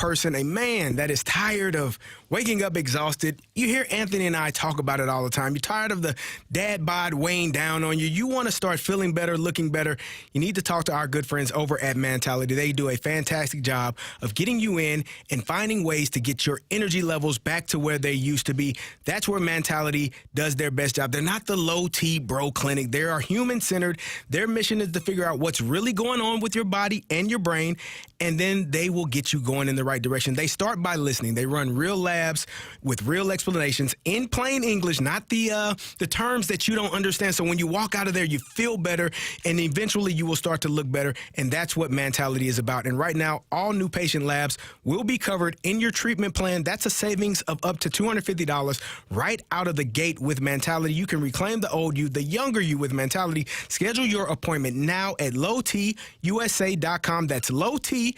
man that is tired of waking up exhausted, you hear Anthony and I talk about it all the time. You're tired of the dad bod weighing down on you. You want to start feeling better, looking better. You need to talk to our good friends over at Mentality. They do a fantastic job of getting you in and finding ways to get your energy levels back to where they used to be. That's where Mentality does their best job. They're not the low-T bro clinic. They are human-centered. Their mission is to figure out what's really going on with your body and your brain, and then they will get you going in the right direction. They start by listening. They run real labs with real explanations in plain English, not the terms that you don't understand. So when you walk out of there, you feel better, and eventually you will start to look better, and that's what Mentality is about. And right now, all new patient labs will be covered in your treatment plan. That's a savings of up to $250 right out of the gate with Mentality. You can reclaim the old you, the younger you with Mentality. Schedule your appointment now at lowtusa.com. That's lowtusa.com.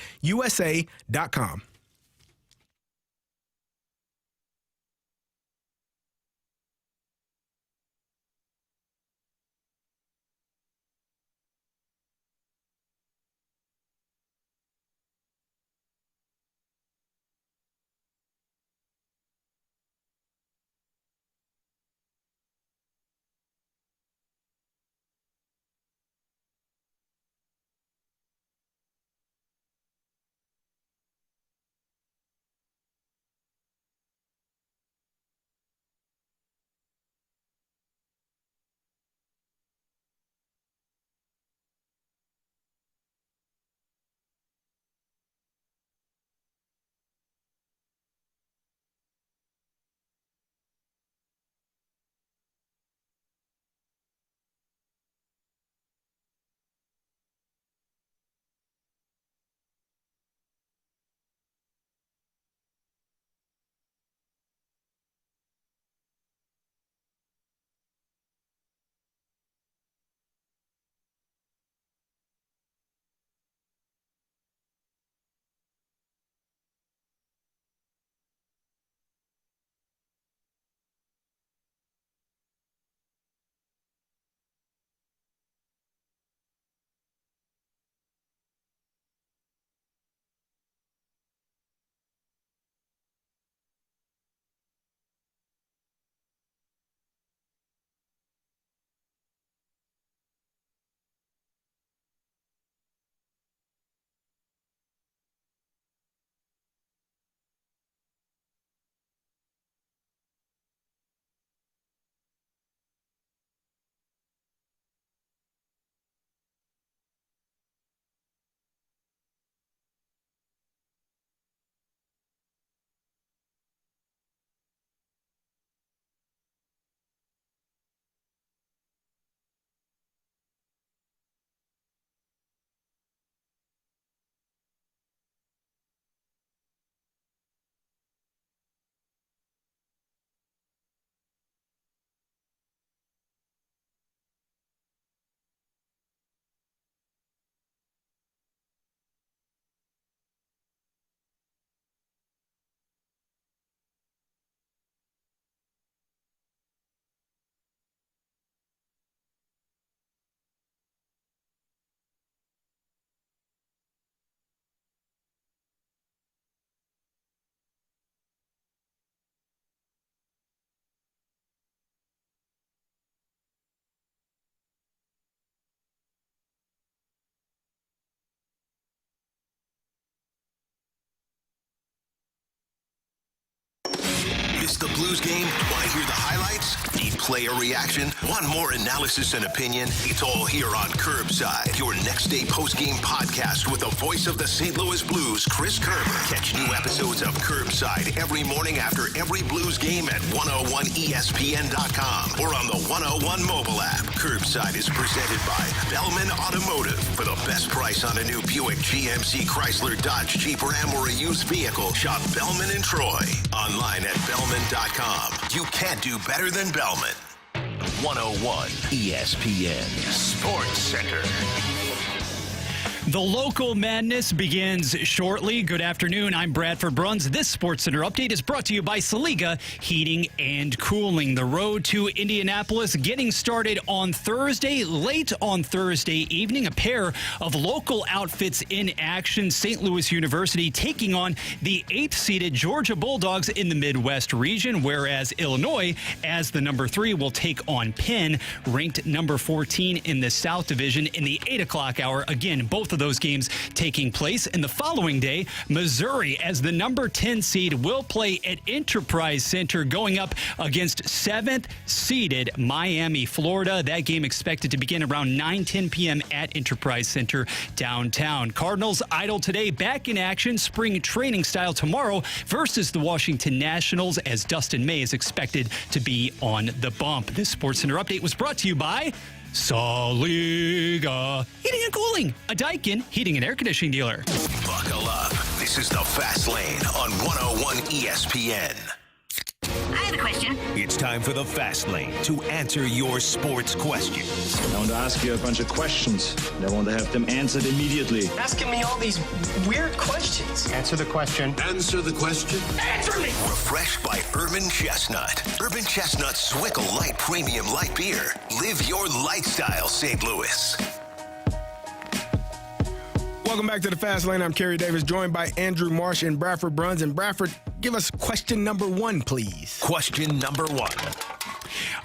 Missed the Blues game? Want to hear the highlights? Need player reaction? Want more analysis and opinion? It's all here on Curbside, your next day post-game podcast with the voice of the St. Louis Blues, Chris Kerber. Catch new episodes of Curbside every morning after every Blues game at 101ESPN.com or on the 101 mobile app. Curbside is presented by Bellman Automotive. For the best price on a new Buick, GMC, Chrysler, Dodge, Jeep, Ram, or a used vehicle, shop Bellman and Troy. Online at Bellman.com. You can't do better than Bellman. 101 ESPN Sports Center. The local madness begins shortly. Good afternoon. I'm Bradford Bruns. This Sports Center update is brought to you by Saliga Heating and Cooling. The road to Indianapolis getting started on Thursday, late on Thursday evening. A pair of local outfits in action. St. Louis University taking on the 8th-seeded Georgia Bulldogs in the Midwest region, whereas Illinois, as the number 3, will take on Penn, ranked number 14 in the South Division in the 8 o'clock hour. Again, both of those games taking place. And the following day, Missouri, as the number 10 seed, will play at Enterprise Center going up against 7th-seeded Miami, Florida. That game expected to begin around 9:10 p.m. at Enterprise Center downtown. Cardinals idle today, back in action, spring training style tomorrow versus the Washington Nationals, as Dustin May is expected to be on the bump. This Sports Center update was brought to you by Saliga Heating and Cooling, a Daikin heating and air conditioning dealer. Buckle up. This is the Fast Lane on 101 ESPN. I have a question. It's time for the Fast Lane to answer your sports questions. I want to ask you a bunch of questions, and I want to have them answered immediately. Asking me all these weird questions. Answer the question. Answer the question. Answer me! Refreshed by Urban Chestnut. Urban Chestnut Swickle Light Premium Light Beer. Live your lifestyle, St. Louis. Welcome back to the Fast Lane. I'm Carey Davis, joined by Andrew Marsh and Bradford Bruns. And Bradford, give us question number 1, please. Question number 1.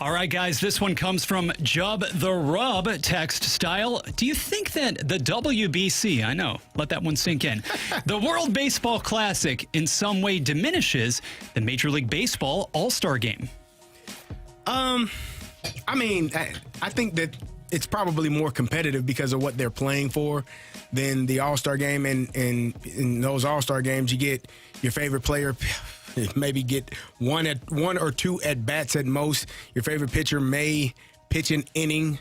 All right, guys, this one comes from Jub the Rub, text style. Do you think that the WBC, I know, let that one sink in, the World Baseball Classic in some way diminishes the Major League Baseball All-Star Game? I think that it's probably more competitive because of what they're playing for than the All-Star game. And in those All-Star games, you get your favorite player, maybe get one or two at-bats at most. Your favorite pitcher may pitch an inning,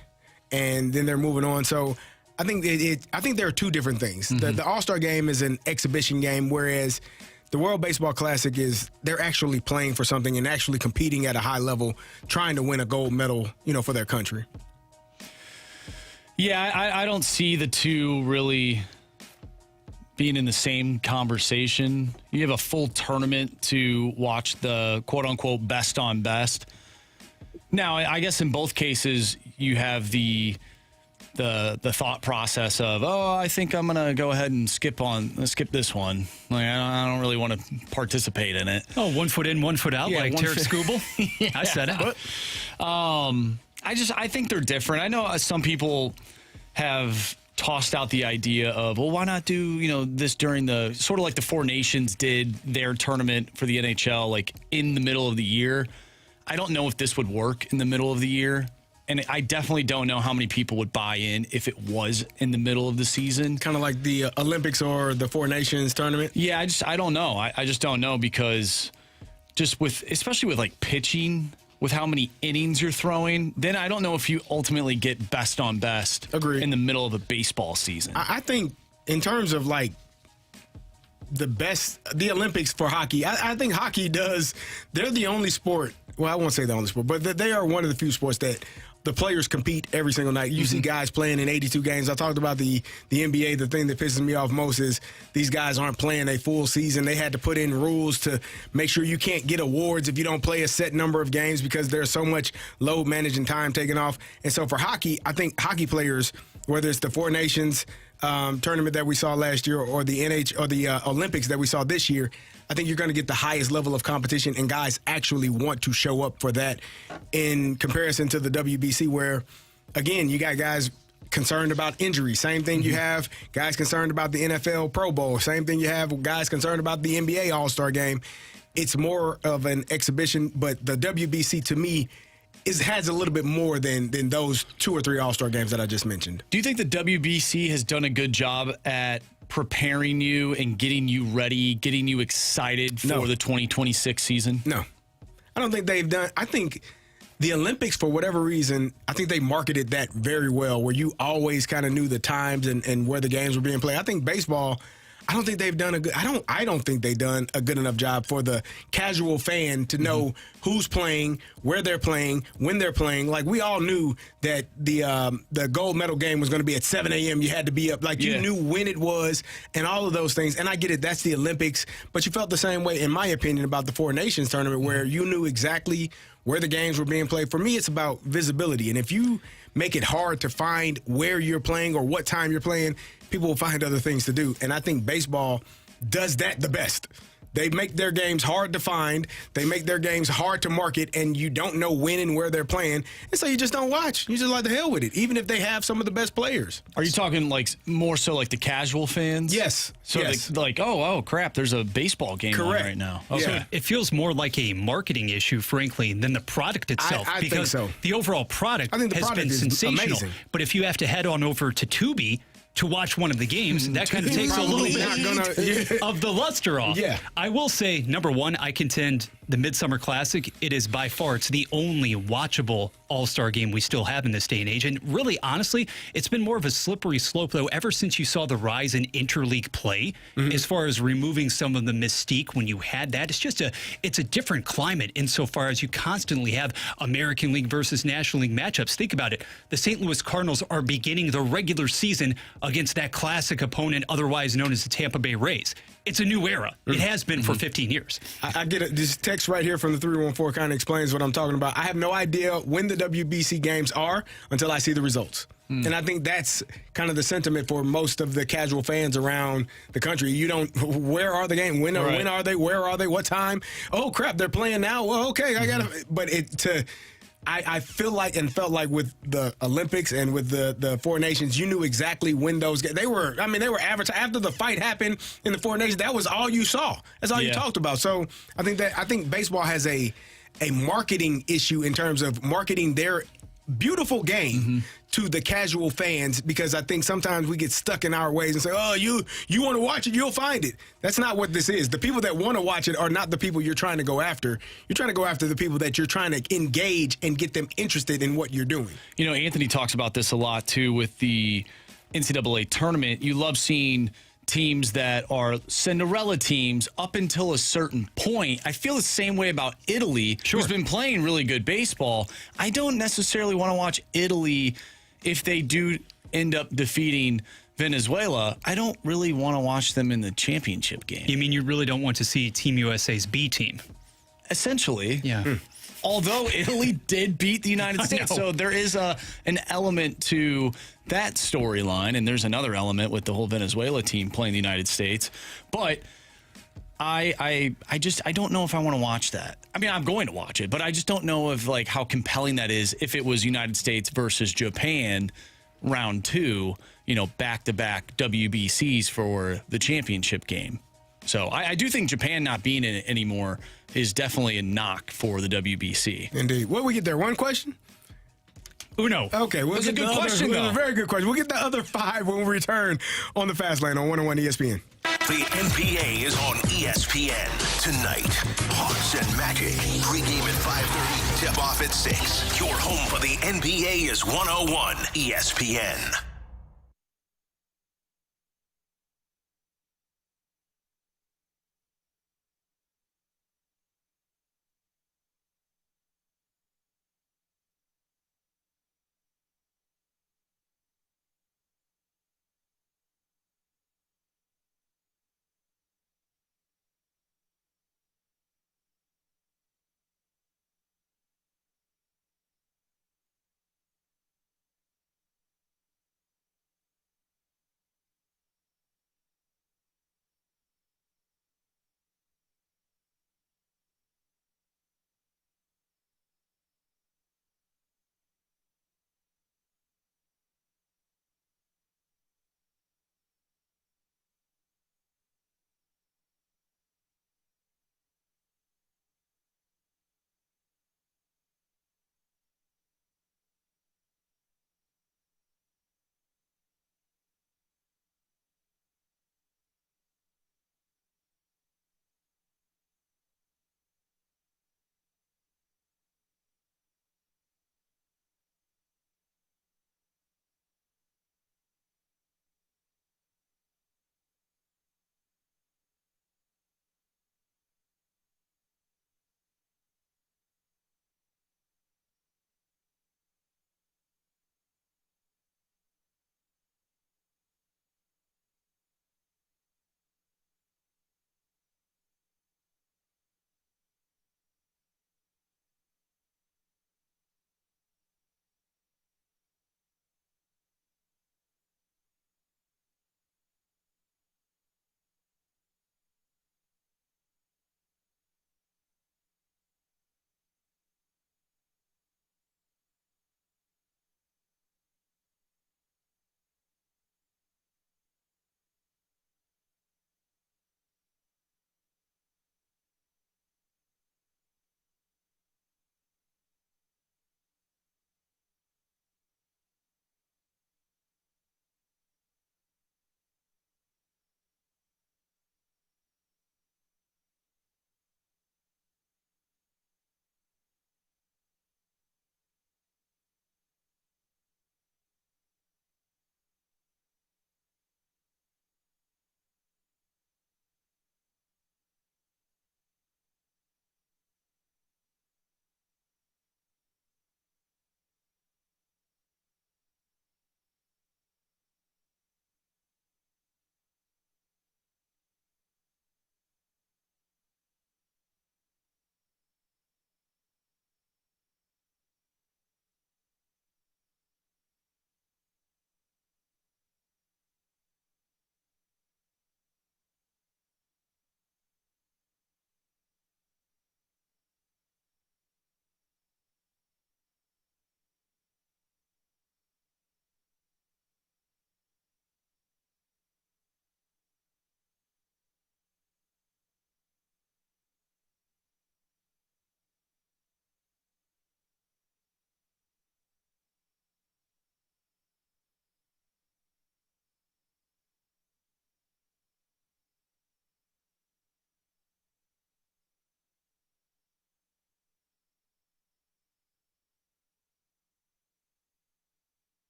and then they're moving on. So I think there are two different things. Mm-hmm. The All-Star game is an exhibition game, whereas the World Baseball Classic they're actually playing for something and actually competing at a high level, trying to win a gold medal, for their country. Yeah, I don't see the two really being in the same conversation. You have a full tournament to watch the quote-unquote best on best. Now, I guess in both cases, you have the thought process of, I think I'm going to go ahead and skip this one. Like, I don't really want to participate in it. Oh, 1 foot in, 1 foot out, like Tarek Skubal? Yeah. I said it. I think they're different. I know some people have tossed out the idea of, well, why not do, this during the sort of like the Four Nations did their tournament for the NHL, like in the middle of the year. I don't know if this would work in the middle of the year. And I definitely don't know how many people would buy in if it was in the middle of the season. Kind of like the Olympics or the Four Nations tournament? Yeah, I don't know. I just don't know because especially with like pitching, with how many innings you're throwing, then I don't know if you ultimately get best on best in the middle of a baseball season. I think in terms of like the Olympics for hockey, I think hockey they're the only sport, well, I won't say the only sport, but they are one of the few sports that the players compete every single night. You see guys playing in 82 games. I talked about the NBA. The thing that pisses me off most is these guys aren't playing a full season. They had to put in rules to make sure you can't get awards if you don't play a set number of games because there's so much load managing time taken off. And so for hockey, I think hockey players, whether it's the Four Nations tournament that we saw last year or the Olympics that we saw this year, I think you're going to get the highest level of competition, and guys actually want to show up for that in comparison to the WBC where, again, you got guys concerned about injuries. Same thing you have guys concerned about the NFL Pro Bowl. Same thing you have guys concerned about the NBA All-Star Game. it's more of an exhibition, but the WBC to me has a little bit more than those 2 or 3 All-Star games that I just mentioned. Do you think the WBC has done a good job at preparing you and getting you ready, getting you excited for the 2026 season? No. I don't think they've done. I think the Olympics, for whatever reason, I think they marketed that very well, where you always kind of knew the times and where the games were being played. I think baseball, I don't think they've done a good. I don't think they've done a good enough job for the casual fan to know who's playing, where they're playing, when they're playing. Like, we all knew that the gold medal game was going to be at 7 a.m. You had to be up. Like, you knew when it was and all of those things. And I get it. That's the Olympics. But you felt the same way, in my opinion, about the Four Nations tournament, where you knew exactly where the games were being played. For me, it's about visibility. And if you make it hard to find where you're playing or what time you're playing, people will find other things to do. And I think baseball does that the best. They make their games hard to find. They make their games hard to market, and you don't know when and where they're playing. And so you just don't watch. You just like the hell with it, even if they have some of the best players. Are you talking like more so like the casual fans? Yes. So yes. Like, oh crap, there's a baseball game on right now. Okay. So it feels more like a marketing issue, frankly, than the product itself. I because think so. The overall product I think the has product been is sensational. amazing. But if you have to head on over to Tubi to watch one of the games, that kind of takes a little bit of the luster off. Yeah. I will say, number one, I contend the Midsummer Classic, it is by far, it's the only watchable All-Star game we still have in this day and age. And really, honestly, it's been more of a slippery slope, though, ever since you saw the rise in interleague play, as far as removing some of the mystique when you had that. It's a different climate insofar as you constantly have American League versus National League matchups. Think about it. The St. Louis Cardinals are beginning the regular season against that classic opponent, otherwise known as the Tampa Bay Rays. It's a new era. It has been for 15 years. I get it. This text right here from the 314 kind of explains what I'm talking about. I have no idea when the WBC games are until I see the results. And I think that's kind of the sentiment for most of the casual fans around the country. You don't, where are the games? When are they? Where are they? What time? Oh, crap, they're playing now? Well, okay, I got to. But I feel like and felt like with the Olympics and with the Four Nations, you knew exactly when those games. They were advertised after the fight happened in the Four Nations. That was all you saw. That's all you talked about. So I think baseball has a marketing issue in terms of marketing their beautiful game to the casual fans, because I think sometimes we get stuck in our ways and say, oh, you want to watch it, you'll find it. That's not what this is. The people that want to watch it are not the people you're trying to go after. You're trying to go after the people that you're trying to engage and get them interested in what you're doing. You know, Anthony talks about this a lot, too, with the NCAA tournament. You love seeing teams that are Cinderella teams up until a certain point. I feel the same way about Italy, who's been playing really good baseball. I don't necessarily want to watch Italy if they do end up defeating Venezuela. I don't really want to watch them in the championship game. You mean you really don't want to see Team USA's B team? Essentially. Yeah. Although Italy did beat the United States. So there is an element to that storyline, and there's another element with the whole Venezuela team playing the United States. But I don't know if I want to watch that. I mean, I'm going to watch it, but I just don't know if like how compelling that is if it was United States versus Japan round 2, back-to-back WBCs for the championship game. So I do think Japan not being in it anymore is definitely a knock for the WBC. Indeed. What did we get there? One question? Uno. Okay. We'll That's a get good the question, other, though. a very good question. We'll get the other 5 when we return on the Fast Lane on 101 ESPN. The NBA is on ESPN tonight. Hawks and Magic. Pregame at 5:30. Tip off at 6. Your home for the NBA is 101 ESPN.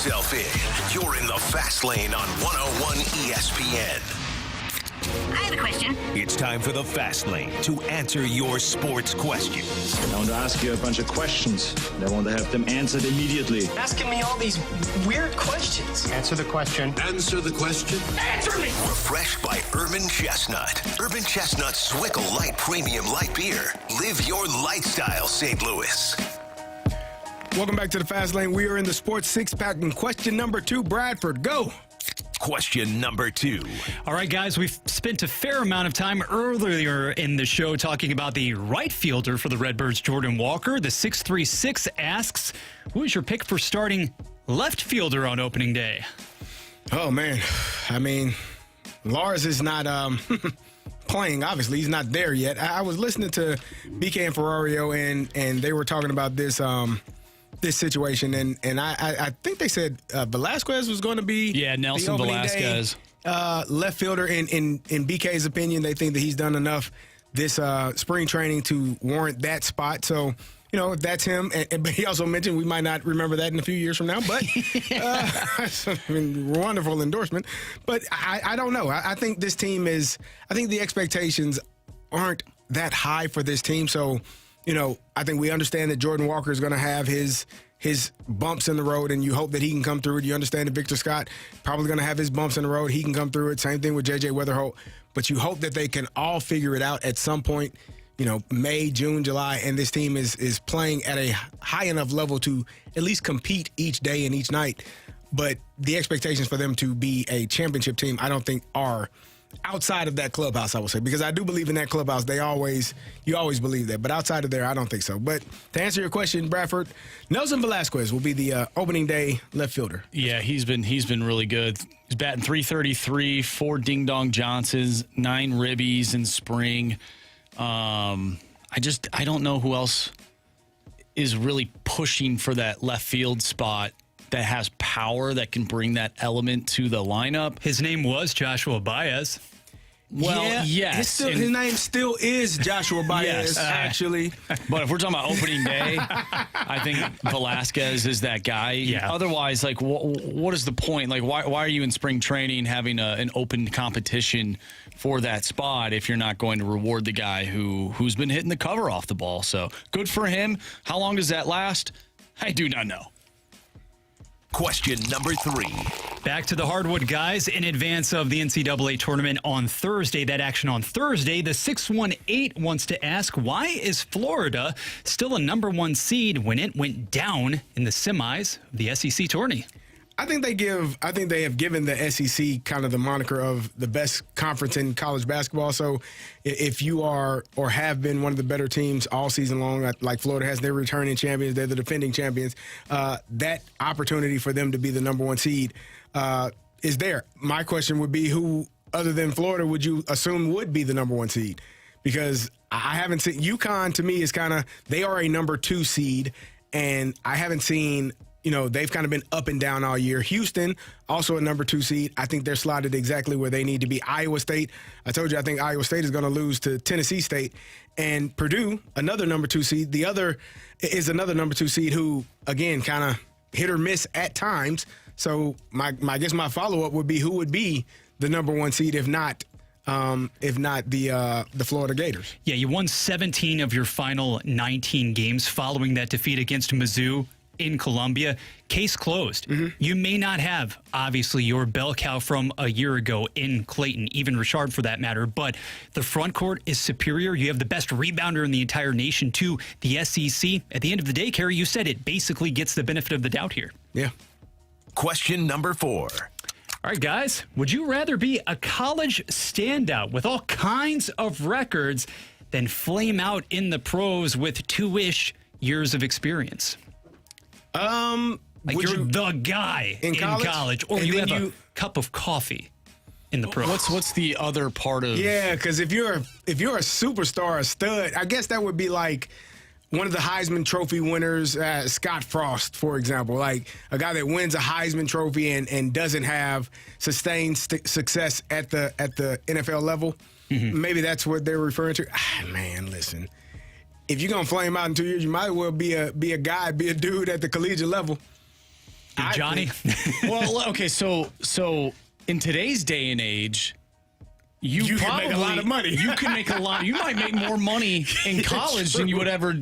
yourself in. You're in the Fast Lane on 101 ESPN. I have a question. It's time for the Fast Lane to answer your sports questions. I want to ask you a bunch of questions. I want to have them answered immediately. Asking me all these weird questions. Answer the question. Answer the question. Answer me! Refreshed by Urban Chestnut. Urban Chestnut Swickle Light Premium Light Beer. Live your lifestyle, St. Louis. Welcome back to the Fast Lane. We are in the Sports Six-Pack, and question number 2, Bradford, go. Question number 2. All right, guys, we've spent a fair amount of time earlier in the show talking about the right fielder for the Redbirds, Jordan Walker. The 636 asks, who is your pick for starting left fielder on opening day? Oh, man. I mean, Lars is not playing. Obviously, he's not there yet. I was listening to BK and Ferrario, and they were talking about this situation, and I think they said Velasquez was going to be Nelson Velasquez, left fielder. In BK's opinion, they think that he's done enough this spring training to warrant that spot. So, if that's him, but he also mentioned we might not remember that in a few years from now. But wonderful endorsement. But I don't know. I think this team is. I think the expectations aren't that high for this team. So, I think we understand that Jordan Walker is going to have his bumps in the road, and you hope that he can come through it. You understand that Victor Scott probably going to have his bumps in the road. He can come through it. Same thing with J.J. Weatherholt. But you hope that they can all figure it out at some point, May, June, July, and this team is playing at a high enough level to at least compete each day and each night. But the expectations for them to be a championship team, I don't think are outside of that clubhouse, I would say, because I do believe in that clubhouse. You always believe that, but outside of there, I don't think so. But to answer your question, Bradford, Nelson Velasquez will be the opening day left fielder. Yeah, he's been really good. He's batting .333, 4 Ding Dong Johnsons, 9 ribbies in spring. I don't know who else is really pushing for that left field spot that has power, that can bring that element to the lineup. His name was Joshua Baez. Well, yes. His name still is Joshua Baez, Yes. actually. But if we're talking about opening day, I think Velasquez is that guy. Yeah. Otherwise, what is the point? Like, why are you in spring training having an open competition for that spot if you're not going to reward the guy who's been hitting the cover off the ball? So good for him. How long does that last? I do not know. Question number 3. Back to the hardwood, guys. In advance of the NCAA tournament on Thursday, that action on Thursday, the 618 wants to ask, why is Florida still a number 1 seed when it went down in the semis of the SEC tourney? I think they have given the SEC kind of the moniker of the best conference in college basketball. So if you are or have been one of the better teams all season long, like Florida has, they're returning champions, they're the defending champions, that opportunity for them to be the number 1 seed is there. My question would be, who other than Florida would you assume would be the number 1 seed? Because I haven't seen UConn. To me, is kind of, they are a number 2 seed, and I haven't seen, they've kind of been up and down all year. Houston, also a number 2 seed. I think they're slotted exactly where they need to be. Iowa State, I told you, I think Iowa State is going to lose to Tennessee State. And Purdue, another number 2 seed. The other is another number 2 seed who, again, kind of hit or miss at times. So I guess my follow-up would be, who would be the number 1 seed if not the Florida Gators? Yeah, you won 17 of your final 19 games following that defeat against Mizzou in Columbia. Case closed. Mm-hmm. You may not have, obviously, your bell cow from a year ago in Clayton, even Richard for that matter, but the front court is superior. You have the best rebounder in the entire nation to the SEC. At the end of the day, Carey, you said it basically gets the benefit of the doubt here. Yeah. Question number 4. All right, guys, would you rather be a college standout with all kinds of records than flame out in the pros with 2-ish years of experience? Like you're the guy in college, or you have a cup of coffee in the pros. What's the other part of? Yeah, because if you're a superstar, a stud, I guess that would be like one of the Heisman Trophy winners, Scott Frost, for example, like a guy that wins a Heisman Trophy and doesn't have sustained success at the NFL level. Mm-hmm. Maybe that's what they're referring to. Man, listen, if you're gonna flame out in 2 years, you might as well be a dude at the collegiate level. Johnny? Well, okay, so in today's day and age, you can make a lot of money. You can make a lot. You might make more money in college than you would ever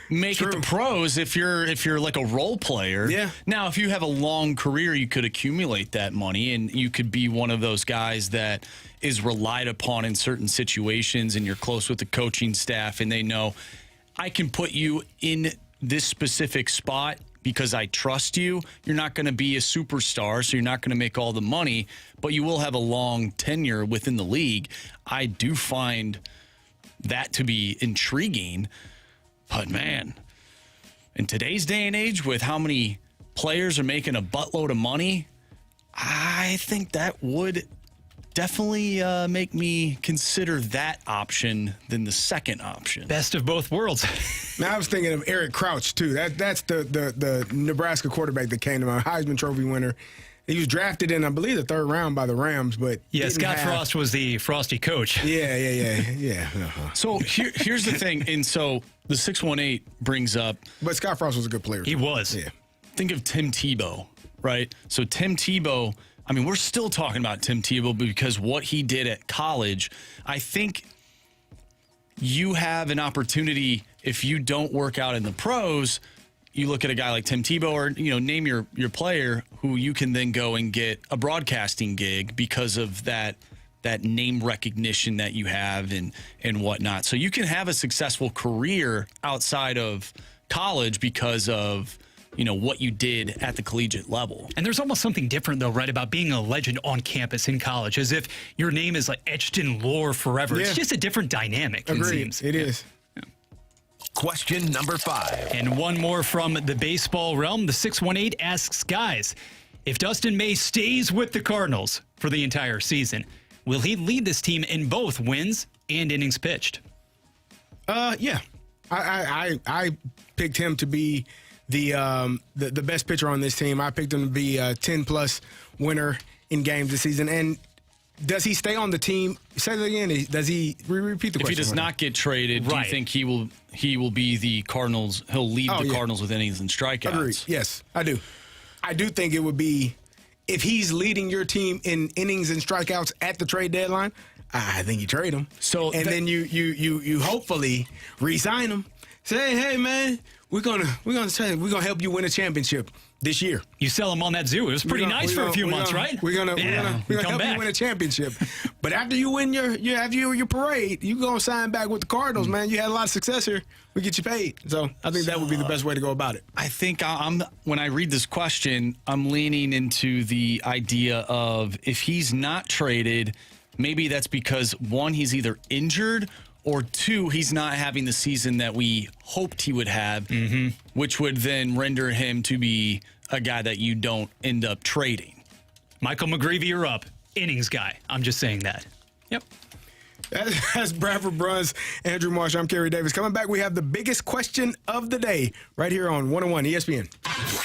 make at the pros if you're like a role player. Yeah. Now, if you have a long career, you could accumulate that money, and you could be one of those guys that is relied upon in certain situations, and you're close with the coaching staff, and they know I can put you in this specific spot because I trust you. You're not going to be a superstar, so you're not going to make all the money, but you will have a long tenure within the league. I do find that to be intriguing. But, man, in today's day and age, with how many players are making a buttload of money, I think that would definitely make me consider that option than the second option. Best of both worlds. Now, I was thinking of Eric Crouch, too. That's the Nebraska quarterback that came to mind, Heisman Trophy winner. He was drafted in, I believe, the third round by the Rams, but Scott Frost was the Frosty coach. Yeah. So here's the thing, and so the 618 brings up. But Scott Frost was a good player. He was. Yeah. Think of Tim Tebow, right? So Tim Tebow, I mean, we're still talking about Tim Tebow because what he did at college. I think you have an opportunity if you don't work out in the pros. You look at a guy like Tim Tebow, or name your player who you can then go and get a broadcasting gig because of that name recognition that you have and whatnot. So you can have a successful career outside of college because of what you did at the collegiate level. And there's almost something different, though, right, about being a legend on campus in college, as if your name is like etched in lore forever. Yeah. It's just a different dynamic. Agreed. It seems. It is. Question number 5. And one more from the baseball realm. The 618 asks, guys, if Dustin May stays with the Cardinals for the entire season, will he lead this team in both wins and innings pitched? Yeah. I picked him to be the best pitcher on this team. I picked him to be a 10-plus winner in games this season. And does he stay on the team? Say that again. Does he repeat the question? If he does not get traded, do you think he will be the Cardinals? He'll lead the Cardinals with innings and strikeouts. Agreed. Yes, I do. I do think it would be if he's leading your team in innings and strikeouts at the trade deadline. I think you trade him. So then you hopefully re-sign him. Say, hey man, we're gonna help you win a championship this year. You sell him on that zoo. It was pretty nice for a few months, right? We're gonna help you win a championship. But after you win your parade, you gonna sign back with the Cardinals, man. You had a lot of success here. We get you paid. So I think that would be the best way to go about it. I think when I read this question, I'm leaning into the idea of if he's not traded, maybe that's because one, he's either injured, or two, he's not having the season that we hoped he would have, which would then render him to be a guy that you don't end up trading. Michael McGreevy, you're up. Innings guy. I'm just saying that. Yep. That's Bradford Bruns, Andrew Marsh. I'm Carey Davis. Coming back, we have the biggest question of the day right here on 101 ESPN.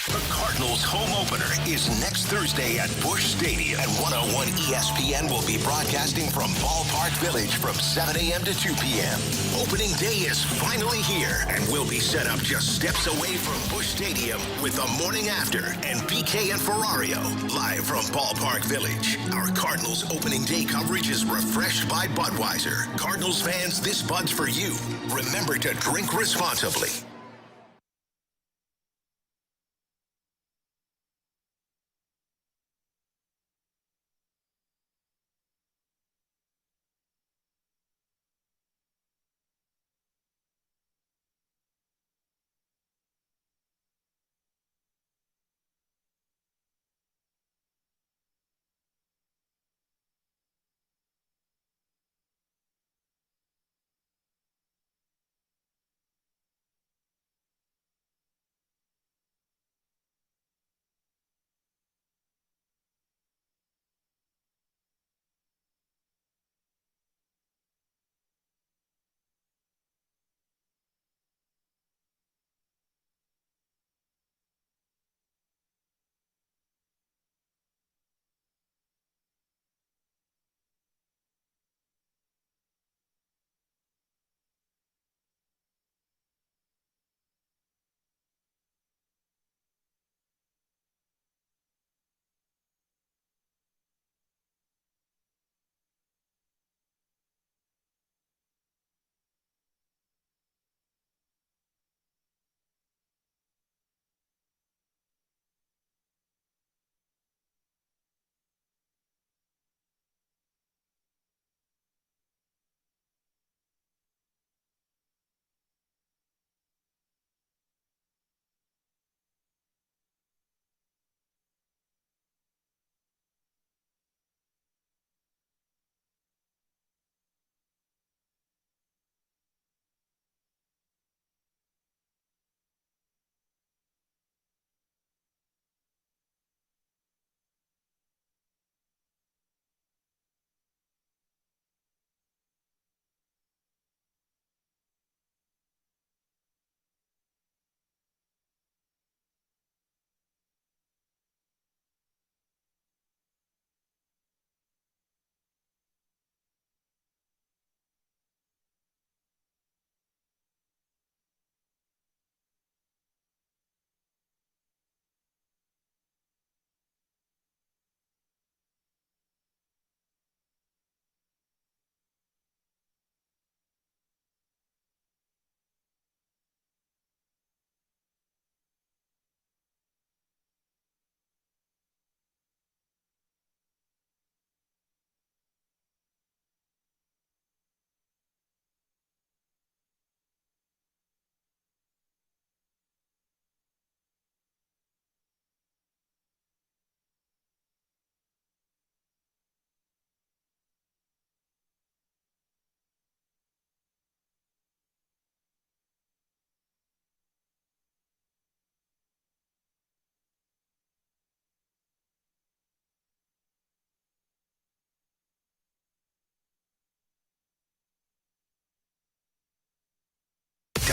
The Cardinals home opener is next Thursday at Busch Stadium, and 101 ESPN will be broadcasting from Ballpark Village from 7 a.m. to 2 p.m. Opening day is finally here, and we'll be set up just steps away from Busch Stadium with the morning after and BK and Ferrario live from Ballpark Village. Our Cardinals opening day coverage is refreshed by Budweiser. Cardinals fans, this Bud's for you. Remember to drink responsibly.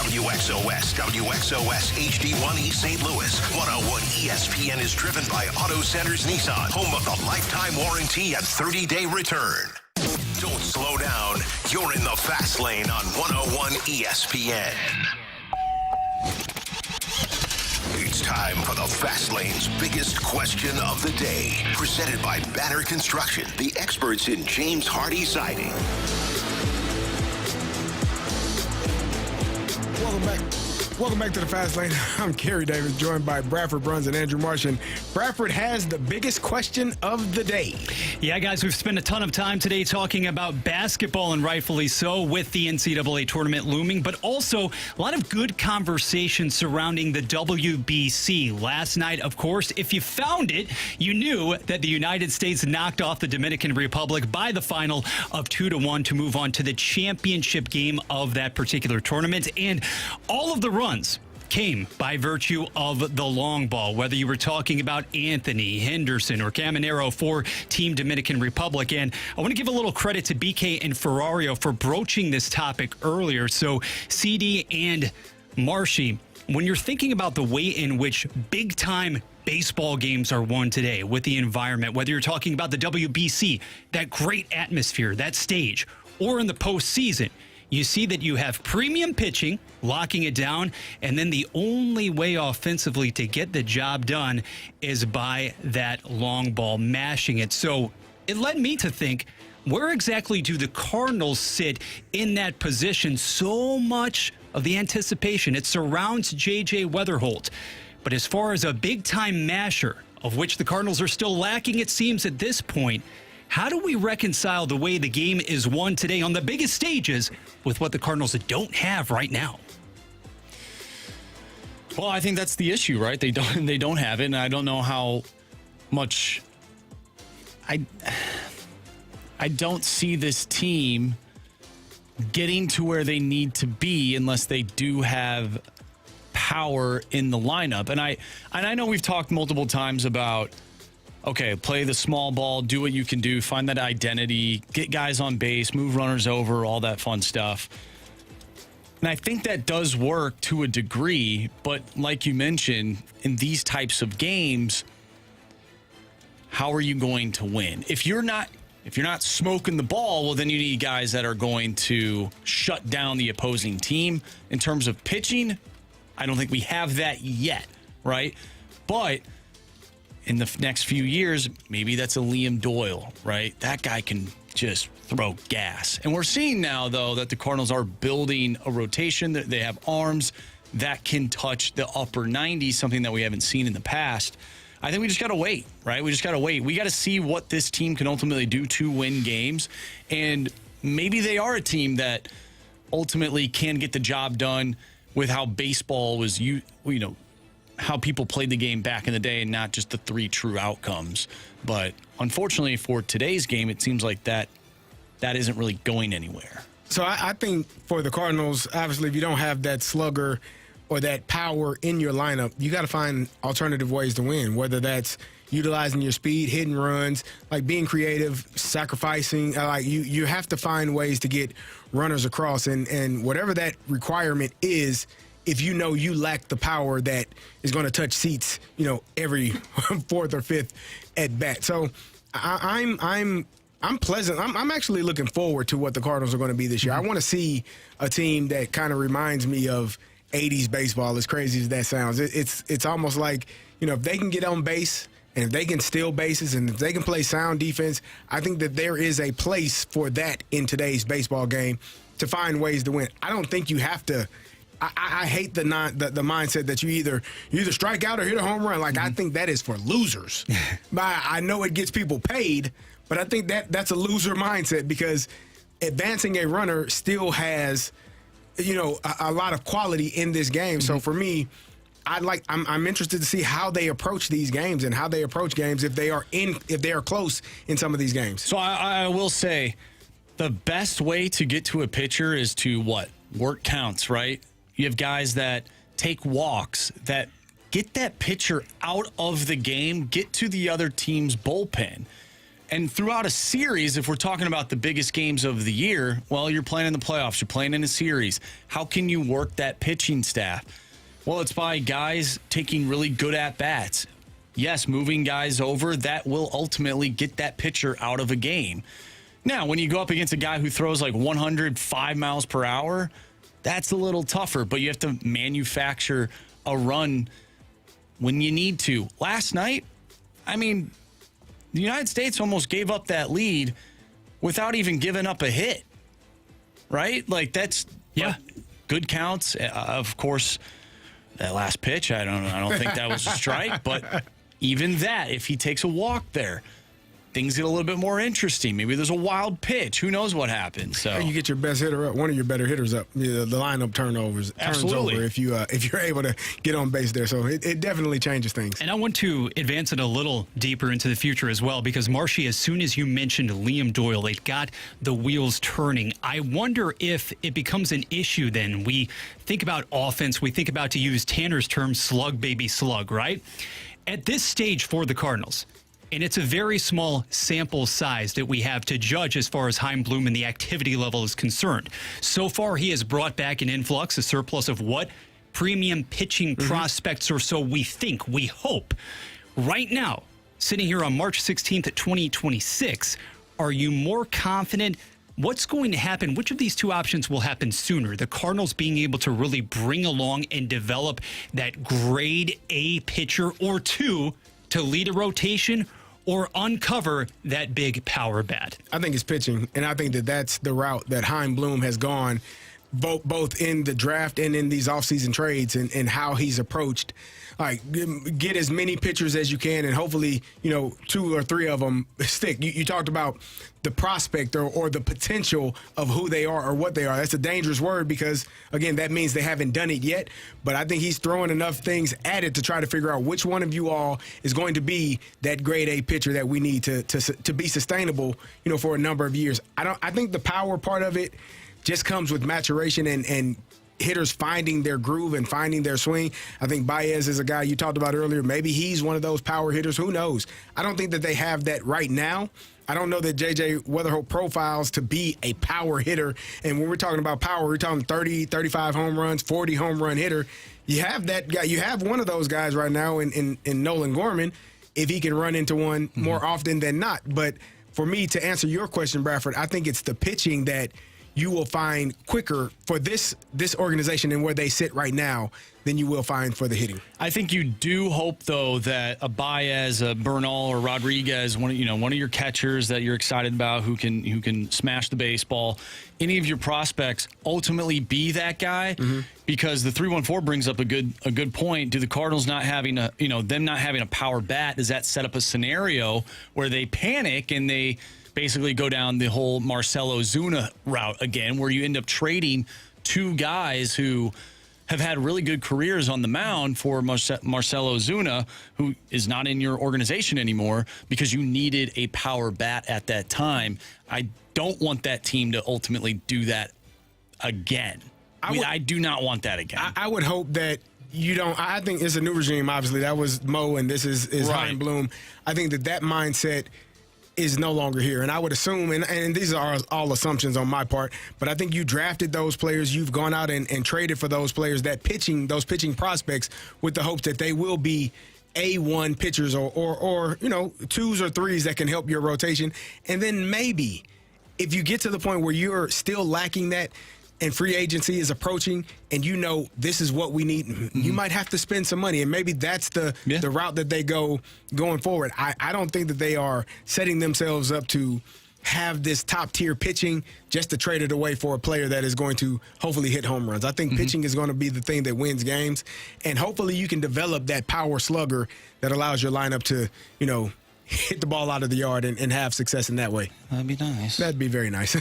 WXOS, WXOS HD1 East St. Louis. 101 ESPN is driven by Auto Centers Nissan, home of the lifetime warranty and 30-day return. Don't slow down. You're in the fast lane on 101 ESPN. It's time for the Fast Lane's biggest question of the day. Presented by Banner Construction, the experts in James Hardy siding. Welcome back to the Fast Lane. I'm Carey Davis, joined by Bradford Bruns and Andrew Marsh. And Bradford has the biggest question of the day. Yeah, guys, we've spent a ton of time today talking about basketball, and rightfully so, with the NCAA tournament looming, but also a lot of good conversation surrounding the WBC. Last night, of course, if you found it, you knew that the United States knocked off the Dominican Republic by the final of 2-1 to move on to the championship game of that particular tournament. And all of the runs came by virtue of the long ball, whether you were talking about Anthony, Henderson, or Caminero for Team Dominican Republic. And I want to give a little credit to BK and Ferrario for broaching this topic earlier. So CD and Marshy, when you're thinking about the way in which big-time baseball games are won today with the environment, whether you're talking about the WBC, that great atmosphere, that stage, or in the postseason, you see that you have premium pitching, locking it down, and then the only way offensively to get the job done is by that long ball, mashing it. So it led me to think, where exactly do the Cardinals sit in that position? So much of the anticipation, it surrounds J.J. Weatherholt. But as far as a big-time masher, of which the Cardinals are still lacking, it seems at this point, how do we reconcile the way the game is won today on the biggest stages with what the Cardinals don't have right now? Well, I think that's the issue, right? They don't have it, and I don't know how much I don't see this team getting to where they need to be unless they do have power in the lineup. And I know we've talked multiple times about, okay, play the small ball, do what you can do, find that identity, get guys on base, move runners over, all that fun stuff. And I think that does work to a degree, but like you mentioned, in these types of games, how are you going to win? If you're not smoking the ball, well, then you need guys that are going to shut down the opposing team. In terms of pitching, I don't think we have that yet, right? But in the next few years, maybe that's a Liam Doyle, right? That guy can just throw gas. And we're seeing now, though, that the Cardinals are building a rotation. That they have arms that can touch the upper 90s, something that we haven't seen in the past. I think we just got to wait, right? We just got to wait. We got to see what this team can ultimately do to win games. And maybe they are a team that ultimately can get the job done with how baseball was, how people played the game back in the day and not just the three true outcomes. But unfortunately for today's game, it seems like that isn't really going anywhere. So I think for the Cardinals, obviously, if you don't have that slugger or that power in your lineup, you got to find alternative ways to win, whether that's utilizing your speed, hitting runs, like being creative, sacrificing. Like you have to find ways to get runners across. And whatever that requirement is, if you know you lack the power that is going to touch seats, every fourth or fifth at bat. So I'm pleasant. I'm actually looking forward to what the Cardinals are going to be this year. I want to see a team that kind of reminds me of 80s baseball, as crazy as that sounds. It's almost like, if they can get on base and if they can steal bases and if they can play sound defense, I think that there is a place for that in today's baseball game to find ways to win. I don't think you have to. I hate the mindset that you either strike out or hit a home run. Like, I think that is for losers. I know it gets people paid, but I think that's a loser mindset because advancing a runner still has, a lot of quality in this game. So for me, I'm interested to see how they approach these games and how they approach games if they are close in some of these games. So I will say the best way to get to a pitcher is to work counts, right? You have guys that take walks, that get that pitcher out of the game, get to the other team's bullpen. And throughout a series, if we're talking about the biggest games of the year, well, you're playing in the playoffs, you're playing in a series. How can you work that pitching staff? Well, it's by guys taking really good at-bats. Yes, moving guys over, that will ultimately get that pitcher out of a game. Now, when you go up against a guy who throws like 105 miles per hour, that's a little tougher, but you have to manufacture a run when you need to. Last night, I mean, the United States almost gave up that lead without even giving up a hit, right? Like, that's good counts. Of course, that last pitch, I don't think that was a strike, but even that, if he takes a walk there, things get a little bit more interesting. Maybe there's a wild pitch. Who knows what happens? So you get your best hitter up, one of your better hitters up. The lineup turns over if you're able to get on base there. So it definitely changes things. And I want to advance it a little deeper into the future as well, because Marshy, as soon as you mentioned Liam Doyle, it got the wheels turning. I wonder if it becomes an issue then. We think about offense. We think about, to use Tanner's term, slug baby slug, right? At this stage for the Cardinals, and it's a very small sample size that we have to judge as far as Chaim Bloom and the activity level is concerned. So far, he has brought back an influx, a surplus of what? Premium pitching prospects, or so we think, we hope. Right now, sitting here on March 16th, 2026, are you more confident? What's going to happen? Which of these two options will happen sooner? The Cardinals being able to really bring along and develop that grade A pitcher, or two, to lead a rotation, or uncover that big power bat? I think it's pitching, and I think that's the route that Chaim Bloom has gone, both in the draft and in these offseason trades, and how he's approached. Like, get as many pitchers as you can, and hopefully, 2 or 3 of them stick. You talked about the prospect or the potential of who they are or what they are. That's a dangerous word because, again, that means they haven't done it yet. But I think he's throwing enough things at it to try to figure out which one of you all is going to be that grade A pitcher that we need to be sustainable, for a number of years. I think the power part of it just comes with maturation and hitters finding their groove and finding their swing. I think Baez is a guy you talked about earlier. Maybe he's one of those power hitters. Who knows? I don't think that they have that right now. I don't know that J.J. Weatherholt profiles to be a power hitter. And when we're talking about power, we're talking 30, 35 home runs, 40 home run hitter. You have that guy. You have one of those guys right now in Nolan Gorman, if he can run into one more often than not. But for me, to answer your question, Bradford, I think it's the pitching that you will find quicker for this organization and where they sit right now than you will find for the hitting. I think you do hope, though, that a Baez, a Bernal, or Rodriguez, one of your catchers that you're excited about who can smash the baseball, any of your prospects ultimately be that guy, because the 314 brings up a good point. Do the Cardinals not having them not having a power bat, does that set up a scenario where they panic and they basically go down the whole Marcell Ozuna route again, where you end up trading 2 guys who have had really good careers on the mound for Marcell Ozuna, who is not in your organization anymore, because you needed a power bat at that time. I don't want that team to ultimately do that again. I do not want that again. I would hope that you don't. I think it's a new regime, obviously. That was Mo, and this is Chaim Bloom. I think that mindset is no longer here. And I would assume, and these are all assumptions on my part, but I think you drafted those players. You've gone out and traded for those players, those pitching prospects, with the hopes that they will be A1 pitchers or 2s or 3s that can help your rotation. And then maybe if you get to the point where you're still lacking that, and free agency is approaching, and this is what we need, you might have to spend some money, and maybe that's the route that they going forward. I don't think that they are setting themselves up to have this top-tier pitching just to trade it away for a player that is going to hopefully hit home runs. I think pitching is going to be the thing that wins games, and hopefully you can develop that power slugger that allows your lineup to, hit the ball out of the yard and have success in that way. That'd be nice. That'd be very nice.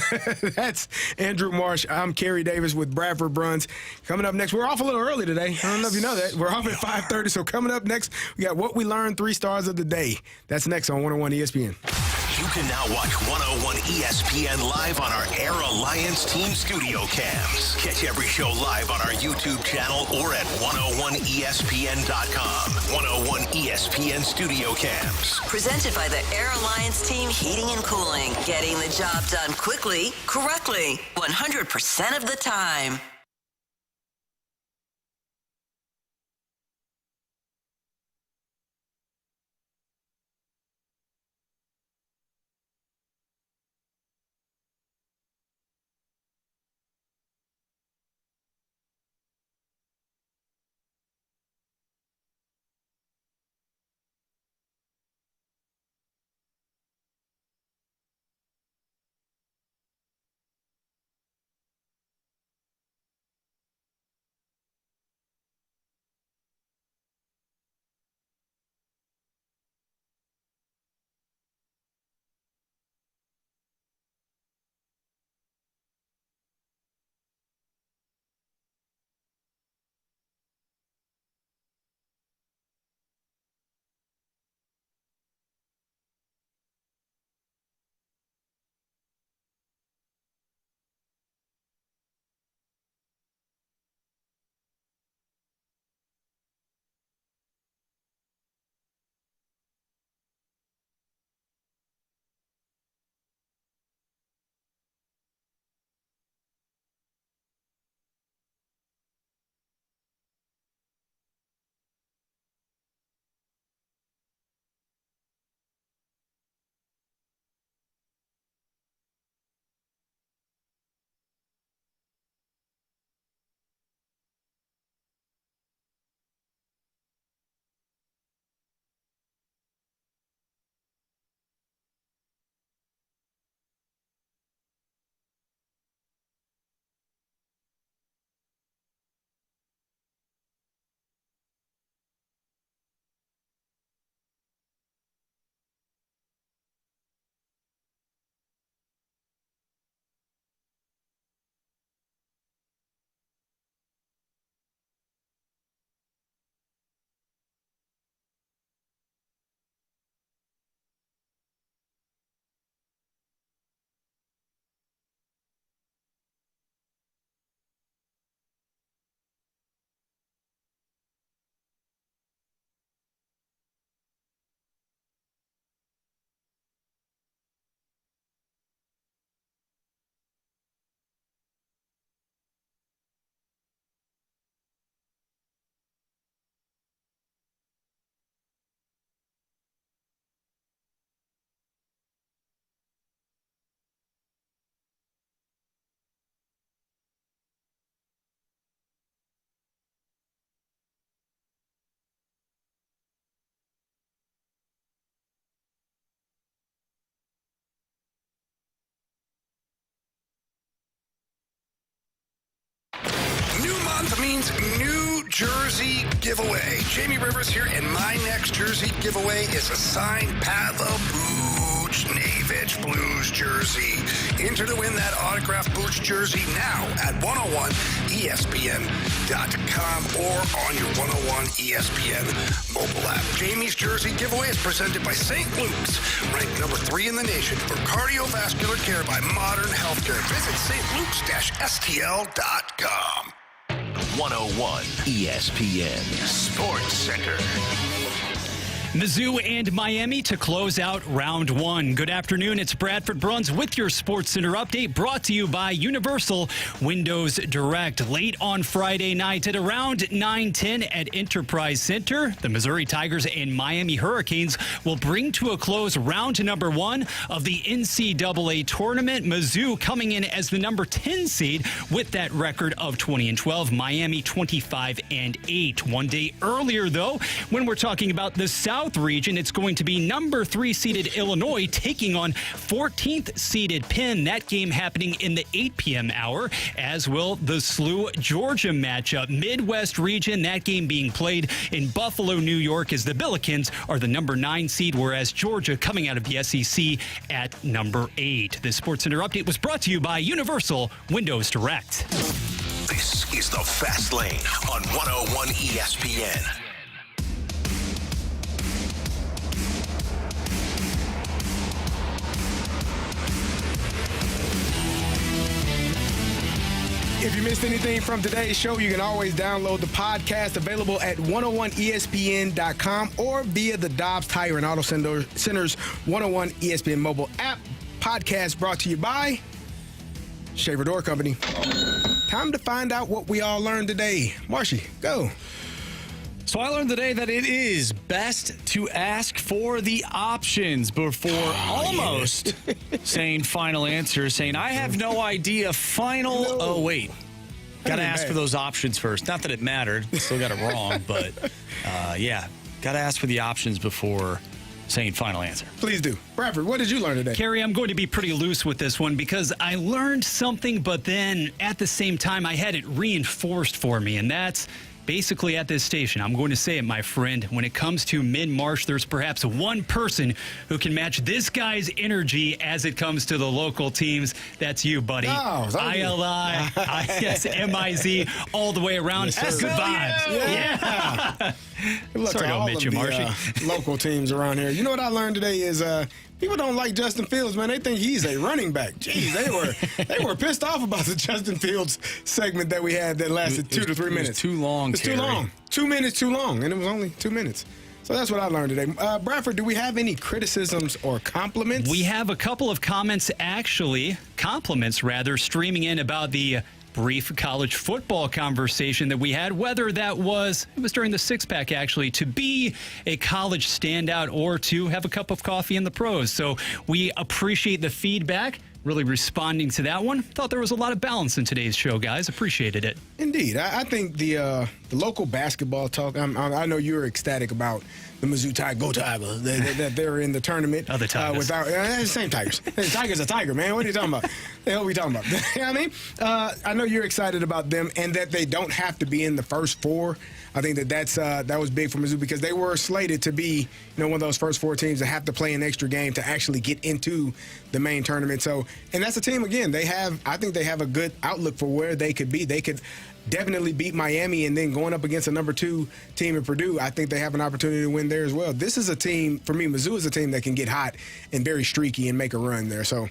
That's Andrew Marsh. I'm Carey Davis with Bradford Bruns. Coming up next, we're off a little early today. I don't know if you know that. We're off at 5:30, so coming up next, we got What We Learned, 3 Stars of the Day. That's next on 101 ESPN. You can now watch 101 ESPN live on our Era Live Lions team studio cams. Catch every show live on our YouTube channel or at 101ESPN.com. 101 ESPN studio cams. Presented by the Air Alliance Team Heating and Cooling. Getting the job done quickly, correctly, 100% of the time. New month means new jersey giveaway. Jamie Rivers here, and my next jersey giveaway is a signed Pavel Booch Navitch Blues jersey. Enter to win that autographed Booch jersey now at 101ESPN.com or on your 101 ESPN mobile app. Jamie's jersey giveaway is presented by St. Luke's, ranked number 3 in the nation for cardiovascular care by Modern Healthcare. Visit stlukes-stl.com. 101 ESPN Sports Center. Mizzou and Miami to close out round one. Good afternoon. It's Bradford Bruns with your Sports Center update, brought to you by Universal Windows Direct. Late on Friday night at around 9:10 at Enterprise Center, the Missouri Tigers and Miami Hurricanes will bring to a close round number one of the NCAA Tournament. Mizzou coming in as the number 10 seed with that record of 20-12. Miami 25-8. One day earlier, though, when we're talking about the South region, it's going to be number 3 seeded Illinois taking on 14th seeded Penn. That game happening in the 8 p.m. hour, as will the SLU Georgia matchup. Midwest region, that game being played in Buffalo, New York, as the Billikens are the number 9 seed, whereas Georgia coming out of the SEC at number 8. This Sports Center update was brought to you by Universal Windows Direct. This is the Fast Lane on 101 ESPN. If you missed anything from today's show, you can always download the podcast, available at 101ESPN.com or via the Dobbs Tire and Auto Center's 101 ESPN mobile app. Podcast brought to you by Shaver Door Company. Time to find out what we all learned today. Marshy, go. So I learned today that it is best to ask for the options before almost saying final answer, saying, I have no idea, final. No. Oh, wait. Got to ask for those options first. Not that it mattered. Still got it wrong, but yeah. Got to ask for the options before saying final answer. Please do. Bradford, what did you learn today? Carey, I'm going to be pretty loose with this one because I learned something, but then at the same time, I had it reinforced for me, and that's basically at this station. I'm going to say it, my friend. When it comes to mid-March, there's perhaps one person who can match this guy's energy as it comes to the local teams. That's you, buddy. Oh, ILI, ISMIZ, all the way around. Yes, good vibes. Yeah. Look, sorry to omit you, Marshy. Local teams around here. You know what I learned today is people don't like Justin Fields, man. They think he's a running back. Jeez, they were pissed off about the Justin Fields segment that we had that lasted 2 to 3 minutes. It was too long, It's too long. 2 minutes too long, and it was only 2 minutes. So that's what I learned today. Bradford, do we have any criticisms or compliments? We have a couple of compliments, streaming in about the brief college football conversation that we had, whether it was during the six-pack, actually, to be a college standout or to have a cup of coffee in the pros. So we appreciate the feedback, really responding to that one. Thought there was a lot of balance in today's show, guys. Appreciated it. Indeed. I think the local basketball talk, I know you're ecstatic about the Mizzou Tigers, go Tigers, that they're in the tournament. Other Tigers. Same Tigers. Tiger's a Tiger, man. What are you talking about? The hell are we talking about? You know what I mean? I know you're excited about them and that they don't have to be in the first four. I think that was big for Mizzou because they were slated to be, one of those first four teams that have to play an extra game to actually get into the main tournament. So, and that's a team, again, I think they have a good outlook for where they could be. They could definitely beat Miami, and then going up against a number 2 team in Purdue, I think they have an opportunity to win there as well. This is a team, for me, Mizzou is a team that can get hot and very streaky and make a run there. So,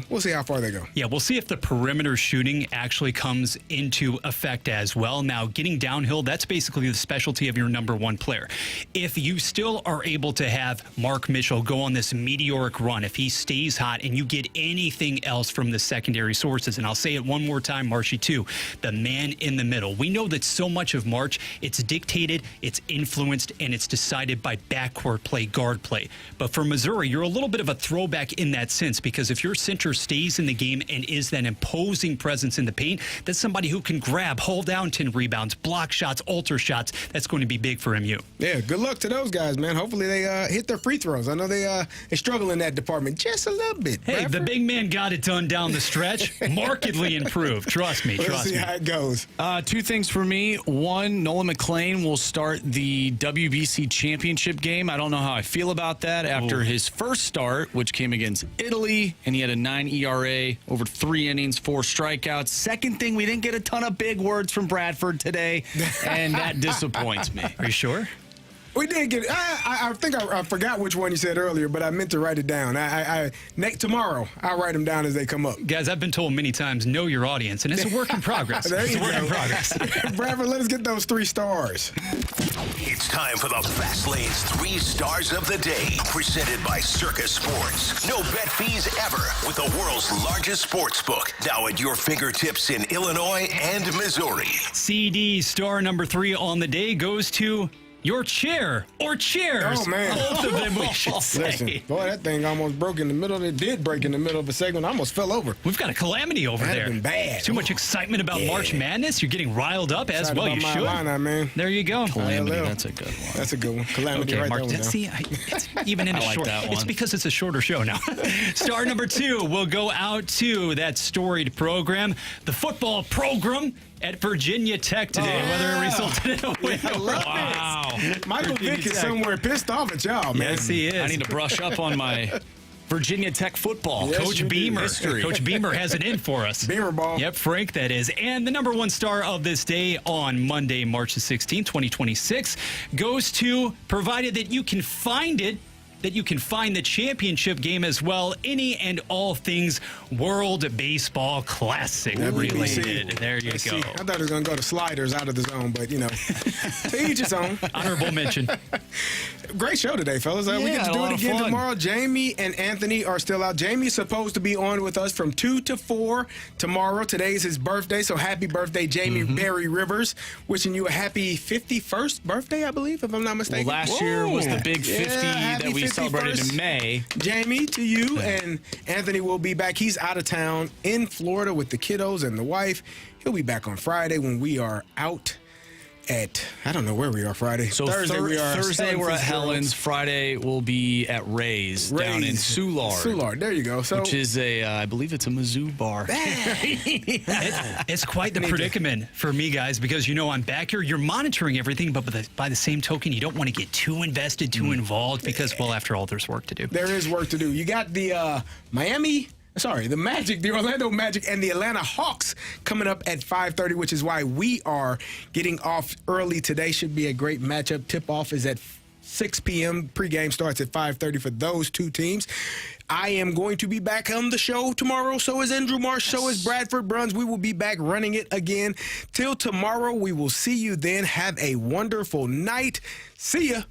we'll see how far they go. Yeah, we'll see if the perimeter shooting actually comes into effect as well. Now, getting downhill, that's basically the specialty of your number 1 player. If you still are able to have Mark Mitchell go on this meteoric run, if he stays hot and you get anything else from the secondary sources, and I'll say it one more time, Marshy, too, the man in the middle. We know that so much of March, it's dictated, it's influenced, and it's decided by backcourt play, guard play. But for Missouri, you're a little bit of a throwback in that sense because if your center stays in the game and is that imposing presence in the paint, that's somebody who can grab, hold down 10 rebounds, block shots, alter shots. That's going to be big for MU. Yeah, good luck to those guys, man. Hopefully they hit their free throws. I know they struggle in that department just a little bit. Hey, Bradford. The big man got it done down the stretch. Markedly improved. Trust me. Let's see how it goes. 2 things for me. One, Nolan McClain will start the WBC championship game. I don't know how I feel about that after his first start, which came against Italy, and he had a 9 ERA, over 3 innings, 4 strikeouts. Second thing, we didn't get a ton of big words from Bradford today, and that disappoints me. Are you sure? We did get. I think I forgot which one you said earlier, but I meant to write it down. Tomorrow I'll write them down as they come up. Guys, I've been told many times, know your audience, and it's a work in progress. It's a work in progress. Bradford, let us get those 3 stars. It's time for the Fast Lane's 3 stars of the day, presented by Circus Sports. No bet fees ever with the world's largest sports book, now at your fingertips in Illinois and Missouri. CD star number 3 on the day goes to your chair or chairs. Oh, man. Both of them, we should say. Listen, boy, that thing almost broke in the middle. It did break in the middle of a segment. I almost fell over. We've got a calamity over there. Been bad. Too much excitement about March Madness. You're getting riled up as well. You should. Man. There you go. Calamity, that's a good one. That's a good one. Calamity, okay, right Mark, there. See, it's even in a like short. That one. It's because it's a shorter show now. Star number 2 will go out to that storied program, the football program at Virginia Tech today, whether it resulted in a win or wow. Michael Vick is somewhere pissed off at y'all, man. Yes, he is. I need to brush up on my Virginia Tech football. Yes, Coach Beamer. History. Coach Beamer has it in for us. Beamer ball. Yep, Frank, that is. And the number 1 star of this day on Monday, March the 16th, 2026, goes to, provided that you can find it that you can find the championship game as well. Any and all things World Baseball Classic related. There you go. I thought it was going to go to sliders out of the zone, but, to each his own. Honorable mention. Great show today, fellas. We get to do it again tomorrow. Jamie and Anthony are still out. Jamie's supposed to be on with us from 2 to 4 tomorrow. Today's his birthday, so happy birthday, Jamie Barry Rivers. Wishing you a happy 51st birthday, I believe, if I'm not mistaken. Well, last year was the big 50 that we celebrated in May. Jamie, to you, and Anthony will be back. He's out of town in Florida with the kiddos and the wife. He'll be back on Friday when we are out at, I don't know where we are Friday. So Thursday we're at Helen's. Friday we'll be at Ray's down in Soulard. Soulard, there you go. So, which is I believe it's a Mizzou bar. It's quite the predicament for me, guys, because, I'm back here. You're monitoring everything, but by the same token, you don't want to get too invested, too involved, because, well, after all, there's work to do. There is work to do. You got the the Orlando Magic and the Atlanta Hawks coming up at 5:30, which is why we are getting off early today. Should be a great matchup. Tip-off is at 6 p.m. Pre-game starts at 5:30 for those two teams. I am going to be back on the show tomorrow. So is Andrew Marsh. So is Bradford Bruns. We will be back running it again. Till tomorrow, we will see you then. Have a wonderful night. See ya.